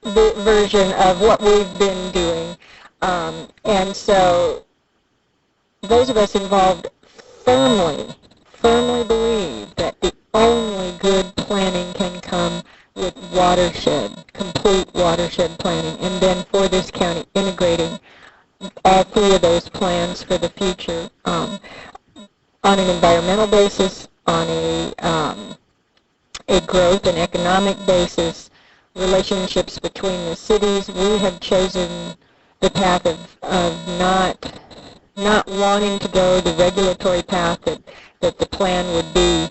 version of what we've been doing, and so those of us involved firmly believe that the only good planning can come with complete watershed planning, and then for this county integrating all 3 of those plans for the future on an environmental basis, on a growth and economic basis, relationships between the cities. We have chosen the path of not wanting to go the regulatory path that the plan would be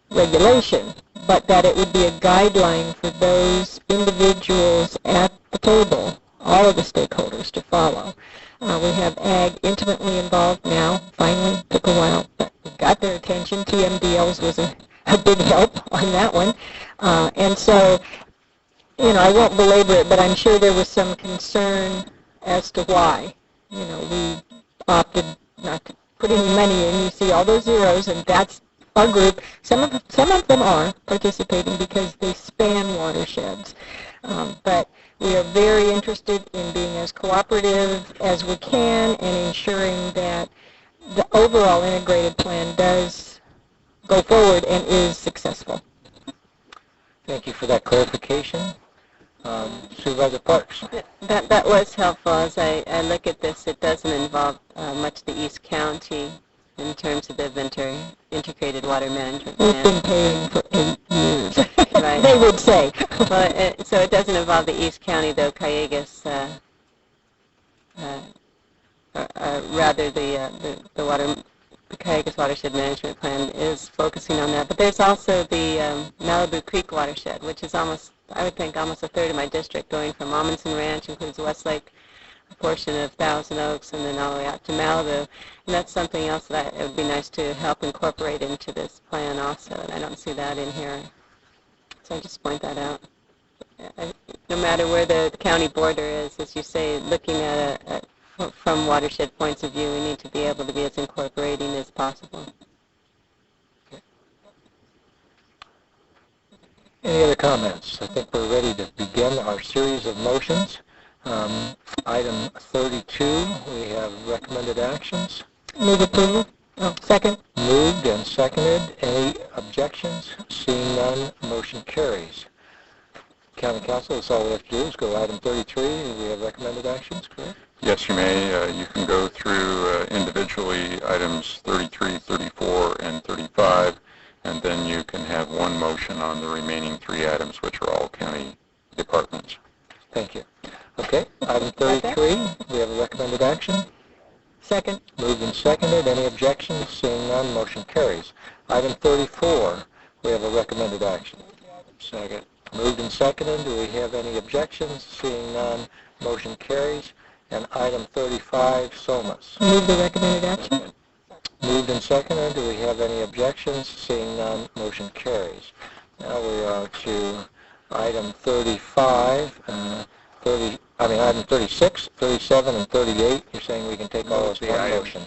regulation, but that it would be a guideline for those individuals at the table, all of the stakeholders, to follow. We have ag intimately involved now. Finally, took a while, but we got their attention. TMDLs was a big help on that one. And so, I won't belabor it, but I'm sure there was some concern as to why, we opted not to put any money in. You see all those zeros, and that's our group. Some of them are participating because they span watersheds. But we are very interested in being as cooperative as we can and ensuring that the overall integrated plan does go forward and is successful. Thank you for that clarification. Supervisor Parks. That was helpful. As I look at this, it doesn't involve much the East County in terms of the integrated water management plan. We've been paying for 8 years, Right. they would say. Well, so it doesn't involve the East County, though Cayugas, rather the Cayugas Watershed Management Plan is focusing on that. But there's also the Malibu Creek Watershed, which is I would think almost a third of my district, going from Amundsen Ranch, includes Westlake, a portion of Thousand Oaks, and then all the way out to Malibu. And that's something else that it would be nice to help incorporate into this plan also, and I don't see that in here. So I just point that out. No matter where the county border is, as you say, looking at from watershed points of view, we need to be able to be as incorporating as possible. Any other comments? I think we're ready to begin our series of motions. Item 32, we have recommended actions. Move approval. Oh, second. Moved and seconded. Any objections? Seeing none, motion carries. County Council, that's all we have to do is go to item 33. We have recommended actions, correct? Yes, you may. You can go through individually items 33, 34, and 35, and then you can have one motion on the remaining 3 items, which are all county departments. Thank you. Okay, item 33, we have a recommended action. Second. Moved and seconded. Any objections? Seeing none, motion carries. Item 34, we have a recommended action. Second. Moved and seconded. Do we have any objections? Seeing none, motion carries. And item 35, SOMAS. Move the recommended action. Moved and seconded. Do we have any objections? Seeing none, motion carries. Now we are to Item 35, item 36, 37, and 38, you're saying we can take all as one motion.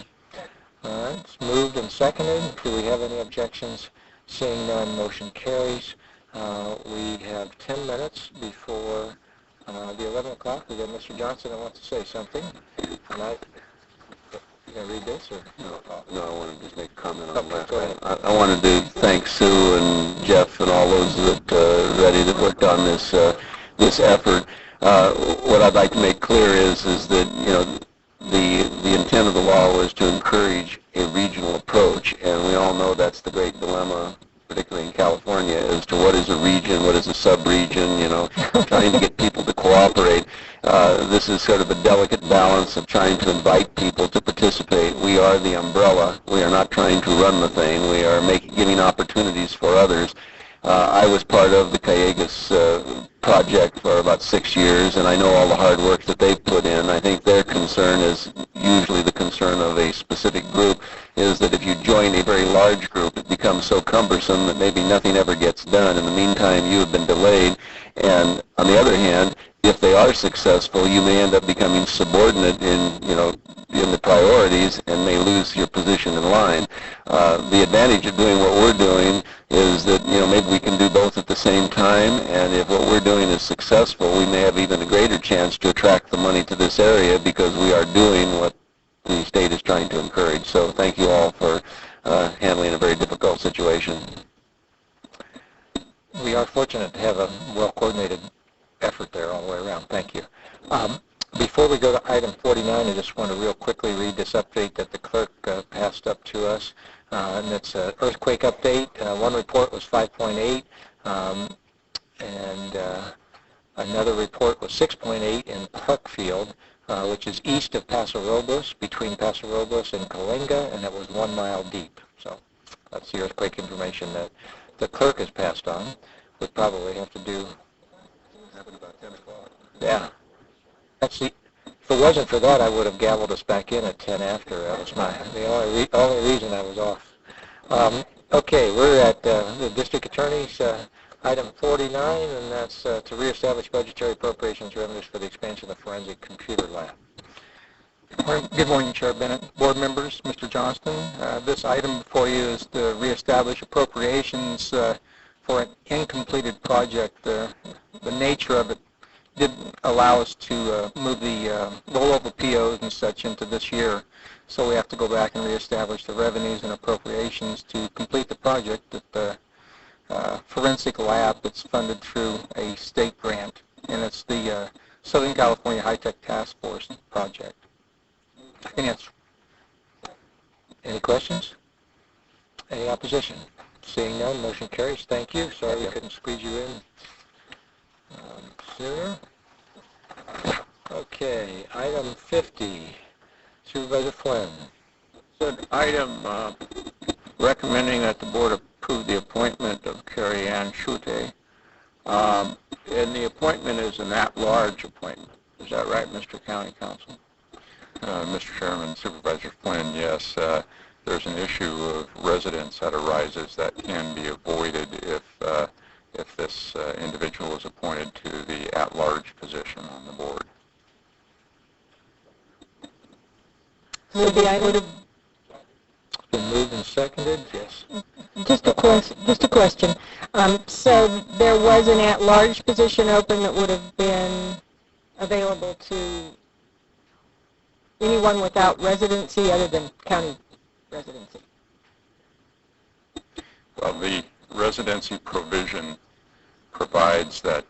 All right, it's moved and seconded. Do we have any objections? Seeing none, motion carries. We have 10 minutes before the 11 o'clock. We got Mr. Johnson that wants to say something. You going to read this? Or? No, I want to just make a comment on Okay, that. go ahead. I wanted to thank Sue and Jeff and all those that worked on this effort. What I'd like to make clear is that the intent of the law was to encourage a regional approach, and we all know that's the great dilemma, particularly in California, as to what is a region, what is a sub-region, trying to get people to cooperate. This is sort of a delicate balance of trying to invite people to participate. We are the umbrella. We are not trying to run the thing. We are giving opportunities for others. I was part of the Callegas project for about 6 years, and I know all the hard work that they've put in. I think their concern is usually the concern of a specific group, is that if you join a very large group, it becomes so cumbersome that maybe nothing ever gets done. In the meantime, you have been delayed. And on the other hand, if they are successful, you may end up becoming subordinate in the priorities and may lose your position in line. The advantage of doing what we're doing is that, maybe we can do both at the same time, and if what we're doing is successful, we may have even a greater chance to attract the money to this area because we are doing what the state is trying to encourage. So thank you all for handling a very difficult situation. We are fortunate to have a well-coordinated effort there all the way around. Thank you. Before we go to item 49, I just want to real quickly read this update that the clerk passed up to us. And it's an earthquake update. One report was 5.8, and another report was 6.8 in Parkfield, which is east of Paso Robles, between Paso Robles and Cahuenga, and it was 1 mile deep. So that's the earthquake information that the clerk has passed on. We'd probably have to do... Happened about 10 o'clock. Yeah. Actually, if it wasn't for that, I would have gavelled us back in at 10 after. That was the only reason I was off. Okay, we're at the district attorney's item 49, and that's to reestablish budgetary appropriations revenues for the expansion of the forensic computer lab. Good morning, Chair Bennett, board members, Mr. Johnston. This item before you is to reestablish appropriations for an incompleted project. The nature of it didn't allow us to move the rollover POs and such into this year, so we have to go back and reestablish the revenues and appropriations to complete the project at the forensic lab that's funded through a state grant, and it's the Southern California High-Tech Task Force project. I can answer. Any questions? Any opposition? Seeing none, motion carries. Thank you. Sorry we couldn't squeeze you in sooner. Okay, item 50. Supervisor Flynn. Said item recommending that the board approve the appointment of Carrie Ann Schute. And the appointment is an at-large appointment. Is that right, Mr. County Counsel? Mr. Chairman, Supervisor Flynn, yes, there's an issue of residence that arises that can be avoided if this individual is appointed to the at-large position on the board. So the item, It's been moved and seconded. Yes. just a question. So there was an at-large position open that would have been available to anyone without residency other than county residency. Well, the residency provision provides that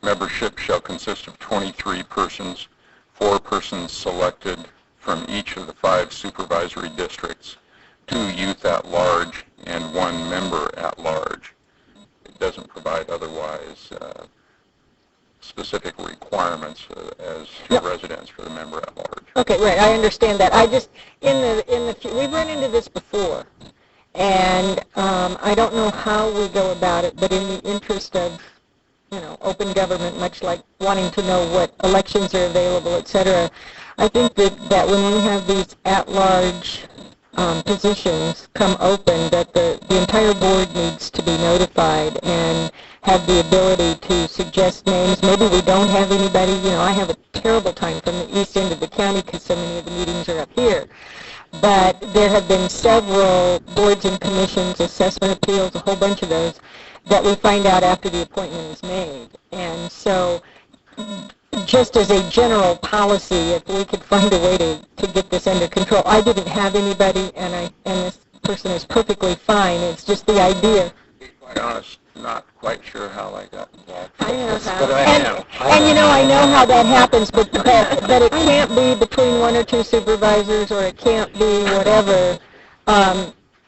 membership shall consist of 23 persons, 4 persons selected from each of the 5 supervisory districts, 2 youth at large, and 1 member at large. It doesn't provide otherwise specific requirements as to residence for the member at large. Okay, right. I understand that. I just we've run into this before, and I don't know how we go about it. But in the interest of open government, much like wanting to know what elections are available, etc., I think that when we have these at-large positions come open, that the entire board needs to be notified and have the ability to suggest names. Maybe we don't have anybody. You know, I have a terrible time from the east end of the county because so many of the meetings are up here. But there have been several boards and commissions, assessment appeals, a whole bunch of those, that we find out after the appointment is made. And so just as a general policy, if we could find a way to get this under control. I didn't have anybody, and this person is perfectly fine. It's just the idea. To be quite honest, not quite sure how I got involved. I know how. And you know, I know how that happens, but it can't be between one or two supervisors, or it can't be whatever.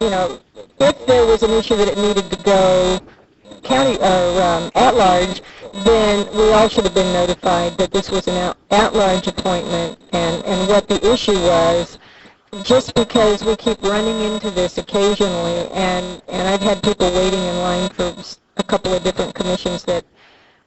You know, if there was an issue that it needed to go county or at large, then we all should have been notified that this was an at large appointment and what the issue was. Just because we keep running into this occasionally, and I've had people waiting in line for a couple of different commissions that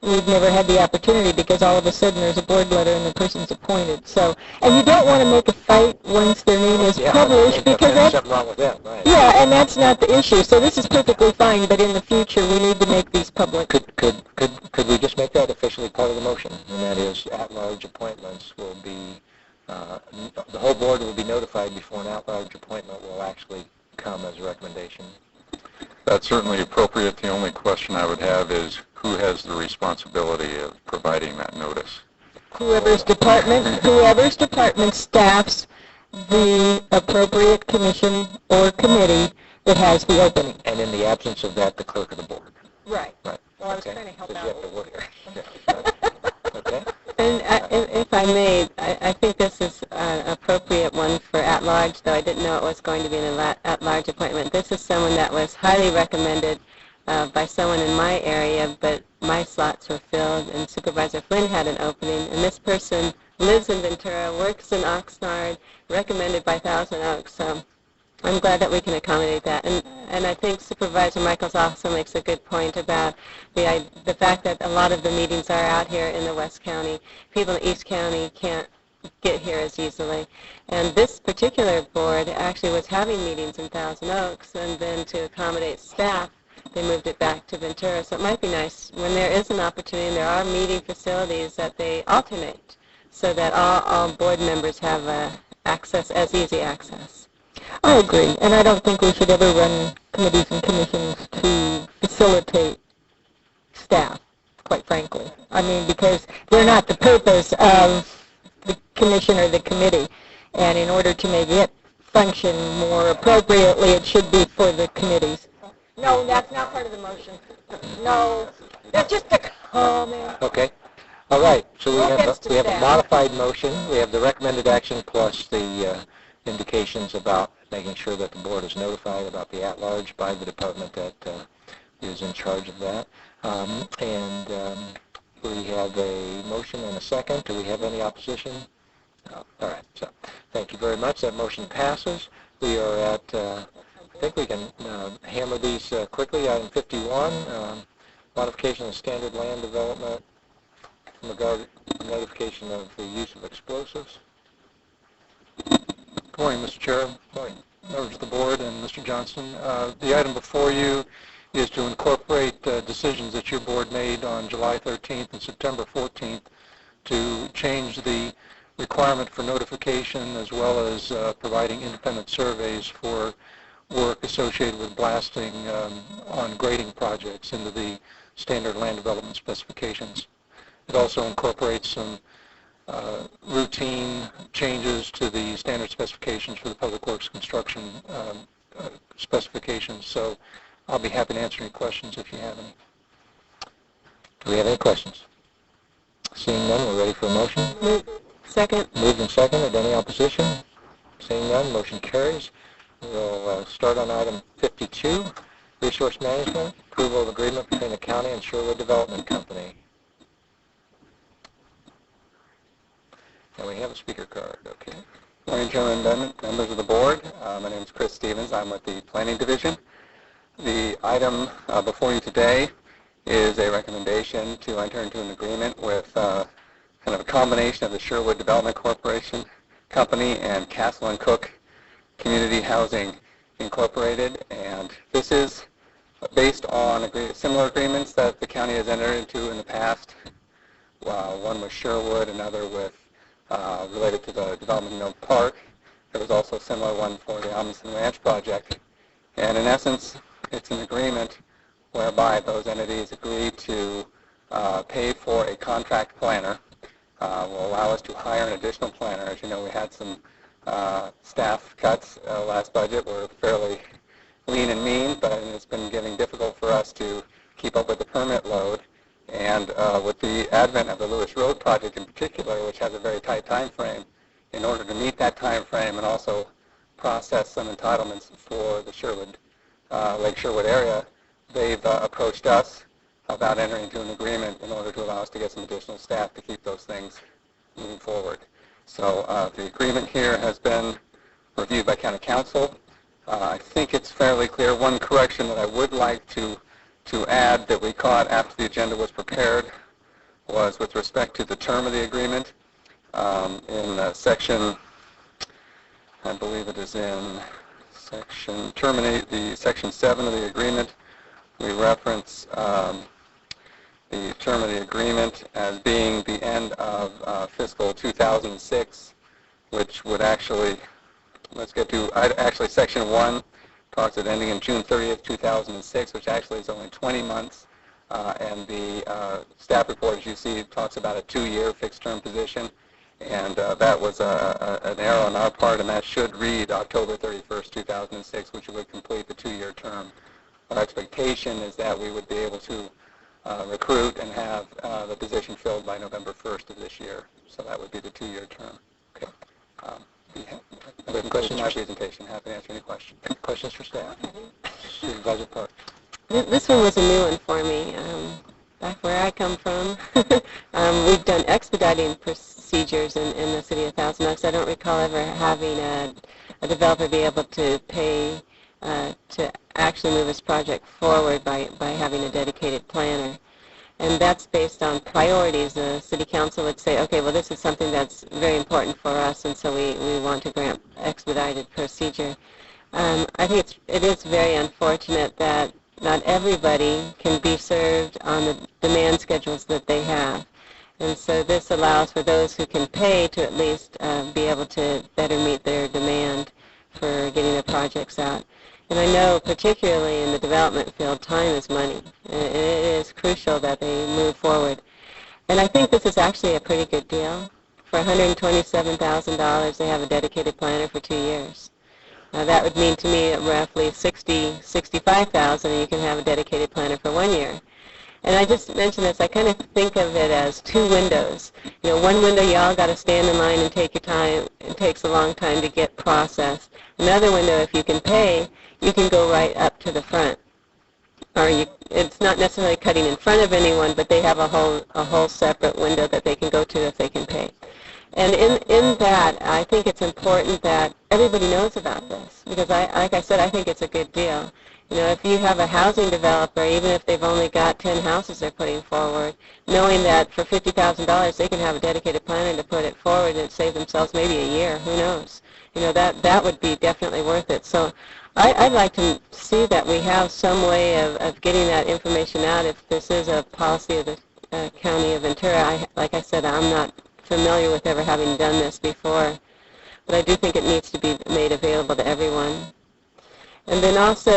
we've never had the opportunity because all of a sudden there's a board letter and the person's appointed. So, and you don't want to make a fight once their name is published because that's something wrong with them, right? Yeah, and that's not the issue. So this is perfectly fine, but in the future we need to make these public. Could we just make that officially part of the motion? And that is, at-large appointments will be, the whole board will be notified before an at-large appointment will actually come as a recommendation. That's certainly appropriate. The only question I would have is who has the responsibility of providing that notice? Whoever's department staffs the appropriate commission or committee that has the opening. And in the absence of that, the clerk of the board. Right. Right. Well, I was Okay. trying to help So you out have a to little work bit. Okay. And if I may, I think this is an appropriate one for at-large, though I didn't know it was going to be an at-large appointment. This is someone that was highly recommended by someone in my area, but my slots were filled, and Supervisor Flynn had an opening, and this person lives in Ventura, works in Oxnard, recommended by Thousand Oaks, so I'm glad that we can accommodate that. And I think Supervisor Michaels also makes a good point about the fact that a lot of the meetings are out here in the West County. People in East County can't get here as easily. And this particular board actually was having meetings in Thousand Oaks, and then to accommodate staff, they moved it back to Ventura. So it might be nice when there is an opportunity and there are meeting facilities that they alternate so that all board members have access, as easy access. I agree, and I don't think we should ever run committees and commissions to facilitate staff, quite frankly. I mean, because they're not the purpose of the commission or the committee, and in order to make it function more appropriately, it should be for the committees. No, that's not part of the motion. No, that's just a comment. Okay. All right. So we offense to have a staff. modified motion. We have the recommended action plus the indications about making sure that the board is notified about the at-large by the department that is in charge of that. We have a motion and a second. Do we have any opposition? No. All right. So thank you very much. That motion passes. We are at, I think we can hammer these quickly. Item 51, modification of standard land development in regard to notification of the use of explosives. Good morning, Mr. Chair, members of the board, and Mr. Johnston. The item before you is to incorporate decisions that your board made on July 13th and September 14th to change the requirement for notification as well as providing independent surveys for work associated with blasting on grading projects into the standard land development specifications. It also incorporates some routine changes to the standard specifications for the public works construction specifications. So I'll be happy to answer any questions if you have any. Do we have any questions? Seeing none, we're ready for a motion. Second. Moved and seconded. Any opposition? Seeing none, motion carries. We'll start on item 52, resource management, approval of agreement between the county and Sherwood Development Company. And we have a speaker card, okay. Morning, Chairman Bennett, members of the board. My name is Chris Stevens. I'm with the Planning Division. The item before you today is a recommendation to enter into an agreement with kind of a combination of the Sherwood Development Corporation Company and Castle & Cook Community Housing Incorporated, and this is based on similar agreements that the county has entered into in the past. One with Sherwood, another with related to the development of Mill Park. There was also a similar one for the Amundsen Ranch project. And in essence, it's an agreement whereby those entities agree to pay for a contract planner, will allow us to hire an additional planner. As you know, we had some staff cuts last budget. We're fairly lean and mean, but it's been getting difficult for us to keep up with the permit load. And with the advent of the Lewis Road project in particular, which has a very tight time frame, in order to meet that time frame and also process some entitlements for the Sherwood, Lake Sherwood area, they've approached us about entering into an agreement in order to allow us to get some additional staff to keep those things moving forward. So the agreement here has been reviewed by County Council. I think it's fairly clear. One correction that I would like to add that we caught after the agenda was prepared was with respect to the term of the agreement. In section, I believe it is in section 7 of the agreement, we reference the term of the agreement as being the end of fiscal 2006, which would actually, actually section 1 talks it ending in June 30th, 2006, which actually is only 20 months. And the staff report, as you see, talks about a 2-year fixed-term position. And that was an error on our part, and that should read October 31st, 2006, which would complete the 2-year term. Our expectation is that we would be able to recruit and have the position filled by November 1st of this year. So that would be the 2-year term. Okay. Questions? My presentation. Happy to answer any questions. Questions for staff? Supervisor Park. This one was a new one for me. Back where I come from, we've done expediting procedures in the city of Thousand Oaks. I don't recall ever having a developer be able to pay to actually move his project forward by having a dedicated planner. And that's based on priorities. The city council would say, okay, well, this is something that's very important for us, and so we want to grant expedited procedure. I think it is very unfortunate that not everybody can be served on the demand schedules that they have. And so this allows for those who can pay to at least be able to better meet their demand for getting their projects out. And I know particularly in the development field, time is money. And it is crucial that they move forward. And I think this is actually a pretty good deal. For $127,000, they have a dedicated planner for 2 years. That would mean to me roughly $65,000, and you can have a dedicated planner for 1 year. And I just mentioned this, I kind of think of it as 2 windows. You know, one window you all got to stand in line and take your time. It takes a long time to get processed. Another window, if you can pay, you can go right up to the front. Or it's not necessarily cutting in front of anyone, but they have a whole separate window that they can go to if they can pay. And in that, I think it's important that everybody knows about this, because like I said, I think it's a good deal. You know, if you have a housing developer, even if they've only got 10 houses they're putting forward, knowing that for $50,000 they can have a dedicated planner to put it forward and save themselves maybe a year, who knows? You know, that would be definitely worth it. So I'd like to see that we have some way of getting that information out. If this is a policy of the County of Ventura, like I said, I'm not familiar with ever having done this before, but I do think it needs to be made available to everyone. And then also,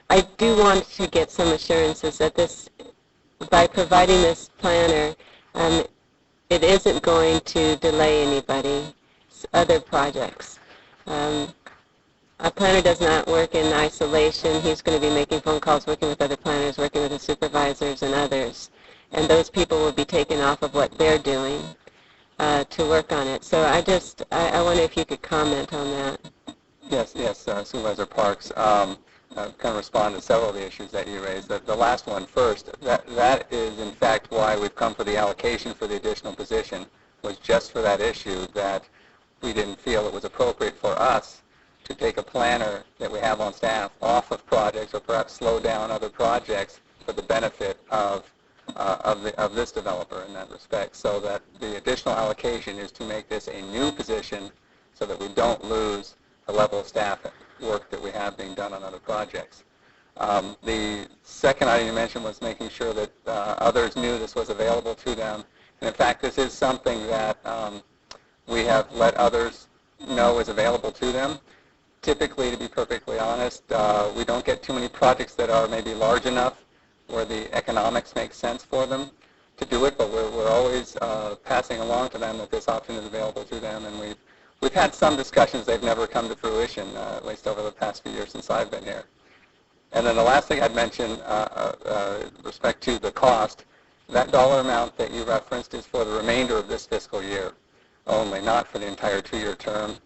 I do want to get some assurances that this, by providing this planner, it isn't going to delay anybody's other projects. A planner does not work in isolation. He's going to be making phone calls, working with other planners, working with the supervisors and others. And those people will be taken off of what they're doing to work on it. So I wonder if you could comment on that. Yes, Supervisor Parks. Kind of respond to several of the issues that you raised. The last one first, that is in fact why we've come for the allocation for the additional position, was just for that issue that we didn't feel it was appropriate for us to take a planner that we have on staff off of projects or perhaps slow down other projects for the benefit of of this developer in that respect, so that the additional allocation is to make this a new position so that we don't lose the level of staff work that we have being done on other projects. The second item you mentioned was making sure that others knew this was available to them. And in fact, this is something that we have let others know is available to them. Typically, to be perfectly honest, we don't get too many projects that are maybe large enough where the economics make sense for them to do it, but we're always passing along to them that this option is available to them, and we've had some discussions. They've never come to fruition, at least over the past few years since I've been here. And then the last thing I'd mention with respect to the cost, that dollar amount that you referenced is for the remainder of this fiscal year only, not for the entire 2-year term.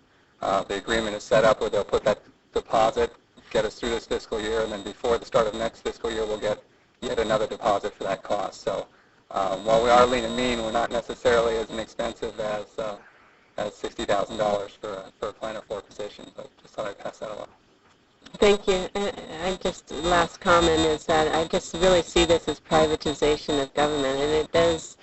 The agreement is set up where they'll put that deposit, get us through this fiscal year, and then before the start of next fiscal year, we'll get yet another deposit for that cost. So while we are lean and mean, we're not necessarily as inexpensive as $60,000 for a planner 4 position, but just thought I'd pass that along. Thank you. I just, last comment is that I just really see this as privatization of government, and it does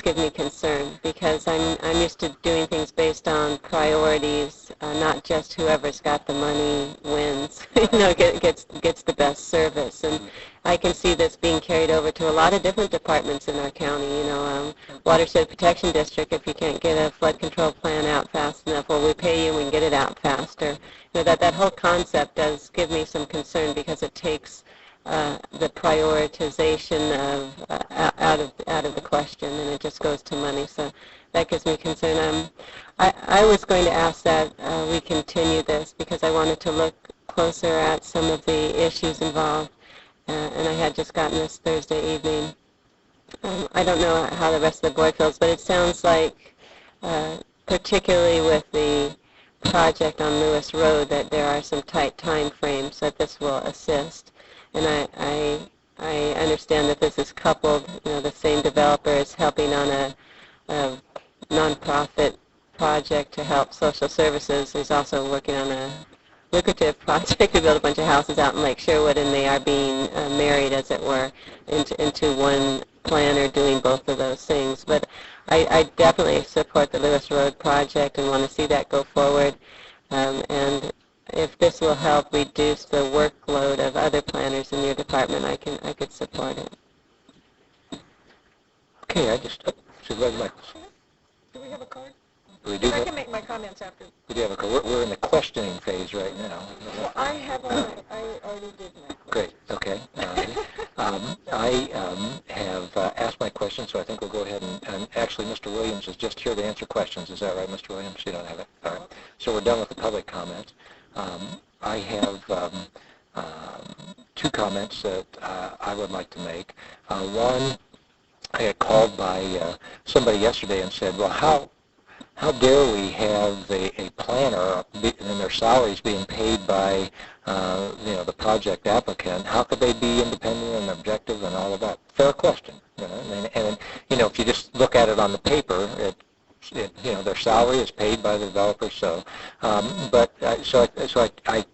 give me concern, because I'm used to doing things based on priorities, not just whoever's got the money wins, gets the best service. And I can see this being carried over to a lot of different departments in our county. Watershed Protection District, if you can't get a flood control plan out fast enough, well, we pay you and we can get it out faster. That whole concept does give me some concern, because it takes the prioritization of out of the question, and it just goes to money. So that gives me concern. I was going to ask that we continue this, because I wanted to look closer at some of the issues involved, and I had just gotten this Thursday evening. I don't know how the rest of the board feels, but it sounds like, particularly with the project on Lewis Road, that there are some tight time frames that this will assist. And I understand that this is coupled, the same developer is helping on a nonprofit project to help social services. He's also working on a lucrative project to build a bunch of houses out in Lake Sherwood, and they are being married, as it were, into one planner doing both of those things. But I definitely support the Lewis Road project and want to see that go forward. And if this will help reduce the workload of other planners in your department, I could support it. Okay, Supervisor Michaels. Do we have a card? We do I can make my comments after. We do have a card. We're in the questioning phase right now. Well, I already did that. Great. Okay. I have asked my questions, so I think we'll go ahead and actually, Mr. Williams is just here to answer questions. Is that right, Mr. Williams? You don't have it? All right. So we're done with the public comments. I have 2 comments that I would like to make. One, I got called by somebody yesterday and said, well, how dare we have a planner and their salaries being paid by the project applicant? How could they be independent and objective and all of that? Fair question. And if you just look at it on the paper, their salary is paid by the developer. So, so I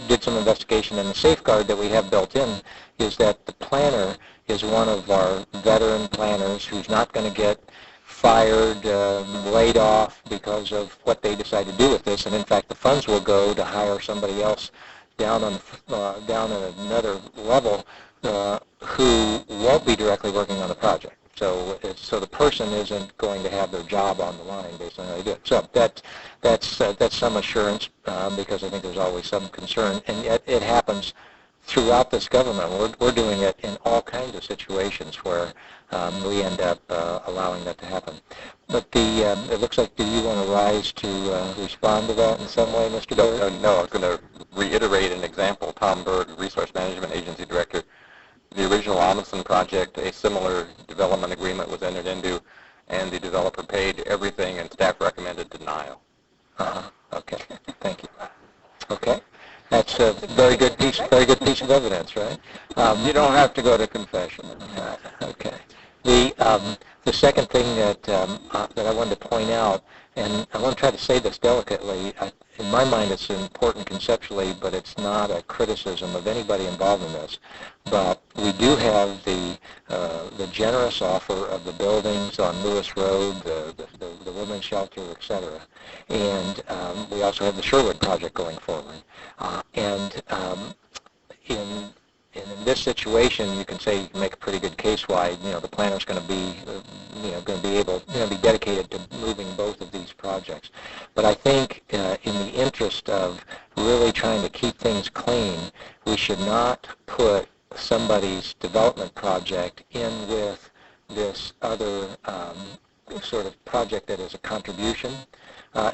did some investigation, and the safeguard that we have built in is that the planner is one of our veteran planners who's not going to get fired, laid off because of what they decide to do with this, and in fact the funds will go to hire somebody else down at another level who won't be directly working on the project. So the person isn't going to have their job on the line based on how they do it. So that's some assurance, because I think there's always some concern, and yet it happens throughout this government. We're doing it in all kinds of situations where we end up allowing that to happen. But it looks like, do you want to rise to respond to that in some way, Mr. Berg? No, I was going to reiterate an example. Tom Berg, Resource Management Agency Director. The original Amundsen project, a similar development agreement was entered into, and the developer paid everything, and staff recommended denial. Okay. Thank you. Okay. That's a very good piece of evidence, right? You don't have to go to confession. Okay. The second thing that that I wanted to point out, and I want to try to say this delicately, in my mind it's important conceptually, but it's not a criticism of anybody involved in this. But we do have the generous offer of the buildings on Lewis Road, the women's shelter, etc. And we also have the Sherwood project going forward. In this situation, you can say, you can make a pretty good case why the planner's going to be be dedicated to moving both of these projects. But I think in the interest of really trying to keep things clean, we should not put somebody's development project in with this other sort of project that is a contribution.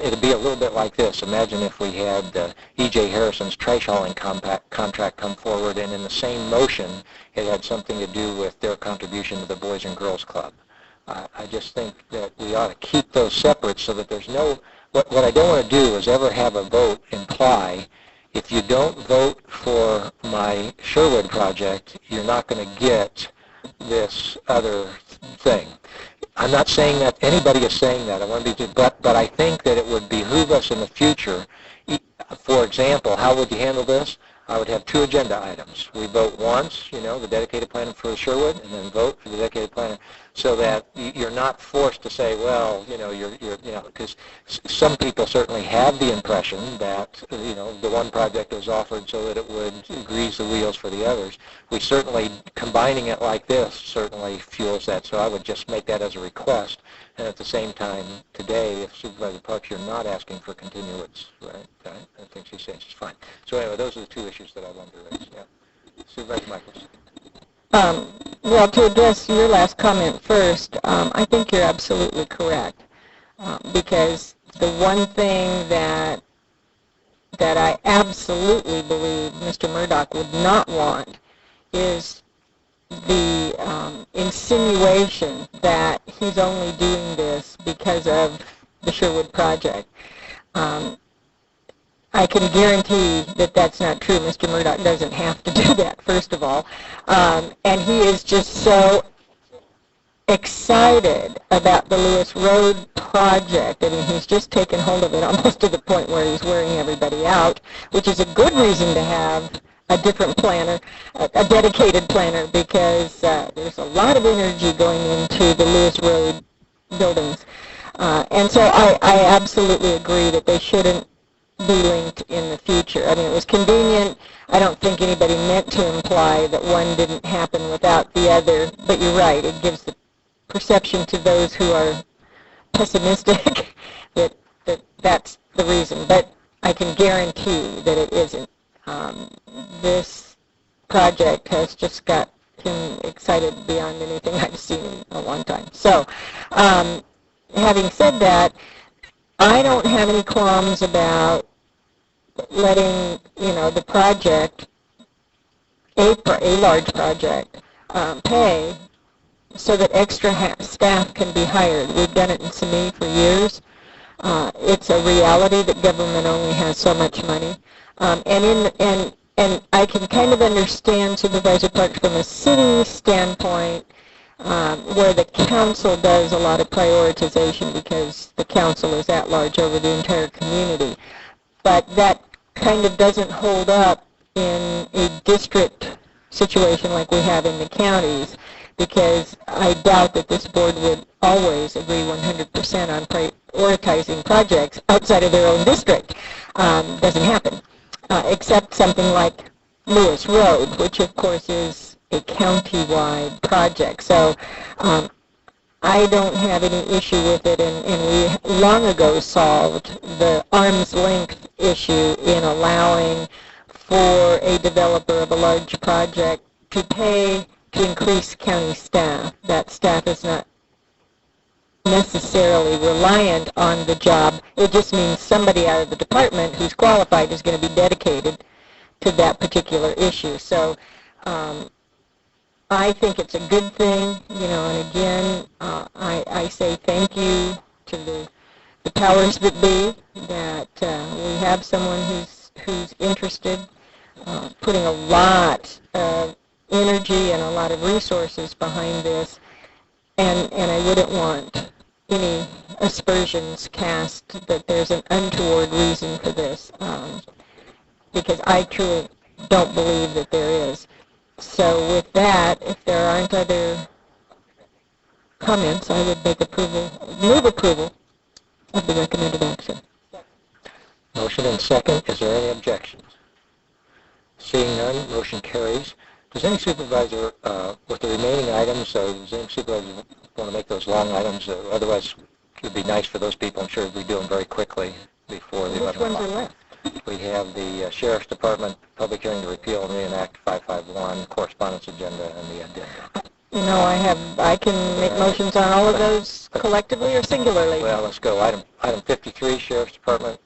It'd be a little bit like this. Imagine if we had E.J. Harrison's trash hauling contract come forward, and in the same motion, it had something to do with their contribution to the Boys and Girls Club. I just think that we ought to keep those separate so that there's no... What I don't want to do is ever have a vote imply, if you don't vote for my Sherwood project, you're not going to get this other thing. I'm not saying that anybody is saying that. I want to be, but I think that it would behoove us in the future. For example, how would you handle this? I would have two agenda items. We vote once, the dedicated plan for Sherwood, and then vote for the dedicated plan, so that you're not forced to say, well, because some people certainly have the impression that, the one project was offered so that it would grease the wheels for the others. We certainly, combining it like this, certainly fuels that. So I would just make that as a request. And at the same time, today, if Supervisor Parks, you're not asking for continuance, right? I think she's saying she's fine. So anyway, those are the two issues that I wanted to raise. Yeah. Supervisor Michaels. Well, to address your last comment first, I think you're absolutely correct. Because the one thing that I absolutely believe Mr. Murdoch would not want is the insinuation that he's only doing this because of the Sherwood project. I can guarantee that that's not true. Mr. Murdoch doesn't have to do that, first of all. And he is just so excited about the Lewis Road project. I mean, he's just taken hold of it almost to the point where he's wearing everybody out, which is a good reason to have a different planner, a dedicated planner, because there's a lot of energy going into the Lewis Road buildings. And so I absolutely agree that they shouldn't be linked in the future. I mean, it was convenient. I don't think anybody meant to imply that one didn't happen without the other, but you're right. It gives the perception to those who are pessimistic that that's the reason. But I can guarantee that it isn't. This project has just got him excited beyond anything I've seen in a long time. So, having said that, I don't have any qualms about letting, the project, a large project, pay so that extra staff can be hired. We've done it in Simi for years. It's a reality that government only has so much money. And I can kind of understand Supervisor Parks from a city standpoint, where the council does a lot of prioritization because the council is at large over the entire community. But that kind of doesn't hold up in a district situation like we have in the counties, because I doubt that this board would always agree 100% on prioritizing projects outside of their own district. Doesn't happen, except something like Lewis Road, which of course is a county-wide project. So I don't have any issue with it, and we long ago solved the arm's length issue in allowing for a developer of a large project to pay to increase county staff. That staff is not necessarily reliant on the job. It just means somebody out of the department who's qualified is going to be dedicated to that particular issue. So I think it's a good thing, and again, I say thank you to the powers that be, that we have someone who's interested, putting a lot of energy and a lot of resources behind this. and I wouldn't want any aspersions cast that there's an untoward reason for this, because I truly don't believe that there is. So with that, if there aren't other comments, I would move approval of the recommended action. Motion and second. Is there any objections? Seeing none, motion carries. Does any supervisor, with the remaining items, does any supervisor want to make those long items? Otherwise, it would be nice for those people. I'm sure we'd do them very quickly before the 11 Which ones are o'clock. left? We have the Sheriff's Department public hearing to repeal and reenact 551, correspondence agenda, and the addendum. You know, I can make motions on all of those collectively or singularly. Well, let's go. Item 53, Sheriff's Department,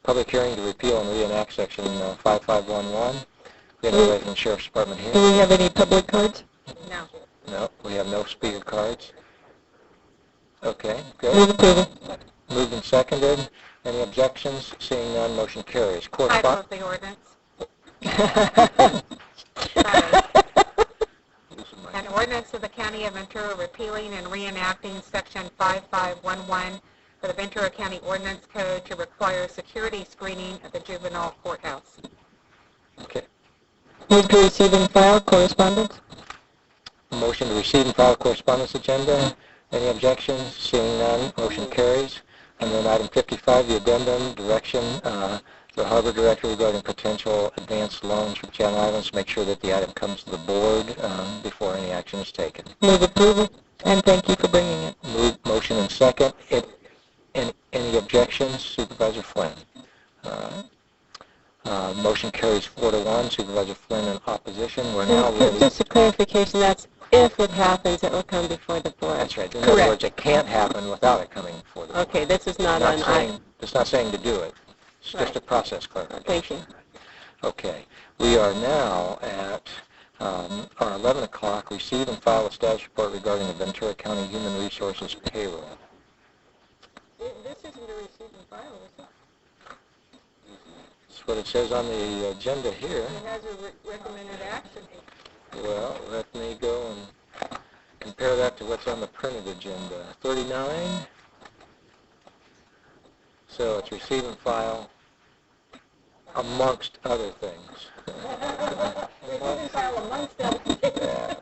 public hearing to repeal and reenact section 5511. We have nobody from the Sheriff's Department here. Do we have any public cards? No. No, we have no speaker cards. Okay, good. Move approval. Moved and seconded. Any objections? Seeing none, motion carries. Title of the ordinance. An ordinance of the County of Ventura repealing and reenacting Section 5511 of the Ventura County Ordinance Code to require security screening at the juvenile courthouse. Okay. Move to receive and file correspondence. Motion to receive and file correspondence agenda. Any objections? Seeing none, motion carries. And then item 55, the addendum, direction to the Harbor Director regarding potential advanced loans for Channel Islands. Make sure that the item comes to the board before any action is taken. Move approval, and thank you for bringing it. Motion and second. Any objections? Supervisor Flynn. Motion carries 4-1. Supervisor Flynn in opposition. We're now ready. Just a clarification, that's if it happens, it will come before the board. That's right. In other words, it can't happen without it coming before the board. Okay, this is not on... It's not saying to do it. It's just a process clarification. Thank you. Okay. We are now at our 11 o'clock. Receive and file a status report regarding the Ventura County Human Resources payroll. This isn't a receive and file, is it? That's what it says on the agenda here. It has a recommended action. Well, let me go and compare that to what's on the printed agenda. 39. So it's receive and file amongst other things. Receive and file amongst other things. Yeah.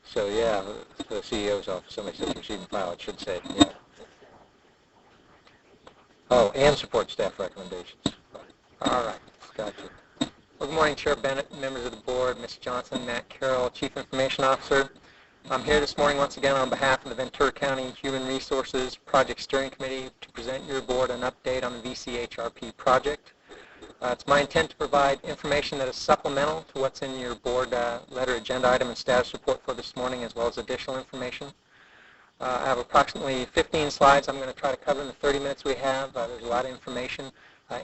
So yeah, the CEO's office, somebody says receive and file, it should say, yeah. Oh, and support staff recommendations. All right, gotcha. Well, good morning, Chair Bennett, members of the board, Ms. Johnson, Matt Carroll, Chief Information Officer. I'm here this morning once again on behalf of the Ventura County Human Resources Project Steering Committee to present your board an update on the VCHRP project. It's my intent to provide information that is supplemental to what's in your board letter agenda item and status report for this morning, as well as additional information. I have approximately 15 slides I'm going to try to cover in the 30 minutes we have. There's a lot of information.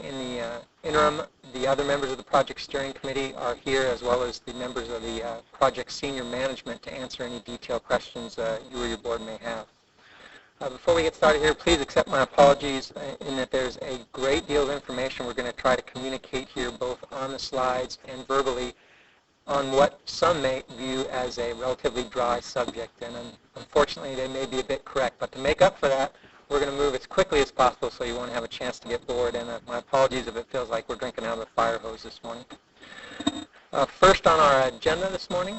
In the interim, the other members of the Project Steering Committee are here, as well as the members of the Project Senior Management to answer any detailed questions you or your board may have. Before we get started here, please accept my apologies in that there's a great deal of information we're going to try to communicate here, both on the slides and verbally, on what some may view as a relatively dry subject. And unfortunately, they may be a bit correct. But to make up for that, we're going to move as quickly as possible so you won't have a chance to get bored. And my apologies if it feels like we're drinking out of a fire hose this morning. First on our agenda this morning,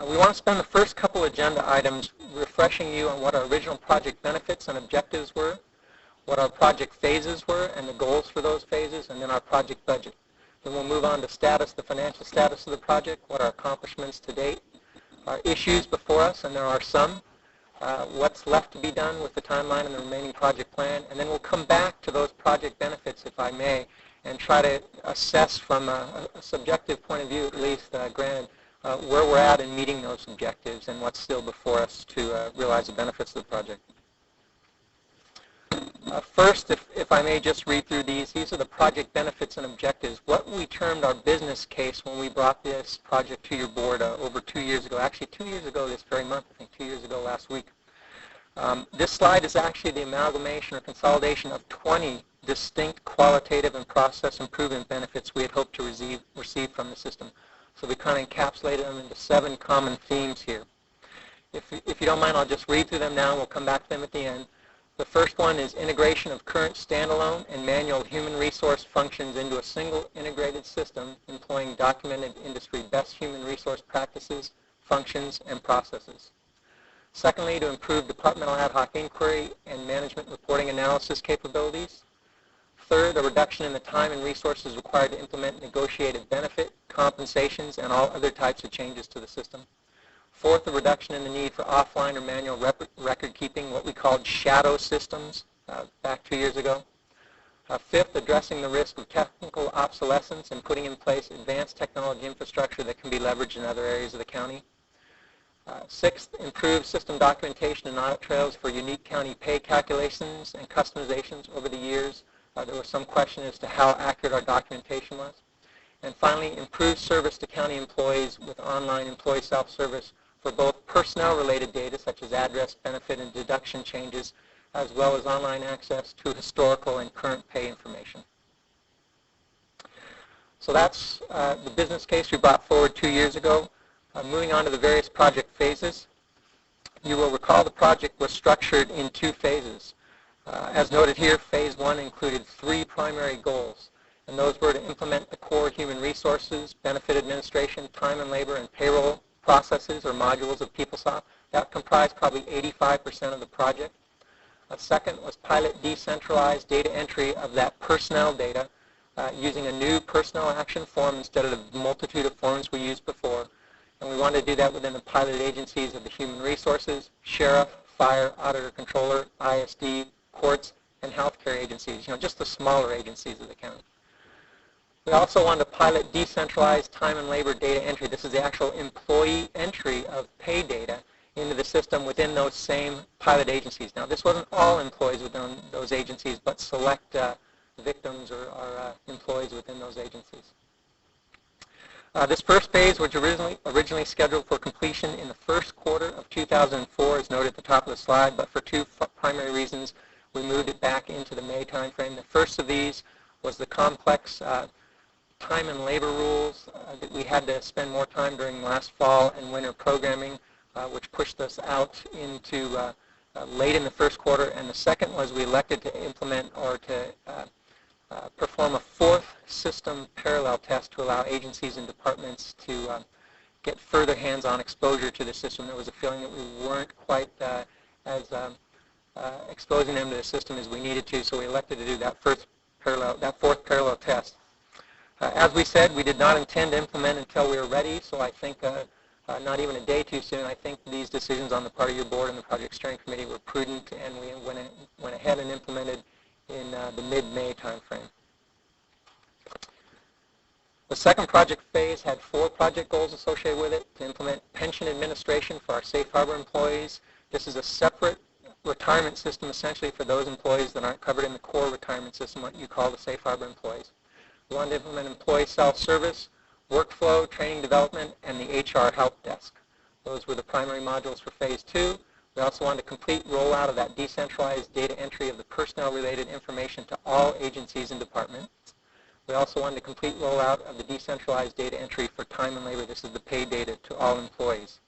we want to spend the first couple agenda items refreshing you on what our original project benefits and objectives were, what our project phases were and the goals for those phases, and then our project budget. Then we'll move on to status, the financial status of the project, what our accomplishments to date, our issues before us, and there are some, what's left to be done with the timeline and the remaining project plan, and then we'll come back to those project benefits, if I may, and try to assess from a subjective point of view, at least, granted, where we're at in meeting those objectives and what's still before us to realize the benefits of the project. First, if I may just read through these are the project benefits and objectives. What we termed our business case when we brought this project to your board over 2 years ago, actually 2 years ago this very month, I think 2 years ago last week. This slide is actually the amalgamation or consolidation of 20 distinct qualitative and process improvement benefits we had hoped to receive from the system. So we kind of encapsulated them into 7 common themes here. If you don't mind, I'll just read through them now and we'll come back to them at the end. The first one is integration of current standalone and manual human resource functions into a single integrated system employing documented industry best human resource practices, functions, and processes. Secondly, to improve departmental ad hoc inquiry and management reporting analysis capabilities. Third, a reduction in the time and resources required to implement negotiated benefit, compensations, and all other types of changes to the system. Fourth, a reduction in the need for offline or manual record keeping, what we called shadow systems back 2 years ago. Fifth, addressing the risk of technical obsolescence and putting in place advanced technology infrastructure that can be leveraged in other areas of the county. Sixth, improve system documentation and audit trails for unique county pay calculations and customizations. Over the years, there was some question as to how accurate our documentation was. And finally, improve service to county employees with online employee self-service for both personnel-related data, such as address, benefit, and deduction changes, as well as online access to historical and current pay information. So that's the business case we brought forward 2 years ago. Moving on to the various project phases. You will recall the project was structured in 2 phases. As noted here, phase 1 included 3 primary goals, and those were to implement the core human resources, benefit administration, time and labor, and payroll processes or modules of PeopleSoft. That comprised probably 85% of the project. Second was pilot decentralized data entry of that personnel data using a new personnel action form instead of the multitude of forms we used before. And we wanted to do that within the pilot agencies of the human resources, sheriff, fire, auditor, controller, ISD, courts, and healthcare agencies, just the smaller agencies of the county. We also wanted to pilot decentralized time and labor data entry. This is the actual employee entry of pay data into the system within those same pilot agencies. Now, this wasn't all employees within those agencies, but select victims or employees within those agencies. This first phase was originally scheduled for completion in the first quarter of 2004, as noted at the top of the slide, but for 2 primary reasons, we moved it back into the May timeframe. The first of these was the complex time and labor rules that we had to spend more time during last fall and winter programming, which pushed us out into late in the first quarter. And the second was we elected to implement or to perform a 4th system parallel test to allow agencies and departments to get further hands-on exposure to the system. There was a feeling that we weren't quite as exposing them to the system as we needed to, so we elected to do that 4th parallel test. As we said, we did not intend to implement until we were ready, so I think not even a day too soon. I think these decisions on the part of your board and the project steering committee were prudent, and we went ahead and implemented in the mid-May timeframe. The second project phase had 4 project goals associated with it: to implement pension administration for our safe harbor employees. This is a separate retirement system essentially for those employees that aren't covered in the core retirement system, what you call the safe harbor employees. We wanted to implement employee self-service, workflow, training development, and the HR help desk. Those were the primary modules for phase 2. We also wanted to complete rollout of that decentralized data entry of the personnel-related information to all agencies and departments. We also wanted to complete rollout of the decentralized data entry for time and labor. This is the pay data to all employees.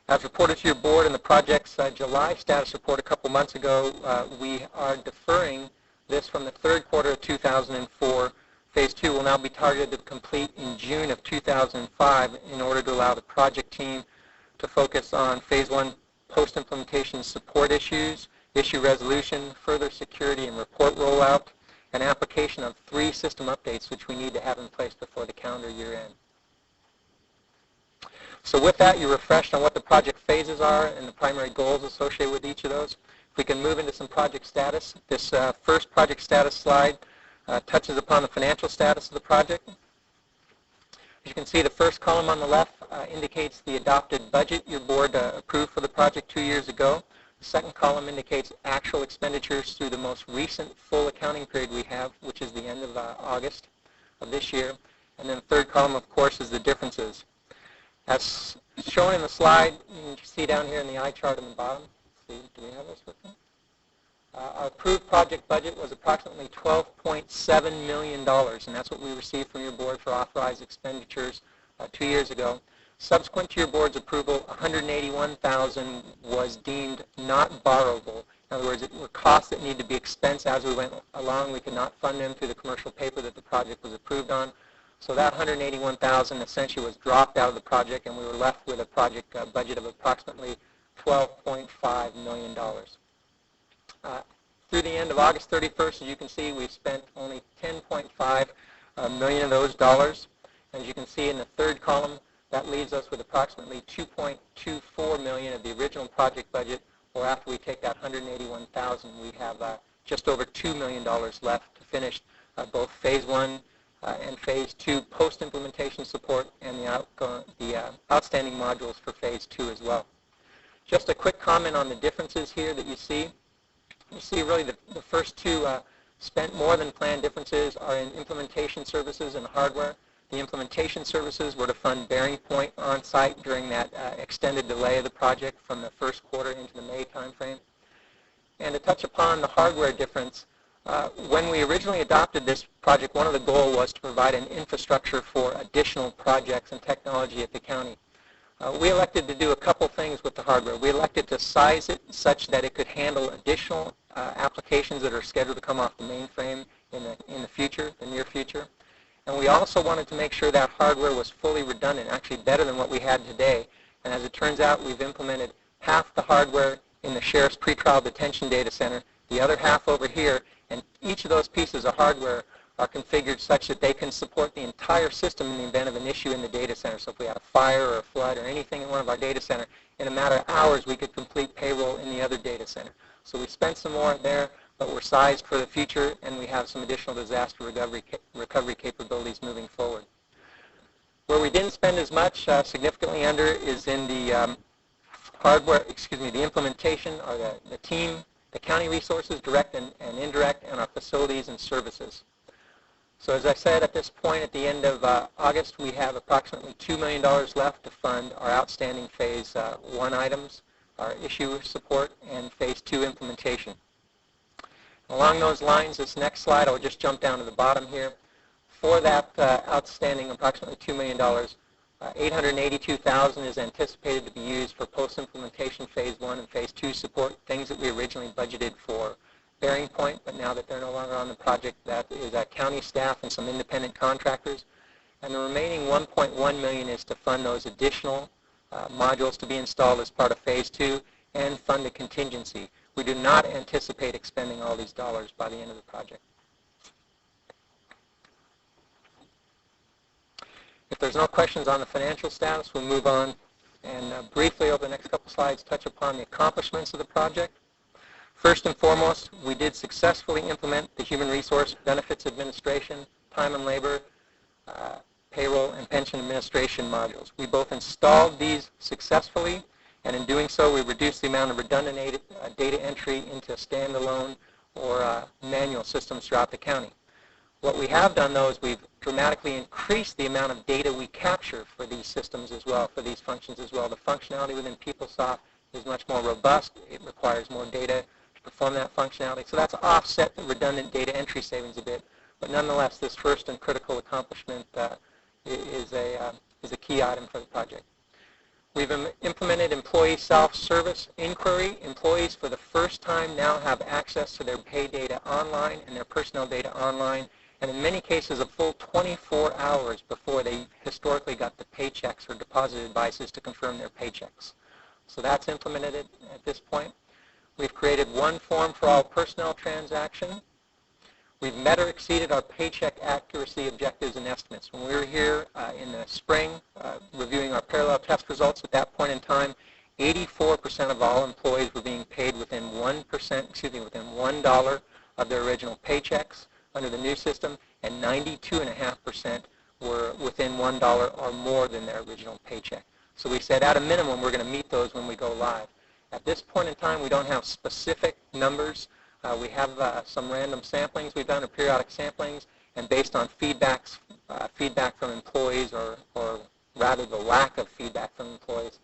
As reported to your board in the project's July status report a couple months ago, we are deferring this from the 3rd quarter of 2004. Phase 2 will now be targeted to complete in June of 2005 in order to allow the project team to focus on phase 1 post-implementation support issues, issue resolution, further security and report rollout, and application of 3 system updates which we need to have in place before the calendar year end. So with that, you're refreshed on what the project phases are and the primary goals associated with each of those. If we can move into some project status. This first project status slide touches upon the financial status of the project. As you can see, the first column on the left indicates the adopted budget your board approved for the project 2 years ago. The second column indicates actual expenditures through the most recent full accounting period we have, which is the end of August of this year. And then the third column, of course, is the differences. As shown in the slide, you can see down here in the eye chart on the bottom. Do we have this with me? Our approved project budget was approximately $12.7 million, and that's what we received from your board for authorized expenditures 2 years ago. Subsequent to your board's approval, $181,000 was deemed not borrowable. In other words, it were costs that needed to be expensed as we went along. We could not fund them through the commercial paper that the project was approved on. So that $181,000 essentially was dropped out of the project, and we were left with a project budget of approximately $12.5 million. Through the end of August 31st, as you can see, we've spent only $10.5 million of those dollars. As you can see in the third column, that leaves us with approximately $2.24 million of the original project budget, or after we take that $181,000, we have just over $2 million left to finish both Phase 1 and Phase 2 post-implementation support and the outstanding modules for Phase 2 as well. Just a quick comment on the differences here that you see. You see really the first two spent more than planned differences are in implementation services and hardware. The implementation services were to fund Bearing Point on site during that extended delay of the project from the first quarter into the May timeframe. And to touch upon the hardware difference, when we originally adopted this project, one of the goals was to provide an infrastructure for additional projects and technology at the county. We elected to do a couple things with the hardware. We elected to size it such that it could handle additional applications that are scheduled to come off the mainframe in the future, the near future. And we also wanted to make sure that hardware was fully redundant, actually better than what we had today. And as it turns out, we've implemented half the hardware in the Sheriff's Pretrial Detention Data Center, the other half over here, and each of those pieces of hardware are configured such that they can support the entire system in the event of an issue in the data center. So if we had a fire or a flood or anything in one of our data center, in a matter of hours we could complete payroll in the other data center. So we spent some more there, but we're sized for the future, and we have some additional disaster recovery capabilities moving forward. Where we didn't spend as much, significantly under, is in the hardware, the implementation, or the team, the county resources, direct and indirect, and our facilities and services. So as I said, at this point, at the end of August, we have approximately $2 million left to fund our outstanding Phase 1 items, our issue support, and Phase 2 implementation. Along those lines, this next slide, I'll just jump down to the bottom here. For that outstanding approximately $2 million, $882,000 is anticipated to be used for post-implementation Phase 1 and Phase 2 support, things that we originally budgeted for Bearing Point, but now that they're no longer on the project, that is county staff and some independent contractors. And the remaining $1.1 million is to fund those additional modules to be installed as part of Phase 2 and fund a contingency. We do not anticipate expending all these dollars by the end of the project. If there's no questions on the financial status, we'll move on and briefly over the next couple slides touch upon the accomplishments of the project. First and foremost, we did successfully implement the Human Resource Benefits Administration, Time and Labor, Payroll, and Pension Administration modules. We both installed these successfully, and in doing so, we reduced the amount of redundant data entry into standalone or manual systems throughout the county. What we have done, though, is we've dramatically increased the amount of data we capture for these systems as well, for these functions as well. The functionality within PeopleSoft is much more robust. It requires more data to perform that functionality. So that's offset the redundant data entry savings a bit. But nonetheless, this first and critical accomplishment is a key item for the project. We've implemented employee self-service inquiry. Employees for the first time now have access to their pay data online and their personnel data online, and in many cases a full 24 hours before they historically got the paychecks or deposit advices to confirm their paychecks. So that's implemented at this point. We've created one form for all personnel transaction. We've met or exceeded our paycheck accuracy objectives and estimates. When we were here in the spring reviewing our parallel test results, at that point in time, 84% of all employees were being paid within within $1 of their original paychecks under the new system, and 92.5% were within $1 or more than their original paycheck. So we said at a minimum we're going to meet those when we go live. At this point in time, we don't have specific numbers. We have some random samplings we've done, or periodic samplings, and based on feedback from employees, or rather the lack of feedback from employees,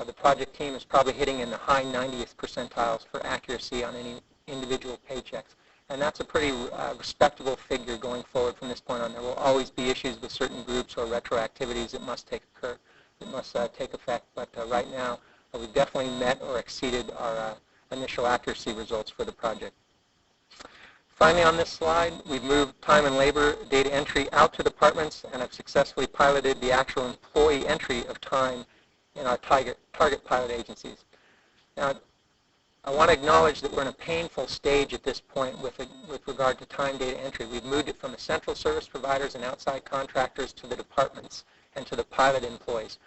the project team is probably hitting in the high 90th percentiles for accuracy on any individual paychecks. And that's a pretty respectable figure going forward from this point on. There will always be issues with certain groups or retroactivities that must occur. it must take effect. But right now, we've definitely met or exceeded our initial accuracy results for the project. Finally, on this slide, we've moved time and labor data entry out to departments and have successfully piloted the actual employee entry of time in our target pilot agencies. Now, I want to acknowledge that we're in a painful stage at this point with regard to time data entry. We've moved it from the central service providers and outside contractors to the departments and to the pilot employees.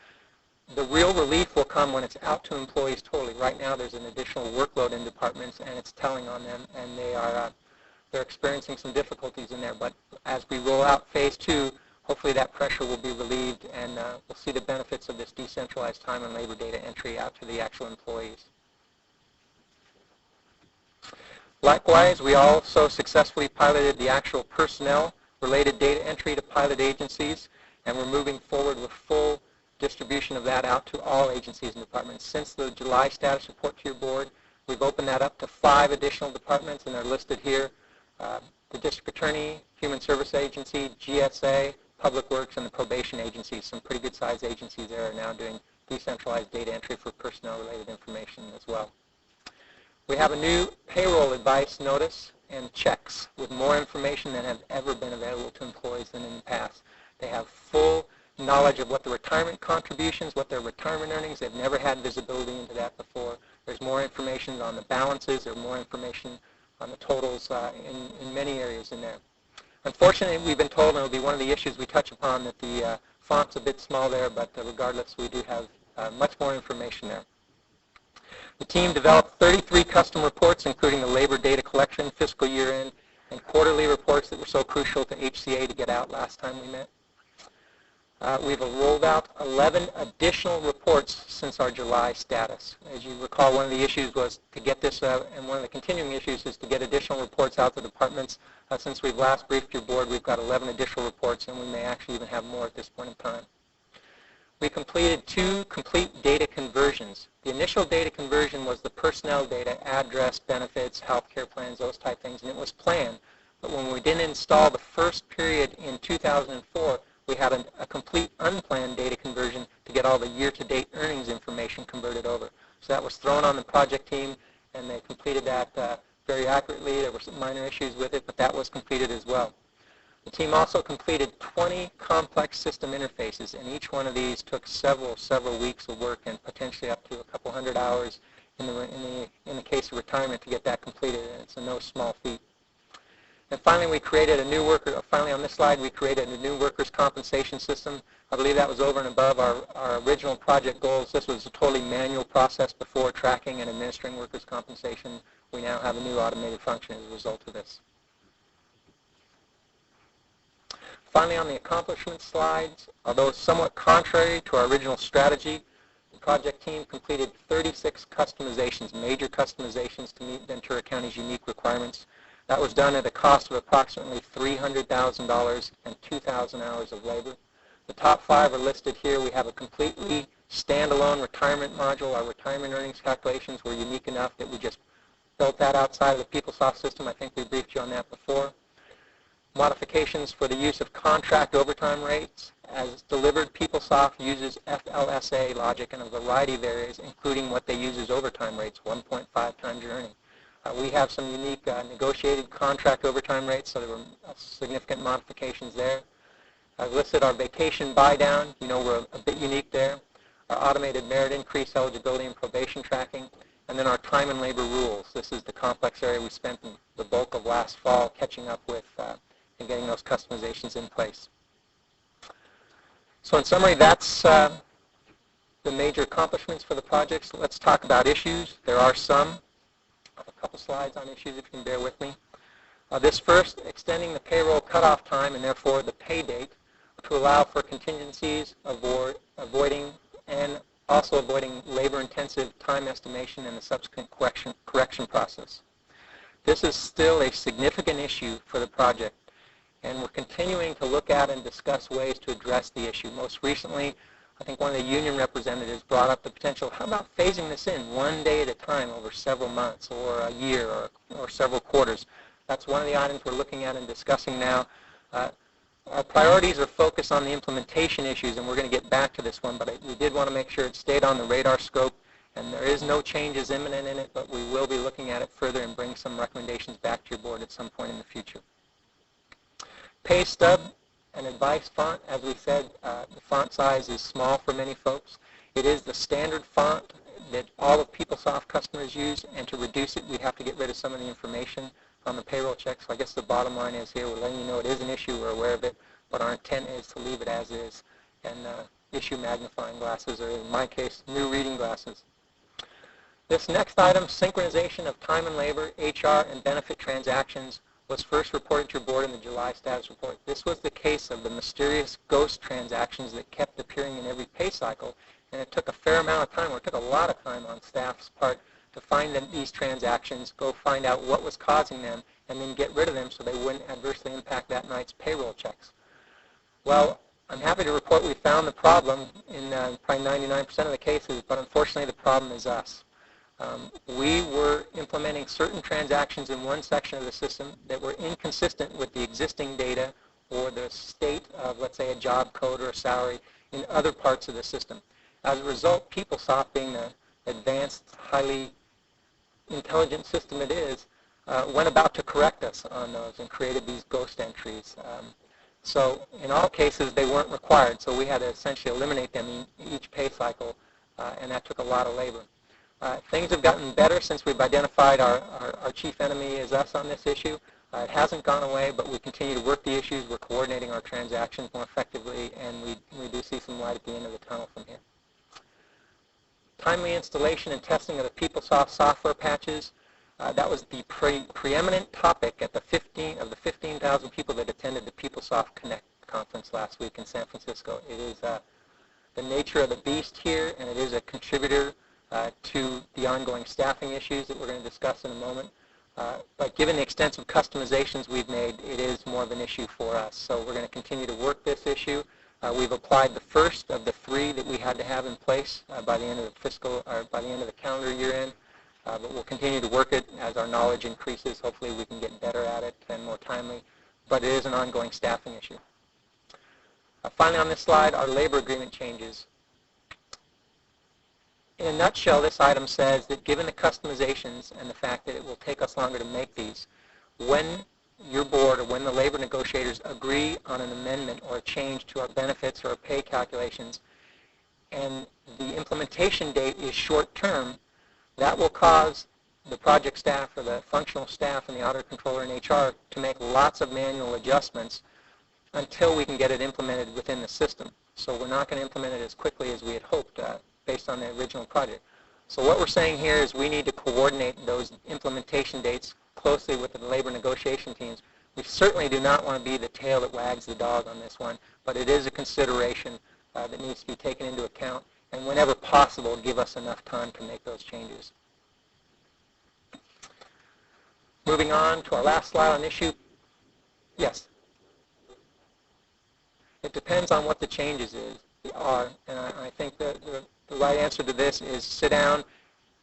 The real relief will come when it's out to employees totally. Right now, there's an additional workload in departments, and it's telling on them, and they're experiencing some difficulties in there. But as we roll out phase 2, hopefully that pressure will be relieved, and we'll see the benefits of this decentralized time and labor data entry out to the actual employees. Likewise, we also successfully piloted the actual personnel-related data entry to pilot agencies, and we're moving forward with full distribution of that out to all agencies and departments. Since the July status report to your board, we've opened that up to 5 additional departments, and they're listed here. The District Attorney, Human Service Agency, GSA, Public Works, and the Probation Agency. Some pretty good-sized agencies there are now doing decentralized data entry for personnel-related information as well. We have a new payroll advice notice and checks with more information than have ever been available to employees than in the past. They have full knowledge of what the retirement contributions, what their retirement earnings. They've never had visibility into that before. There's more information on the balances. There's more information on the totals in many areas in there. Unfortunately, we've been told, and it'll be one of the issues we touch upon, that the font's a bit small there, but regardless, we do have much more information there. The team developed 33 custom reports, including the labor data collection, fiscal year end, and quarterly reports that were so crucial to HCA to get out last time we met. We've rolled out 11 additional reports since our July status. As you recall, one of the issues was to get this, and one of the continuing issues is to get additional reports out to departments. Since we've last briefed your board, we've got 11 additional reports, and we may actually even have more at this point in time. We completed 2 complete data conversions. The initial data conversion was the personnel data, address, benefits, health care plans, those type things, and it was planned. But when we didn't install the first period in 2004, we had a complete unplanned data conversion to get all the year-to-date earnings information converted over. So that was thrown on the project team, and they completed that very accurately. There were some minor issues with it, but that was completed as well. The team also completed 20 complex system interfaces, and each one of these took several weeks of work and potentially up to a couple hundred hours in the case of retirement to get that completed, and it's a no small feat. And finally, we created a new on this slide, we created a new workers' compensation system. I believe that was over and above our original project goals. This was a totally manual process before tracking and administering workers' compensation. We now have a new automated function as a result of this. Finally, on the accomplishment slides, although somewhat contrary to our original strategy, the project team completed 36 customizations, major customizations to meet Ventura County's unique requirements. That was done at a cost of approximately $300,000 and 2,000 hours of labor. The top 5 are listed here. We have a completely standalone retirement module. Our retirement earnings calculations were unique enough that we just built that outside of the PeopleSoft system. I think we briefed you on that before. Modifications for the use of contract overtime rates. As delivered, PeopleSoft uses FLSA logic in a variety of areas, including what they use as overtime rates, 1.5 times your earning. We have some unique negotiated contract overtime rates, so there were significant modifications there. I've listed our vacation buy-down. You know, we're a bit unique there. Our automated merit increase eligibility and probation tracking, and then our time and labor rules. This is the complex area we spent the bulk of last fall catching up with and getting those customizations in place. So in summary, that's the major accomplishments for the project. So let's talk about issues. There are some. A couple slides on issues, if you can bear with me. This first, extending the payroll cutoff time and therefore the pay date to allow for contingencies, avoiding labor-intensive time estimation and the subsequent correction process. This is still a significant issue for the project, and we're continuing to look at and discuss ways to address the issue. Most recently, I think one of the union representatives brought up the potential, how about phasing this in one day at a time over several months or a year or several quarters. That's one of the items we're looking at and discussing now. Our priorities are focused on the implementation issues, and we're going to get back to this one, but we did want to make sure it stayed on the radar scope, and there is no changes imminent in it, but we will be looking at it further and bring some recommendations back to your board at some point in the future. Pay stub and advice font, as we said, the font size is small for many folks. It is the standard font that all of PeopleSoft customers use, and to reduce it, we'd have to get rid of some of the information on the payroll check. So I guess the bottom line is here, we're letting you know it is an issue, we're aware of it, but our intent is to leave it as is and issue magnifying glasses, or in my case, new reading glasses. This next item, synchronization of time and labor, HR, and benefit transactions, was first reported to your board in the July status report. This was the case of the mysterious ghost transactions that kept appearing in every pay cycle, and it took a fair amount of time, or it took a lot of time on staff's part to find these transactions, go find out what was causing them, and then get rid of them so they wouldn't adversely impact that night's payroll checks. Well, I'm happy to report we found the problem in probably 99% of the cases, but unfortunately the problem is us. We were implementing certain transactions in one section of the system that were inconsistent with the existing data or the state of, let's say, a job code or a salary in other parts of the system. As a result, PeopleSoft, being the advanced, highly intelligent system it is, went about to correct us on those and created these ghost entries. So in all cases, they weren't required, so we had to essentially eliminate them in each pay cycle, and that took a lot of labor. Things have gotten better since we've identified our chief enemy is us on this issue. It hasn't gone away, but we continue to work the issues. We're coordinating our transactions more effectively, and we do see some light at the end of the tunnel from here. Timely installation and testing of the PeopleSoft software patches. That was the preeminent topic at the 15,000 people that attended the PeopleSoft Connect conference last week in San Francisco. It is the nature of the beast here, and it is a contributor to the ongoing staffing issues that we're going to discuss in a moment. But given the extensive customizations we've made, it is more of an issue for us. So we're going to continue to work this issue. We've applied the first of the 3 that we had to have in place by the end of the fiscal, or by the end of the calendar year end. But we'll continue to work it as our knowledge increases. Hopefully we can get better at it and more timely. But it is an ongoing staffing issue. Finally on this slide, our labor agreement changes. In a nutshell, this item says that given the customizations and the fact that it will take us longer to make these, when your board or when the labor negotiators agree on an amendment or a change to our benefits or our pay calculations, and the implementation date is short term, that will cause the project staff or the functional staff and the audit controller and HR to make lots of manual adjustments until we can get it implemented within the system. So we're not going to implement it as quickly as we had hoped based on the original project. So what we're saying here is we need to coordinate those implementation dates closely with the labor negotiation teams. We certainly do not want to be the tail that wags the dog on this one, but it is a consideration that needs to be taken into account, and whenever possible, give us enough time to make those changes. Moving on to our last slide on issue. Yes? It depends on what the changes are, and I think that the right answer to this is sit down,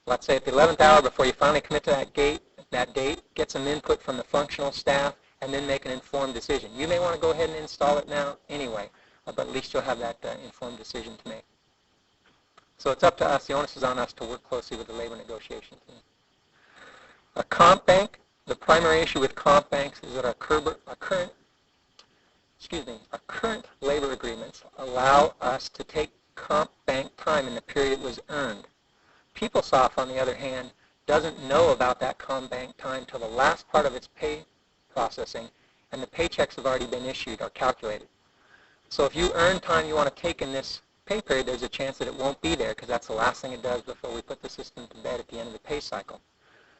let's say at the 11th hour before you finally commit to that date, get some input from the functional staff, and then make an informed decision. You may want to go ahead and install it now anyway, but at least you'll have that informed decision to make. So it's up to us. The onus is on us to work closely with the labor negotiation team. A comp bank. The primary issue with comp banks is that our current labor agreements allow us to take comp bank time in the period it was earned. PeopleSoft, on the other hand, doesn't know about that comp bank time till the last part of its pay processing, and the paychecks have already been issued or calculated. So if you earn time you want to take in this pay period, there's a chance that it won't be there because that's the last thing it does before we put the system to bed at the end of the pay cycle.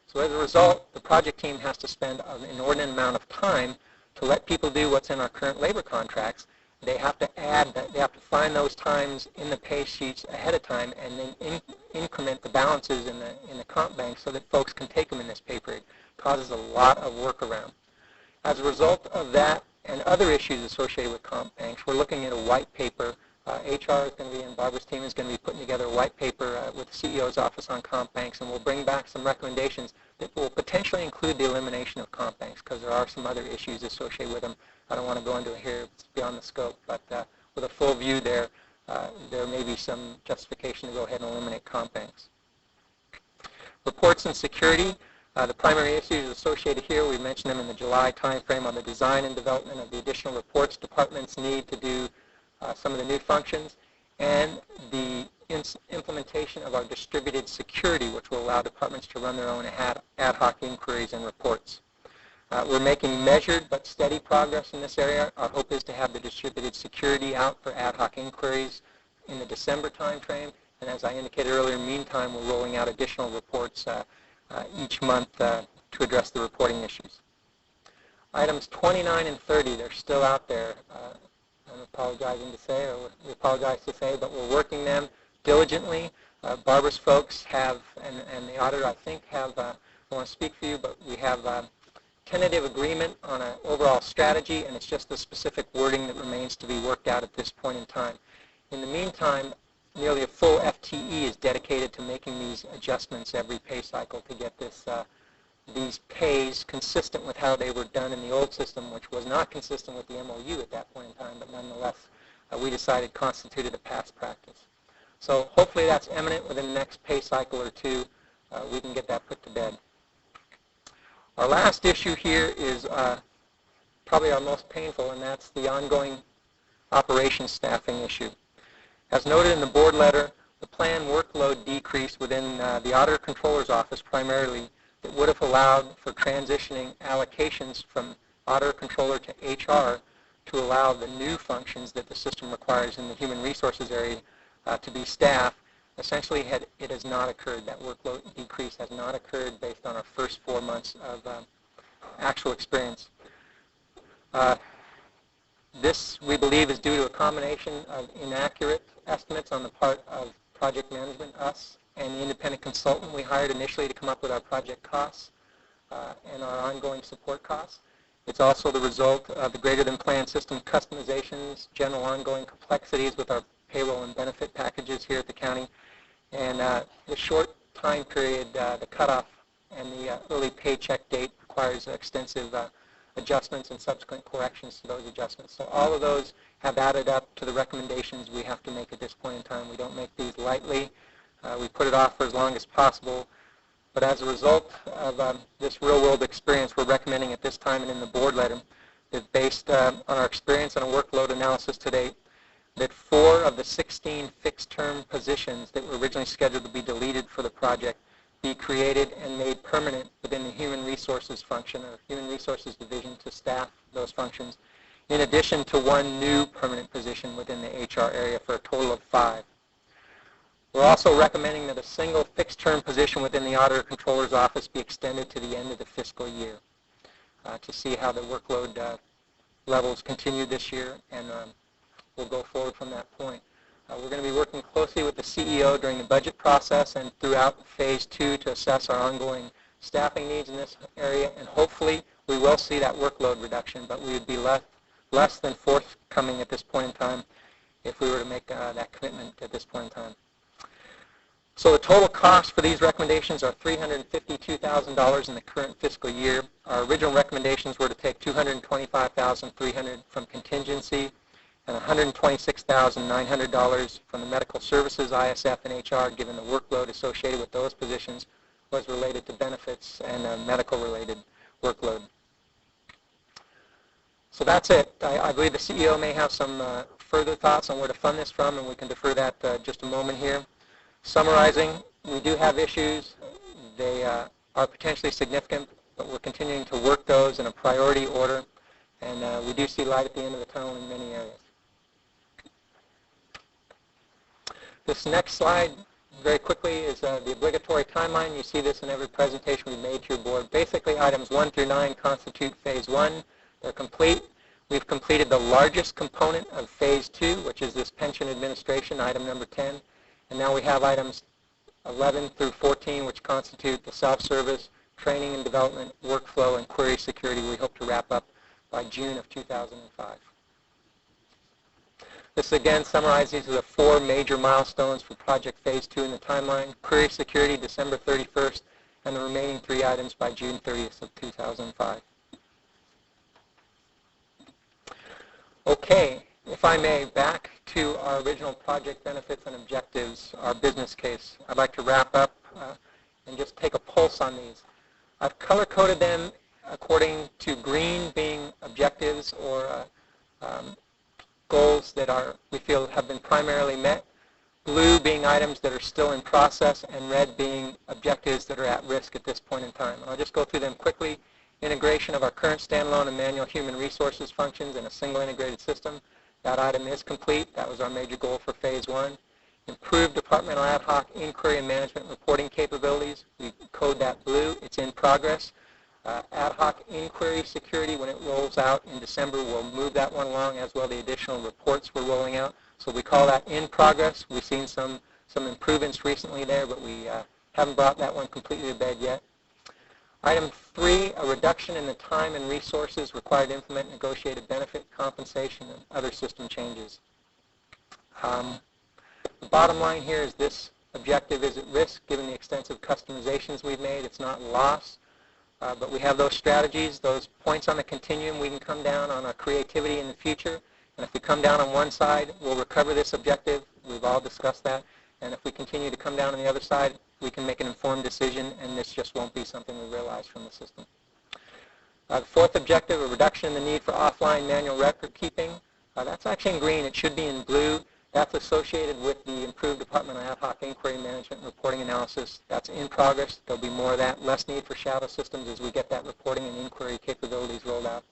So as a result, the project team has to spend an inordinate amount of time to let people do what's in our current labor contracts. They have to they have to find those times in the pay sheets ahead of time and then increment the balances in the comp bank so that folks can take them in this pay period. It causes a lot of workaround. As a result of that and other issues associated with comp banks, we're looking at a white paper. HR is going to be, and Barbara's team is going to be putting together a white paper with the CEO's office on comp banks, and we'll bring back some recommendations that will potentially include the elimination of comp banks because there are some other issues associated with them I don't want to go into it here, it's beyond the scope, but with a full view there, there may be some justification to go ahead and eliminate comp banks. Reports and security. The primary issues associated here, we mentioned them in the July timeframe on the design and development of the additional reports departments need to do some of the new functions, and the implementation of our distributed security, which will allow departments to run their own ad hoc inquiries and reports. We're making measured but steady progress in this area. Our hope is to have the distributed security out for ad hoc inquiries in the December timeframe, and as I indicated earlier, meantime, we're rolling out additional reports each month to address the reporting issues. Items 29 and 30, they're still out there. I'm apologizing to say, or we apologize to say, but we're working them diligently. Barbara's folks have, and the auditor, I think, have, I want to speak for you, but we have tentative agreement on an overall strategy, and it's just the specific wording that remains to be worked out at this point in time. In the meantime, nearly a full FTE is dedicated to making these adjustments every pay cycle to get this, these pays consistent with how they were done in the old system, which was not consistent with the MOU at that point in time, but nonetheless, we decided constituted a past practice. So hopefully that's imminent within the next pay cycle or two. We can get that put to bed. Our last issue here is probably our most painful, and that's the ongoing operations staffing issue. As noted in the board letter, the planned workload decrease within the Auditor Controller's Office primarily that would have allowed for transitioning allocations from Auditor Controller to HR to allow the new functions that the system requires in the human resources area to be staffed. Essentially, it has not occurred. That workload decrease has not occurred based on our first 4 months of actual experience. This, we believe, is due to a combination of inaccurate estimates on the part of project management, us, and the independent consultant we hired initially to come up with our project costs and our ongoing support costs. It's also the result of the greater than planned system customizations, general ongoing complexities with our payroll and benefit packages here at the county, and the short time period, the cutoff and the early paycheck date requires extensive adjustments and subsequent corrections to those adjustments. So all of those have added up to the recommendations we have to make at this point in time. We don't make these lightly. We put it off for as long as possible. But as a result of this real-world experience, we're recommending at this time and in the board letter that based on our experience and a workload analysis to date, that 4 of the 16 fixed-term positions that were originally scheduled to be deleted for the project be created and made permanent within the Human Resources function or Human Resources Division to staff those functions, in addition to 1 new permanent position within the HR area for a total of 5. We're also recommending that a single fixed-term position within the Auditor Controller's Office be extended to the end of the fiscal year to see how the workload levels continue this year, and we'll go forward from that point. We're going to be working closely with the CEO during the budget process and throughout Phase 2 to assess our ongoing staffing needs in this area, and hopefully we will see that workload reduction, but we would be less than forthcoming at this point in time if we were to make that commitment at this point in time. So the total cost for these recommendations are $352,000 in the current fiscal year. Our original recommendations were to take $225,300 from contingency and $126,900 from the medical services, ISF, and HR, given the workload associated with those positions was related to benefits and medical-related workload. So that's it. I believe the CEO may have some further thoughts on where to fund this from, and we can defer that just a moment here. Summarizing, we do have issues. They are potentially significant, but we're continuing to work those in a priority order, and we do see light at the end of the tunnel in many areas. This next slide, very quickly, is the obligatory timeline. You see this in every presentation we made to your board. Basically, items 1 through 9 constitute Phase 1. They're complete. We've completed the largest component of Phase 2, which is this pension administration, item number 10. And now we have items 11 through 14, which constitute the self-service, training and development, workflow, and query security we hope to wrap up by June of 2005. This again summarizes the 4 major milestones for Project Phase 2 in the timeline. Query security, December 31st, and the remaining 3 items by June 30th of 2005. Okay, if I may, back to our original project benefits and objectives, our business case. I'd like to wrap up and just take a pulse on these. I've color-coded them according to green being objectives or goals that we feel have been primarily met, blue being items that are still in process, and red being objectives that are at risk at this point in time. And I'll just go through them quickly. Integration of our current standalone and manual human resources functions in a single integrated system. That item is complete. That was our major goal for Phase 1. Improved departmental ad hoc inquiry and management reporting capabilities. We code that blue. It's in progress. Ad hoc inquiry security, when it rolls out in December, we'll move that one along, as well the additional reports we're rolling out. So we call that in progress. We've seen some improvements recently there, but we haven't brought that one completely to bed yet. Item 3, a reduction in the time and resources required to implement negotiated benefit compensation and other system changes. The bottom line here is this objective is at risk given the extensive customizations we've made. It's not lost, but we have those strategies, those points on the continuum. We can come down on our creativity in the future, and if we come down on one side, we'll recover this objective. We've all discussed that. And if we continue to come down on the other side, we can make an informed decision, and this just won't be something we realize from the system. The fourth objective, a reduction in the need for offline manual record keeping. That's actually in green. It should be in blue. That's associated with the improved departmental ad hoc inquiry management and reporting analysis. That's in progress. There'll be more of that. Less need for shadow systems as we get that reporting and inquiry capabilities rolled out.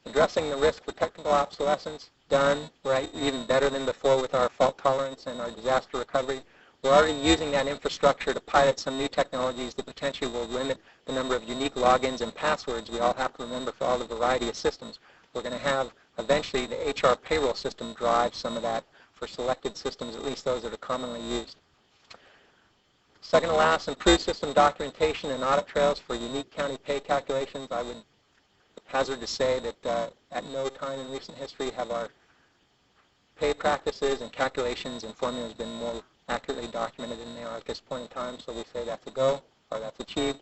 Addressing the risk for technical obsolescence, done. We're even better than before with our fault tolerance and our disaster recovery. We're already using that infrastructure to pilot some new technologies that potentially will limit the number of unique logins and passwords we all have to remember for all the variety of systems. We're going to have eventually the HR payroll system drive some of that for selected systems, at least those that are commonly used. Second to last, improved system documentation and audit trails for unique county pay calculations. I would hazard to say that at no time in recent history have our pay practices and calculations and formulas been more accurately documented than they are at this point in time, so we say that's a go, or that's achieved.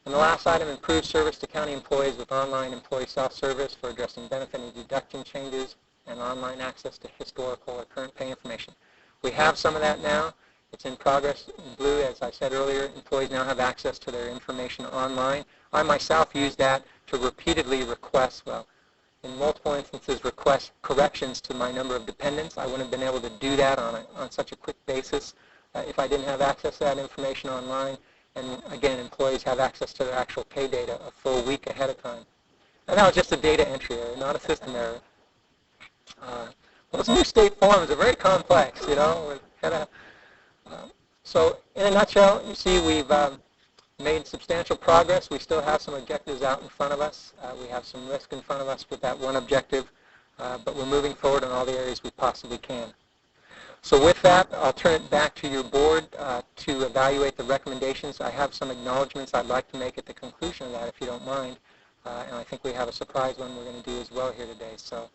And the last item, improved service to county employees with online employee self-service for addressing benefit and deduction changes and online access to historical or current pay information. We have some of that now. It's in progress. In blue, as I said earlier, employees now have access to their information online. I myself use that to repeatedly request, well, in multiple instances, request corrections to my number of dependents. I wouldn't have been able to do that on such a quick basis if I didn't have access to that information online. And again, employees have access to their actual pay data a full week ahead of time. And that was just a data entry error, not a system error. Those new state forms are very complex, you know. So in a nutshell, you see we've made substantial progress. We still have some objectives out in front of us. We have some risk in front of us with that one objective, but we're moving forward in all the areas we possibly can. So with that, I'll turn it back to your board to evaluate the recommendations. I have some acknowledgments I'd like to make at the conclusion of that, if you don't mind. And I think we have a surprise one we're going to do as well here today. So,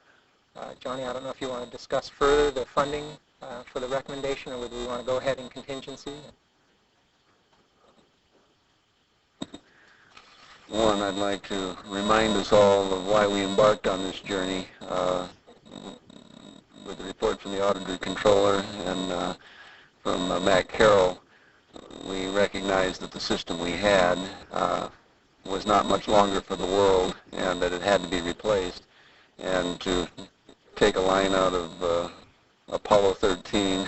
Johnny, I don't know if you want to discuss further the funding for the recommendation, or whether we want to go ahead in contingency. One, I'd like to remind us all of why we embarked on this journey. With the report from the Auditor Controller and from Matt Carroll, we recognized that the system we had was not much longer for the world and that it had to be replaced. And to take a line out of Apollo 13,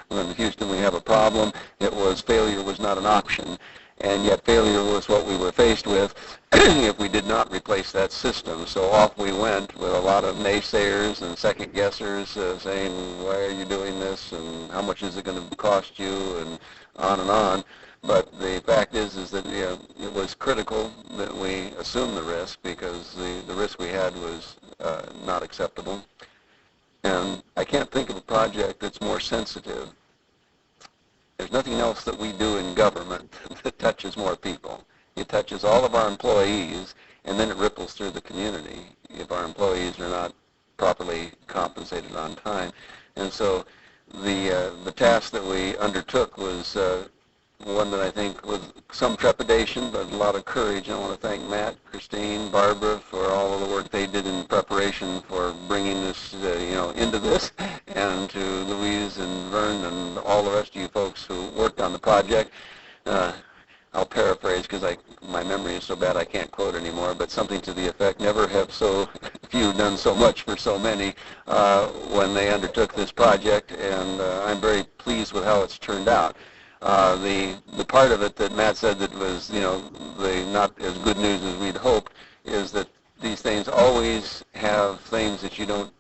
when in Houston we have a problem, it was failure was not an option. And yet failure was what we were faced with if we did not replace that system. So off we went with a lot of naysayers and second guessers saying, why are you doing this, and how much is it going to cost you, and on and on. But the fact is that it was critical that we assume the risk, because the risk we had was not acceptable. And I can't think of a project that's more sensitive. There's nothing else that we do in government that touches more people. It touches all of our employees, and then it ripples through the community if our employees are not properly compensated on time. And so the task that we undertook was one that I think was some trepidation, but a lot of courage. I want to thank Matt, Christine, Barbara for all of the work they did in preparation for bringing this, into this, and to Louise and Vern and all the rest of you folks who worked on the project. I'll paraphrase because my memory is so bad I can't quote anymore, but something to the effect, never have so few done so much for so many when they undertook this project, and I'm very pleased with how it's turned out. The part of it that Matt said that was, the not as good news as we'd hoped is that these things always have things that you don't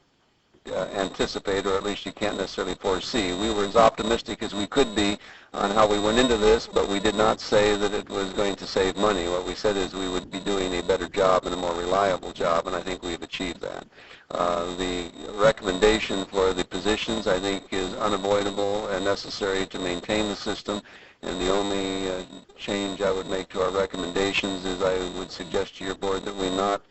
anticipate, or at least you can't necessarily foresee. We were as optimistic as we could be on how we went into this, but we did not say that it was going to save money. What we said is we would be doing a better job and a more reliable job, and I think we've achieved that. The recommendation for the positions, I think, is unavoidable and necessary to maintain the system, and the only change I would make to our recommendations is I would suggest to your board that we not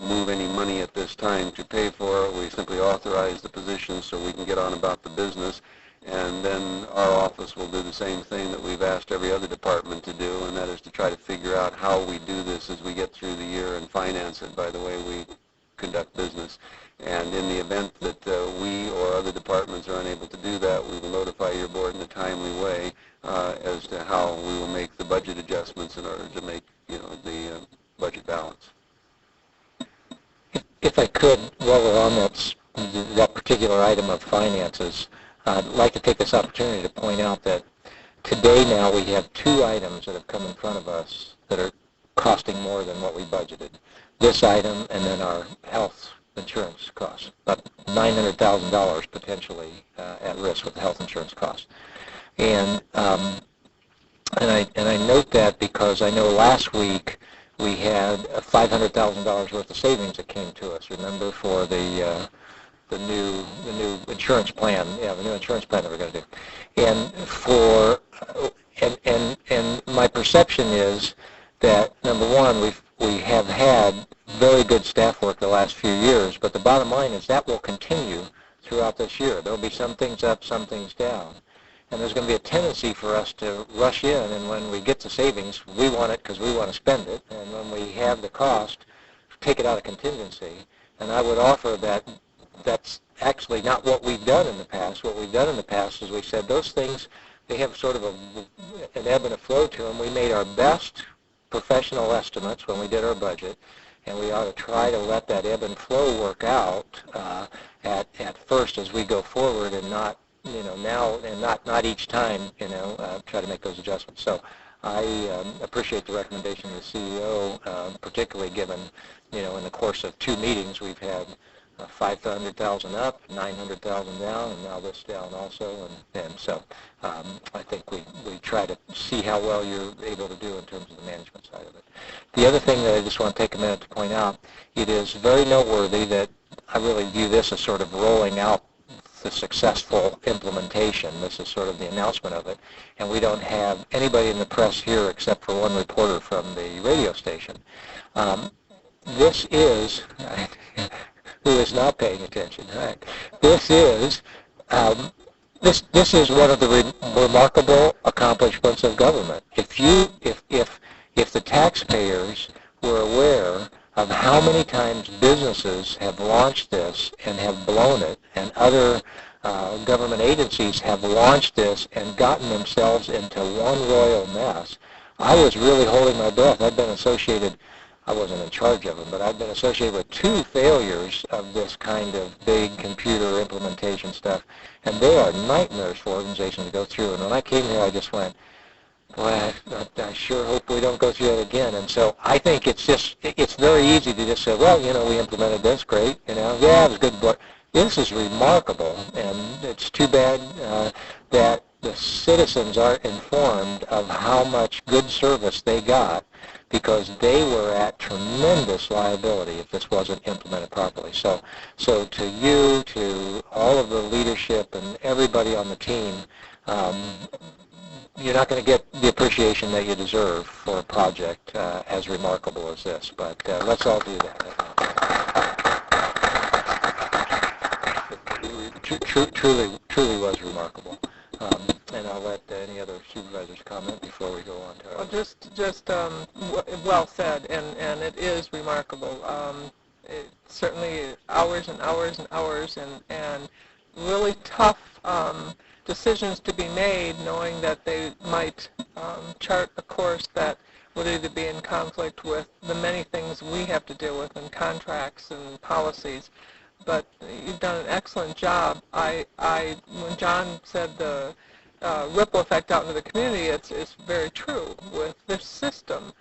move any money at this time to pay for it. We simply authorize the positions so we can get on about the business, and then our office will do the same thing that we've asked every other department to do, and that is to try to figure out how we do this as we get through the year and finance it by the way we conduct business. And in the event that we or other departments are unable to do that, we will notify your board in a timely way as to how we will make the budget adjustments in order to make the budget balance. If I could, while we're on that particular item of finances, I'd like to take this opportunity to point out that today now we have two items that have come in front of us that are costing more than what we budgeted. This item and then our health insurance costs, about $900,000 potentially at risk with health insurance costs. And I note that because I know last week we had $500,000 worth of savings that came to us. Remember, for the new insurance plan, the new insurance plan that we're going to do. And my perception is that number one, we have had very good staff work the last few years, but the bottom line is that will continue throughout this year. There will be some things up, some things down. And there's going to be a tendency for us to rush in, and when we get the savings, we want it because we want to spend it. And when we have the cost, take it out of contingency. And I would offer that that's actually not what we've done in the past. What we've done in the past is we said those things, they have sort of an ebb and a flow to them. We made our best professional estimates when we did our budget, and we ought to try to let that ebb and flow work out at first as we go forward, and not now, and not each time, try to make those adjustments. So I appreciate the recommendation of the CEO, particularly given, in the course of two meetings we've had 500,000 up, 900,000 down, and now this down also, and so I think we try to see how well you're able to do in terms of the management side of it. The other thing that I just want to take a minute to point out, it is very noteworthy that I really view this as sort of rolling out the successful implementation. This is sort of the announcement of it, and we don't have anybody in the press here except for one reporter from the radio station. This is, who is not paying attention, right? This is one of the remarkable accomplishments of government. If the taxpayers were aware of how many times businesses have launched this and have blown it, and other government agencies have launched this and gotten themselves into one royal mess, I was really holding my breath. I've been associated, I wasn't in charge of them, but I've been associated with two failures of this kind of big computer implementation stuff, and they are nightmares for organizations to go through. And when I came here, I just went, boy, I sure hope we don't go through that again. And so I think it's very easy to just say, well, we implemented this, great, yeah, it was good, but this is remarkable, and it's too bad that the citizens aren't informed of how much good service they got, because they were at tremendous liability if this wasn't implemented properly. So to you, to all of the leadership and everybody on the team, you're not going to get the appreciation that you deserve for a project as remarkable as this, but let's all do that. Truly was remarkable. And I'll let any other supervisors comment before we go on to our... Well, just well said, and it is remarkable. Certainly hours and hours and hours, and really tough decisions to be made, knowing that they might chart a course that would either be in conflict with the many things we have to deal with in contracts and policies. But you've done an excellent job. When John said the ripple effect out into the community, it's very true with this system,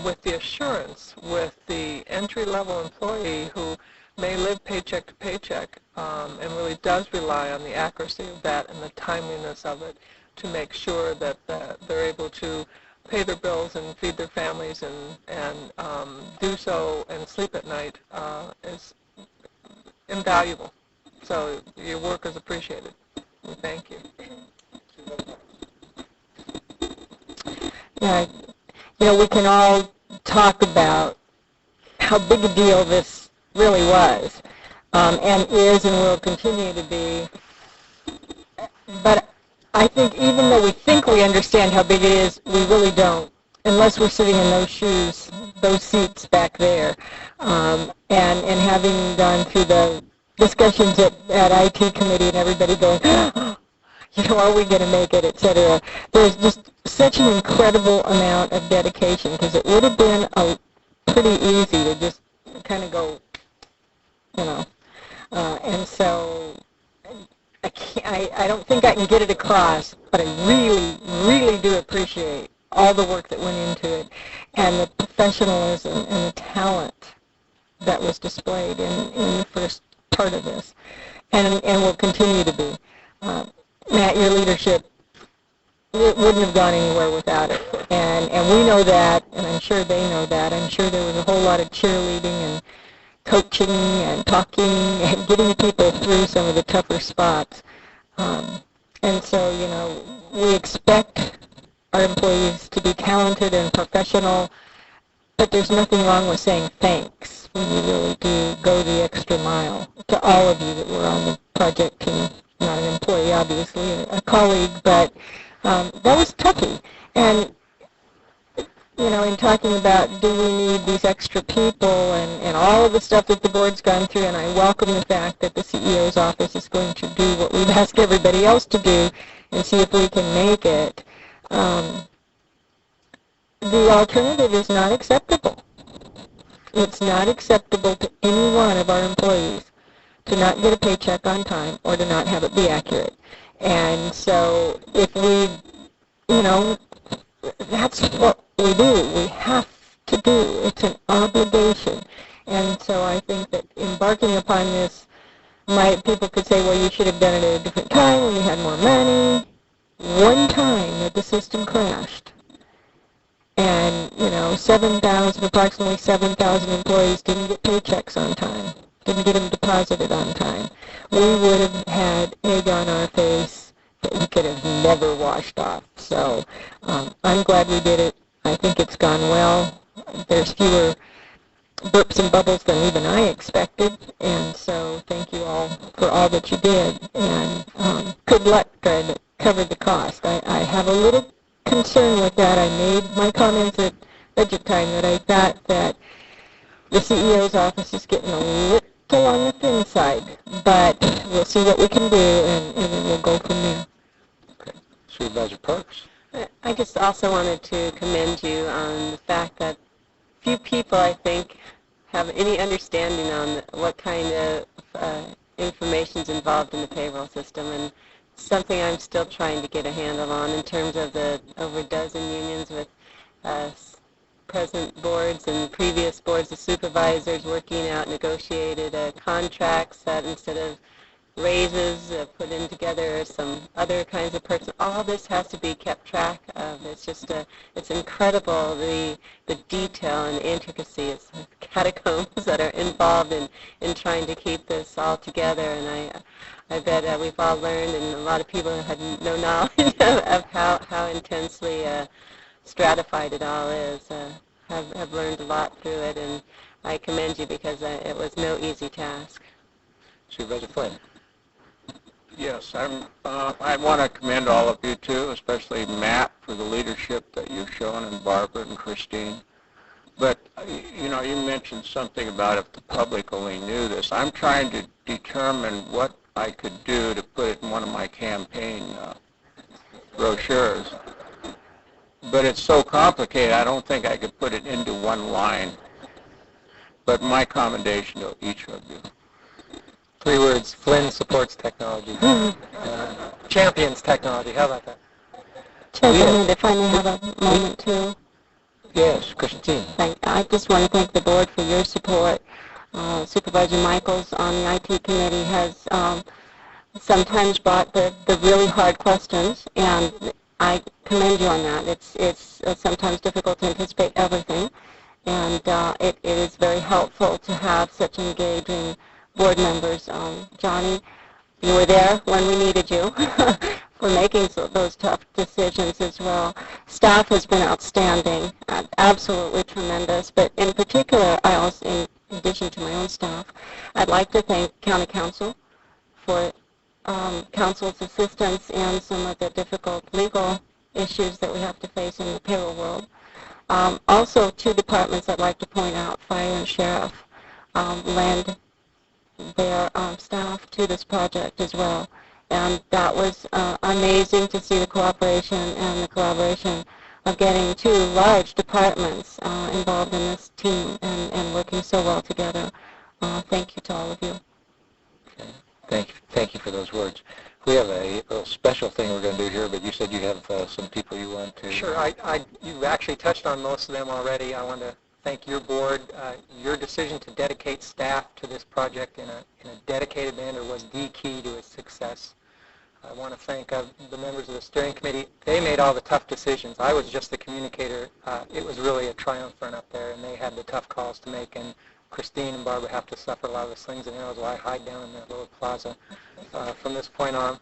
with the assurance, with the entry-level employee who may live paycheck to paycheck and really does rely on the accuracy of that and the timeliness of it to make sure that they're able to pay their bills and feed their families and do so and sleep at night is invaluable. So your work is appreciated. We thank you. Yeah, we can all talk about how big a deal this really was, and is and will continue to be. But I think even though we think we understand how big it is, we really don't, unless we're sitting in those shoes, those seats back there, and having gone through the discussions at IT committee and everybody going, are we going to make it, et cetera. There's just such an incredible amount of dedication, because it would have been pretty easy to just kind of go, and so I don't think I can get it across, but I really, really do appreciate all the work that went into it and the professionalism and the talent that was displayed in the first part of this, and will continue to be. Matt, your leadership, it wouldn't have gone anywhere without it, and we know that, and I'm sure they know that. I'm sure there was a whole lot of cheerleading and coaching and talking and getting people through some of the tougher spots. And so, we expect our employees to be talented and professional, but there's nothing wrong with saying thanks when you really do go the extra mile to all of you that were on the project team. Not an employee, obviously, a colleague, but that was toughy. And, in talking about do we need these extra people and all of the stuff that the board's gone through, and I welcome the fact that the CEO's office is going to do what we've asked everybody else to do and see if we can make it. The alternative is not acceptable. It's not acceptable to any one of our employees to not get a paycheck on time or to not have it be accurate. And so if we, that's what we do. We have to do. It's an obligation. And so I think that embarking upon this, people could say, well, you should have done it at a different time when you had more money. One time that the system crashed, and, approximately 7,000 employees didn't get paychecks on time, didn't get them deposited on time. We would have had egg on our face that we could have never washed off. So I'm glad we did it. I think it's gone well. There's fewer burps and bubbles than even I expected, and so thank you all for all that you did, and good luck trying to cover the cost. I have a little concern with that. I made my comments at budget time that I thought that the CEO's office is getting a little on the thin side, but we'll see what we can do, and then we'll go from there. Okay. Supervisor Parks? I just also wanted to commend you on the fact that few people, I think, have any understanding on what kind of information is involved in the payroll system, and something I'm still trying to get a handle on in terms of the over a dozen unions with present boards and previous boards of supervisors working out negotiated contracts that instead of raises put in together some other kinds of person. All this has to be kept track of. It's just it's incredible the detail and the intricacy. It's catacombs that are involved in trying to keep this all together, and I bet we've all learned, and a lot of people had no knowledge of how intensely stratified it all is. Have learned a lot through it, and I commend you because it was no easy task. Supervisor Flynn? Yes, I want to commend all of you too, especially Matt for the leadership that you've shown, and Barbara and Christine. But, you know, you mentioned something about if the public only knew this. I'm trying to determine what I could do to put it in one of my campaign brochures. But it's so complicated, I don't think I could put it into one line. But my commendation to each of you. 3 words: Flynn supports technology. Champions technology. How about that? Chair Bennett, if I may have a moment too. Yes, Christine. I just want to thank the board for your support. Supervisor Michaels on the IT committee has sometimes brought the really hard questions, and I commend you on that. It's sometimes difficult to anticipate everything, and it is very helpful to have such engaging board members. Johnny, you were there when we needed you for making those tough decisions as well. Staff has been outstanding, absolutely tremendous, but in particular, I also, in addition to my own staff, I'd like to thank County Council for Council's assistance in some of the difficult legal issues that we have to face in the payroll world. Also, 2 departments I'd like to point out, Fire and Sheriff, lend their staff to this project as well. And that was amazing to see the cooperation and the collaboration of getting 2 large departments involved in this team and working so well together. Thank you to all of you. Okay. Thank you for those words. We have a little special thing we're going to do here, but you said you have some people you want to... Sure. You actually touched on most of them already. I want to thank your board. Your decision to dedicate staff to this project in a dedicated manner was the key to its success. I want to thank the members of the steering committee. They made all the tough decisions. I was just the communicator. It was really a triumvirate up there, and they had the tough calls to make, and Christine and Barbara have to suffer a lot of the slings and arrows while I hide down in that little plaza from this point on.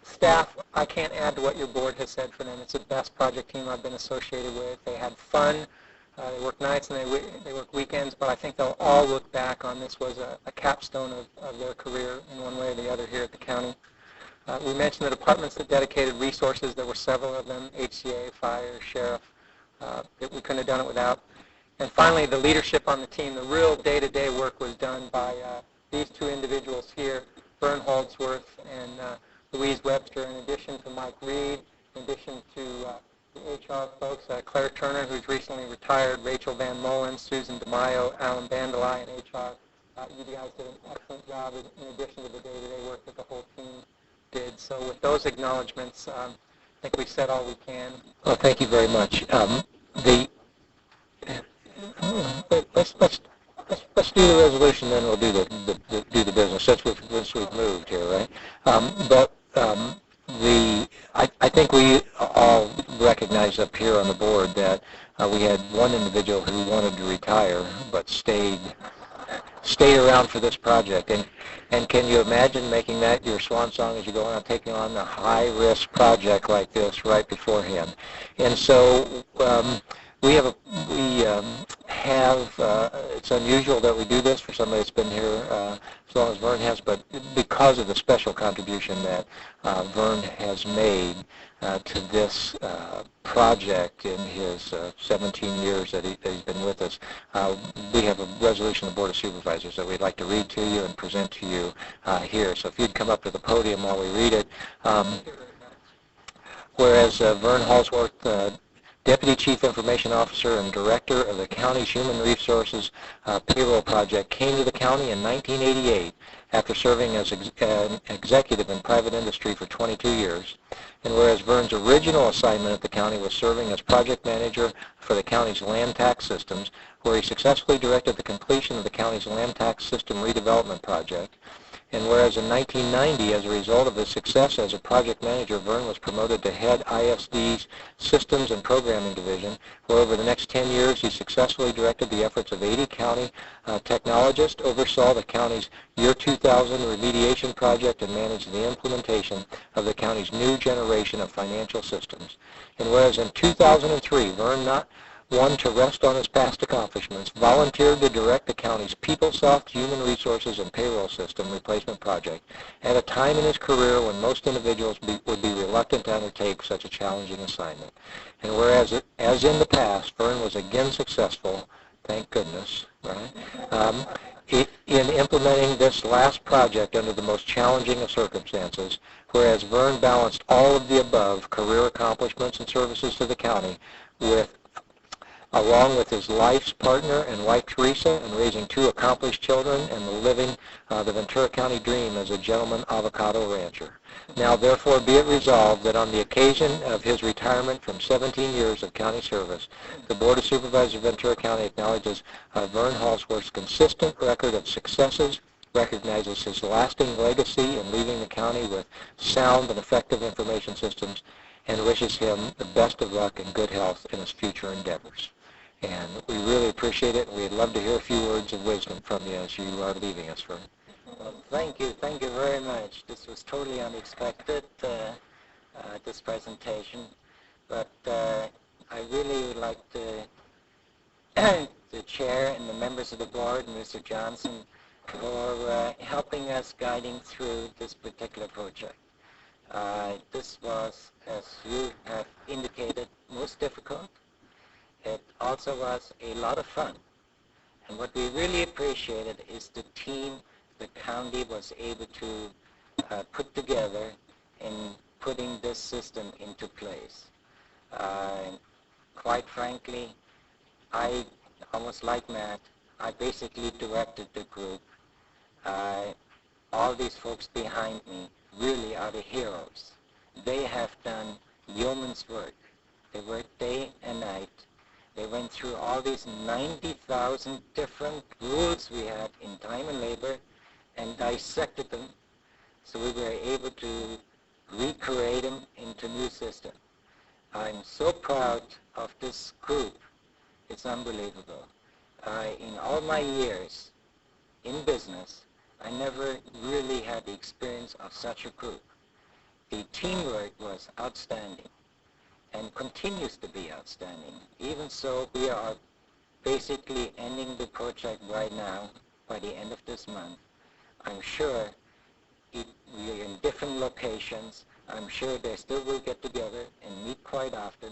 Staff, I can't add to what your board has said for them. It's the best project team I've been associated with. They had fun. They work nights and they work weekends, but I think they'll all look back on this was a capstone of their career in one way or the other here at the county. We mentioned the departments that dedicated resources. There were several of them, HCA, Fire, Sheriff. We couldn't have done it without. And finally, the leadership on the team. The real day-to-day work was done by these 2 individuals here, Vern Holdsworth and Louise Webster, in addition to Mike Reed, in addition to the HR folks, Claire Turner, who's recently retired, Rachel Van Molen, Susan DeMaio, Alan Bandalai in HR. You guys did an excellent job in addition to the day-to-day work that the whole team did. So with those acknowledgments, I think we've said all we can. Well, thank you very much. Let's do the resolution, then we'll do the business since we've moved here, right? I think we all recognize up here on the board that we had one individual who wanted to retire but stayed around for this project. And can you imagine making that your swan song as you go on taking on a high-risk project like this right beforehand? And so it's unusual that we do this for somebody that's been here as long as Vern has, but because of the special contribution that Vern has made to this project in his 17 years that he's been with us, we have a resolution of the Board of Supervisors that we'd like to read to you and present to you here. So if you'd come up to the podium while we read it. Whereas Vern Holdsworth, Deputy Chief Information Officer and Director of the county's Human Resources Payroll Project, came to the county in 1988 after serving as an executive in private industry for 22 years. And whereas Vern's original assignment at the county was serving as project manager for the county's land tax systems, where he successfully directed the completion of the county's land tax system redevelopment project. And whereas in 1990, as a result of his success as a project manager, Vern was promoted to head ISD's Systems and Programming Division, where over the next 10 years he successfully directed the efforts of 80 county technologists, oversaw the county's Year 2000 remediation project, and managed the implementation of the county's new generation of financial systems. And whereas in 2003, Vern not one to rest on his past accomplishments, volunteered to direct the county's PeopleSoft Human Resources and Payroll System replacement project at a time in his career when most individuals would be reluctant to undertake such a challenging assignment. And whereas, as in the past, Vern was again successful, thank goodness, right, in implementing this last project under the most challenging of circumstances, whereas Vern balanced all of the above career accomplishments and services to the county along with his life's partner and wife Teresa, and raising 2 accomplished children and living the Ventura County dream as a gentleman avocado rancher. Now therefore be it resolved that on the occasion of his retirement from 17 years of county service, the Board of Supervisors of Ventura County acknowledges Vern Halsworth's consistent record of successes, recognizes his lasting legacy in leaving the county with sound and effective information systems, and wishes him the best of luck and good health in his future endeavors. And we really appreciate it, and we'd love to hear a few words of wisdom from you as you are leaving us, Vern. Well, thank you very much. This was totally unexpected, this presentation, but I really would like to the chair and the members of the board, Mr. Johnson, for helping us guiding through this particular project. This was, as you have indicated, most difficult. It also was a lot of fun. And what we really appreciated is the team the county was able to put together in putting this system into place. Quite frankly, I, almost like Matt, I basically directed the group. All these folks behind me really are the heroes. They have done yeoman's work. They worked day and night. They went through all these 90,000 different rules we had in time and labor and dissected them so we were able to recreate them into new system. I'm so proud of this group. It's unbelievable. In all my years in business, I never really had the experience of such a group. The teamwork was outstanding and continues to be outstanding. Even so, we are basically ending the project right now by the end of this month. I'm sure we are in different locations. I'm sure they still will get together and meet quite often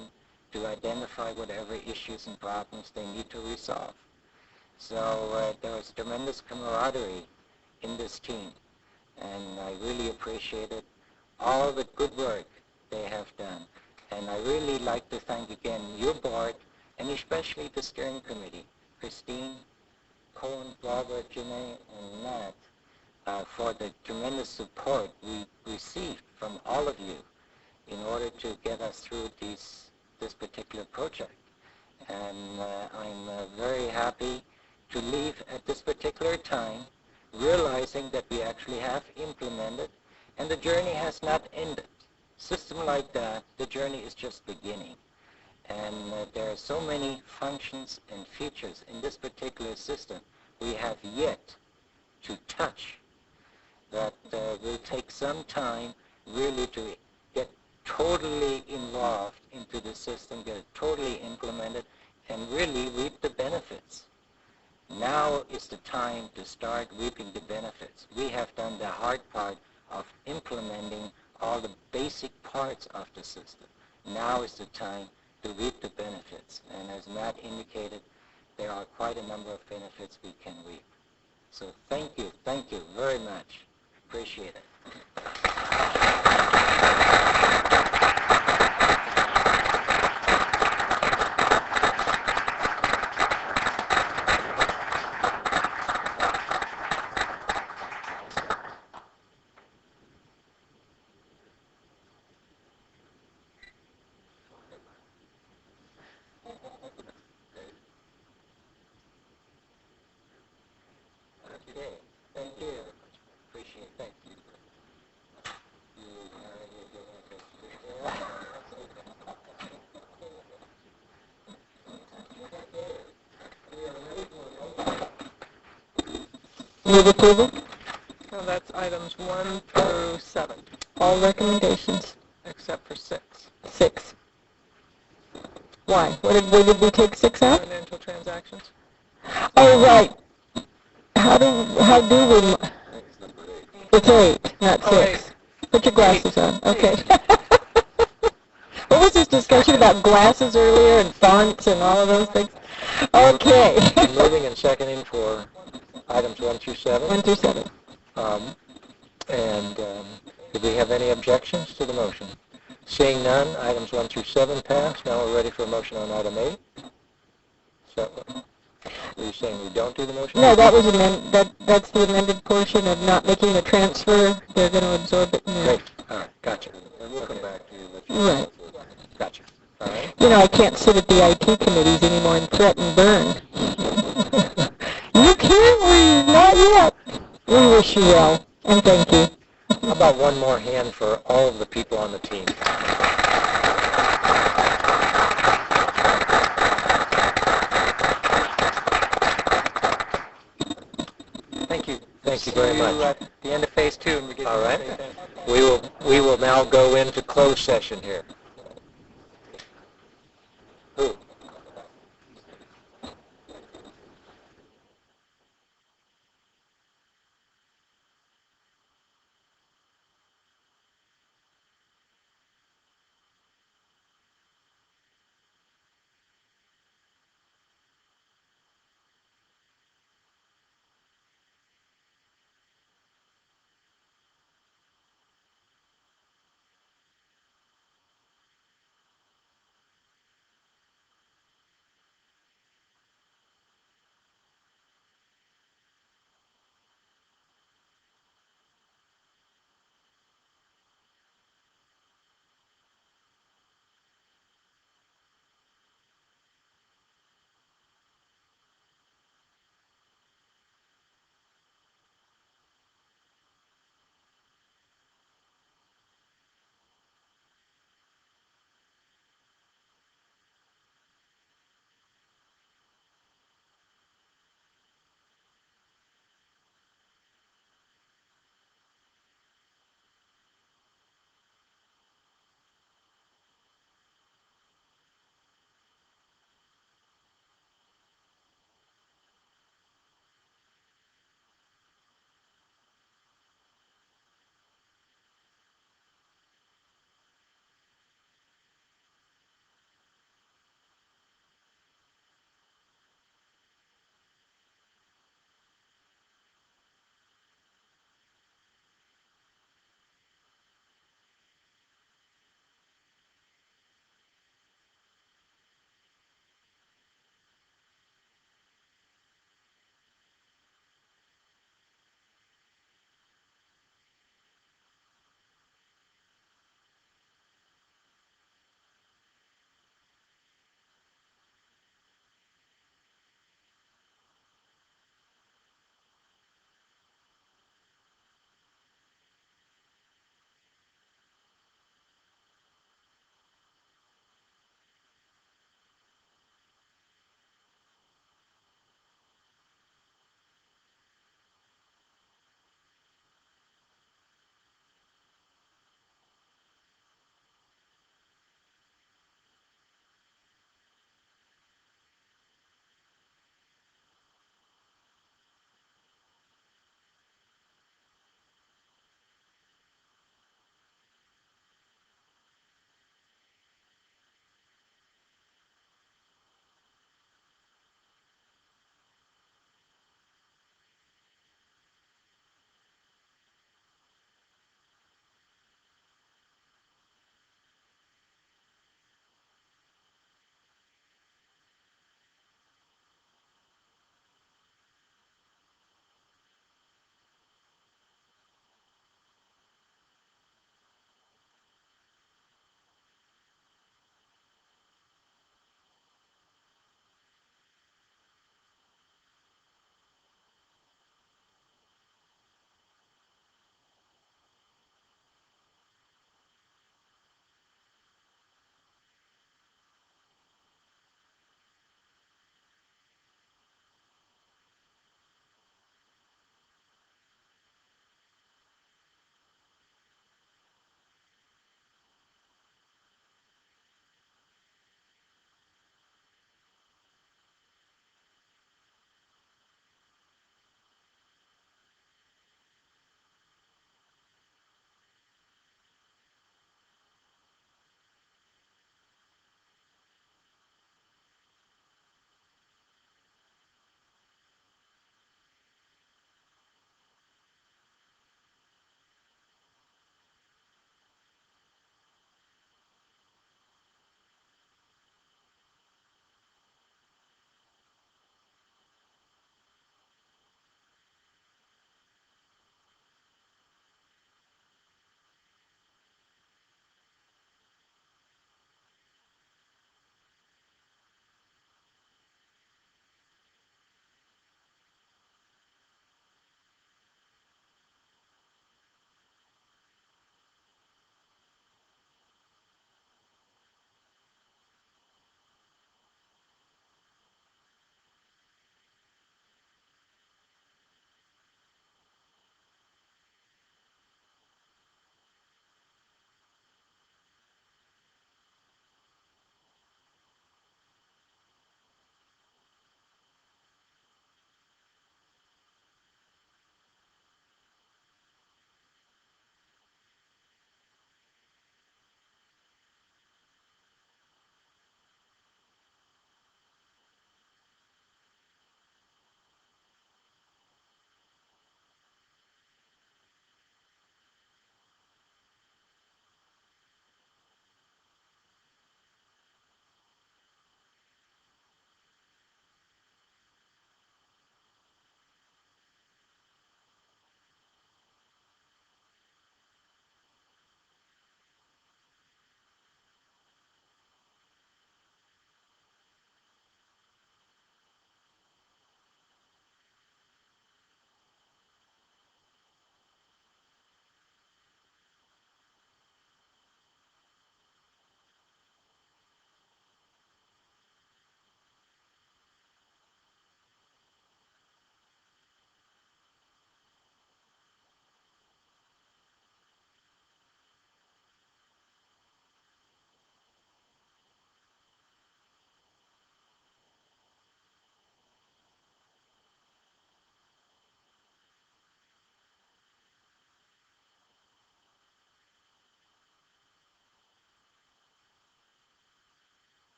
to identify whatever issues and problems they need to resolve. So there was tremendous camaraderie in this team, and I really appreciated all the good work they have done. And I really like to thank again your board, and especially the steering committee, Christine, Cohen, Robert, Janae, and Matt, for the tremendous support we received from all of you in order to get us through this particular project. And I'm very happy to leave at this particular time, realizing that we actually have implemented, and the journey has not ended. System like that, the journey is just beginning. And there are so many functions and features in this particular system we have yet to touch that will take some time really to get totally involved into the system, get it totally implemented, and really reap the benefits. Now is the time to start reaping the benefits. We have done the hard part of implementing all the basic parts of the system. Now is the time to reap the benefits. And as Matt indicated, there are quite a number of benefits we can reap. So thank you very much. Appreciate it. Okay, thank you. Appreciate it. Thank you. Move approval. So that's items 1 through 7, All recommendations. except for 6. 6. Why? What did we take 6 out? Financial transactions. Oh, right. How do we? It's 8, not 6. Put your glasses on. Okay. What was this discussion about glasses earlier and fonts and all of those things? Okay. Moving and seconding for items 1 through 7. 1 through 7. Do we have any objections to the motion? Seeing none, items 1 through 7 pass. Now we're ready for a motion on item 8. So, are you saying we don't do the motion? No, that was that's the amended portion of not making a transfer. They're going to absorb it in there. Great. All right. Gotcha. And we'll come back to you. Right. Gotcha. All right. You know, I can't sit at the IT committees anymore and threat and burn. You can't leave, not yet. We wish you well, and thank you. How about one more hand for all of the people on the team? Thank you. Thank you very much. At the end of phase 2, and we get All right. We will now go into closed session here.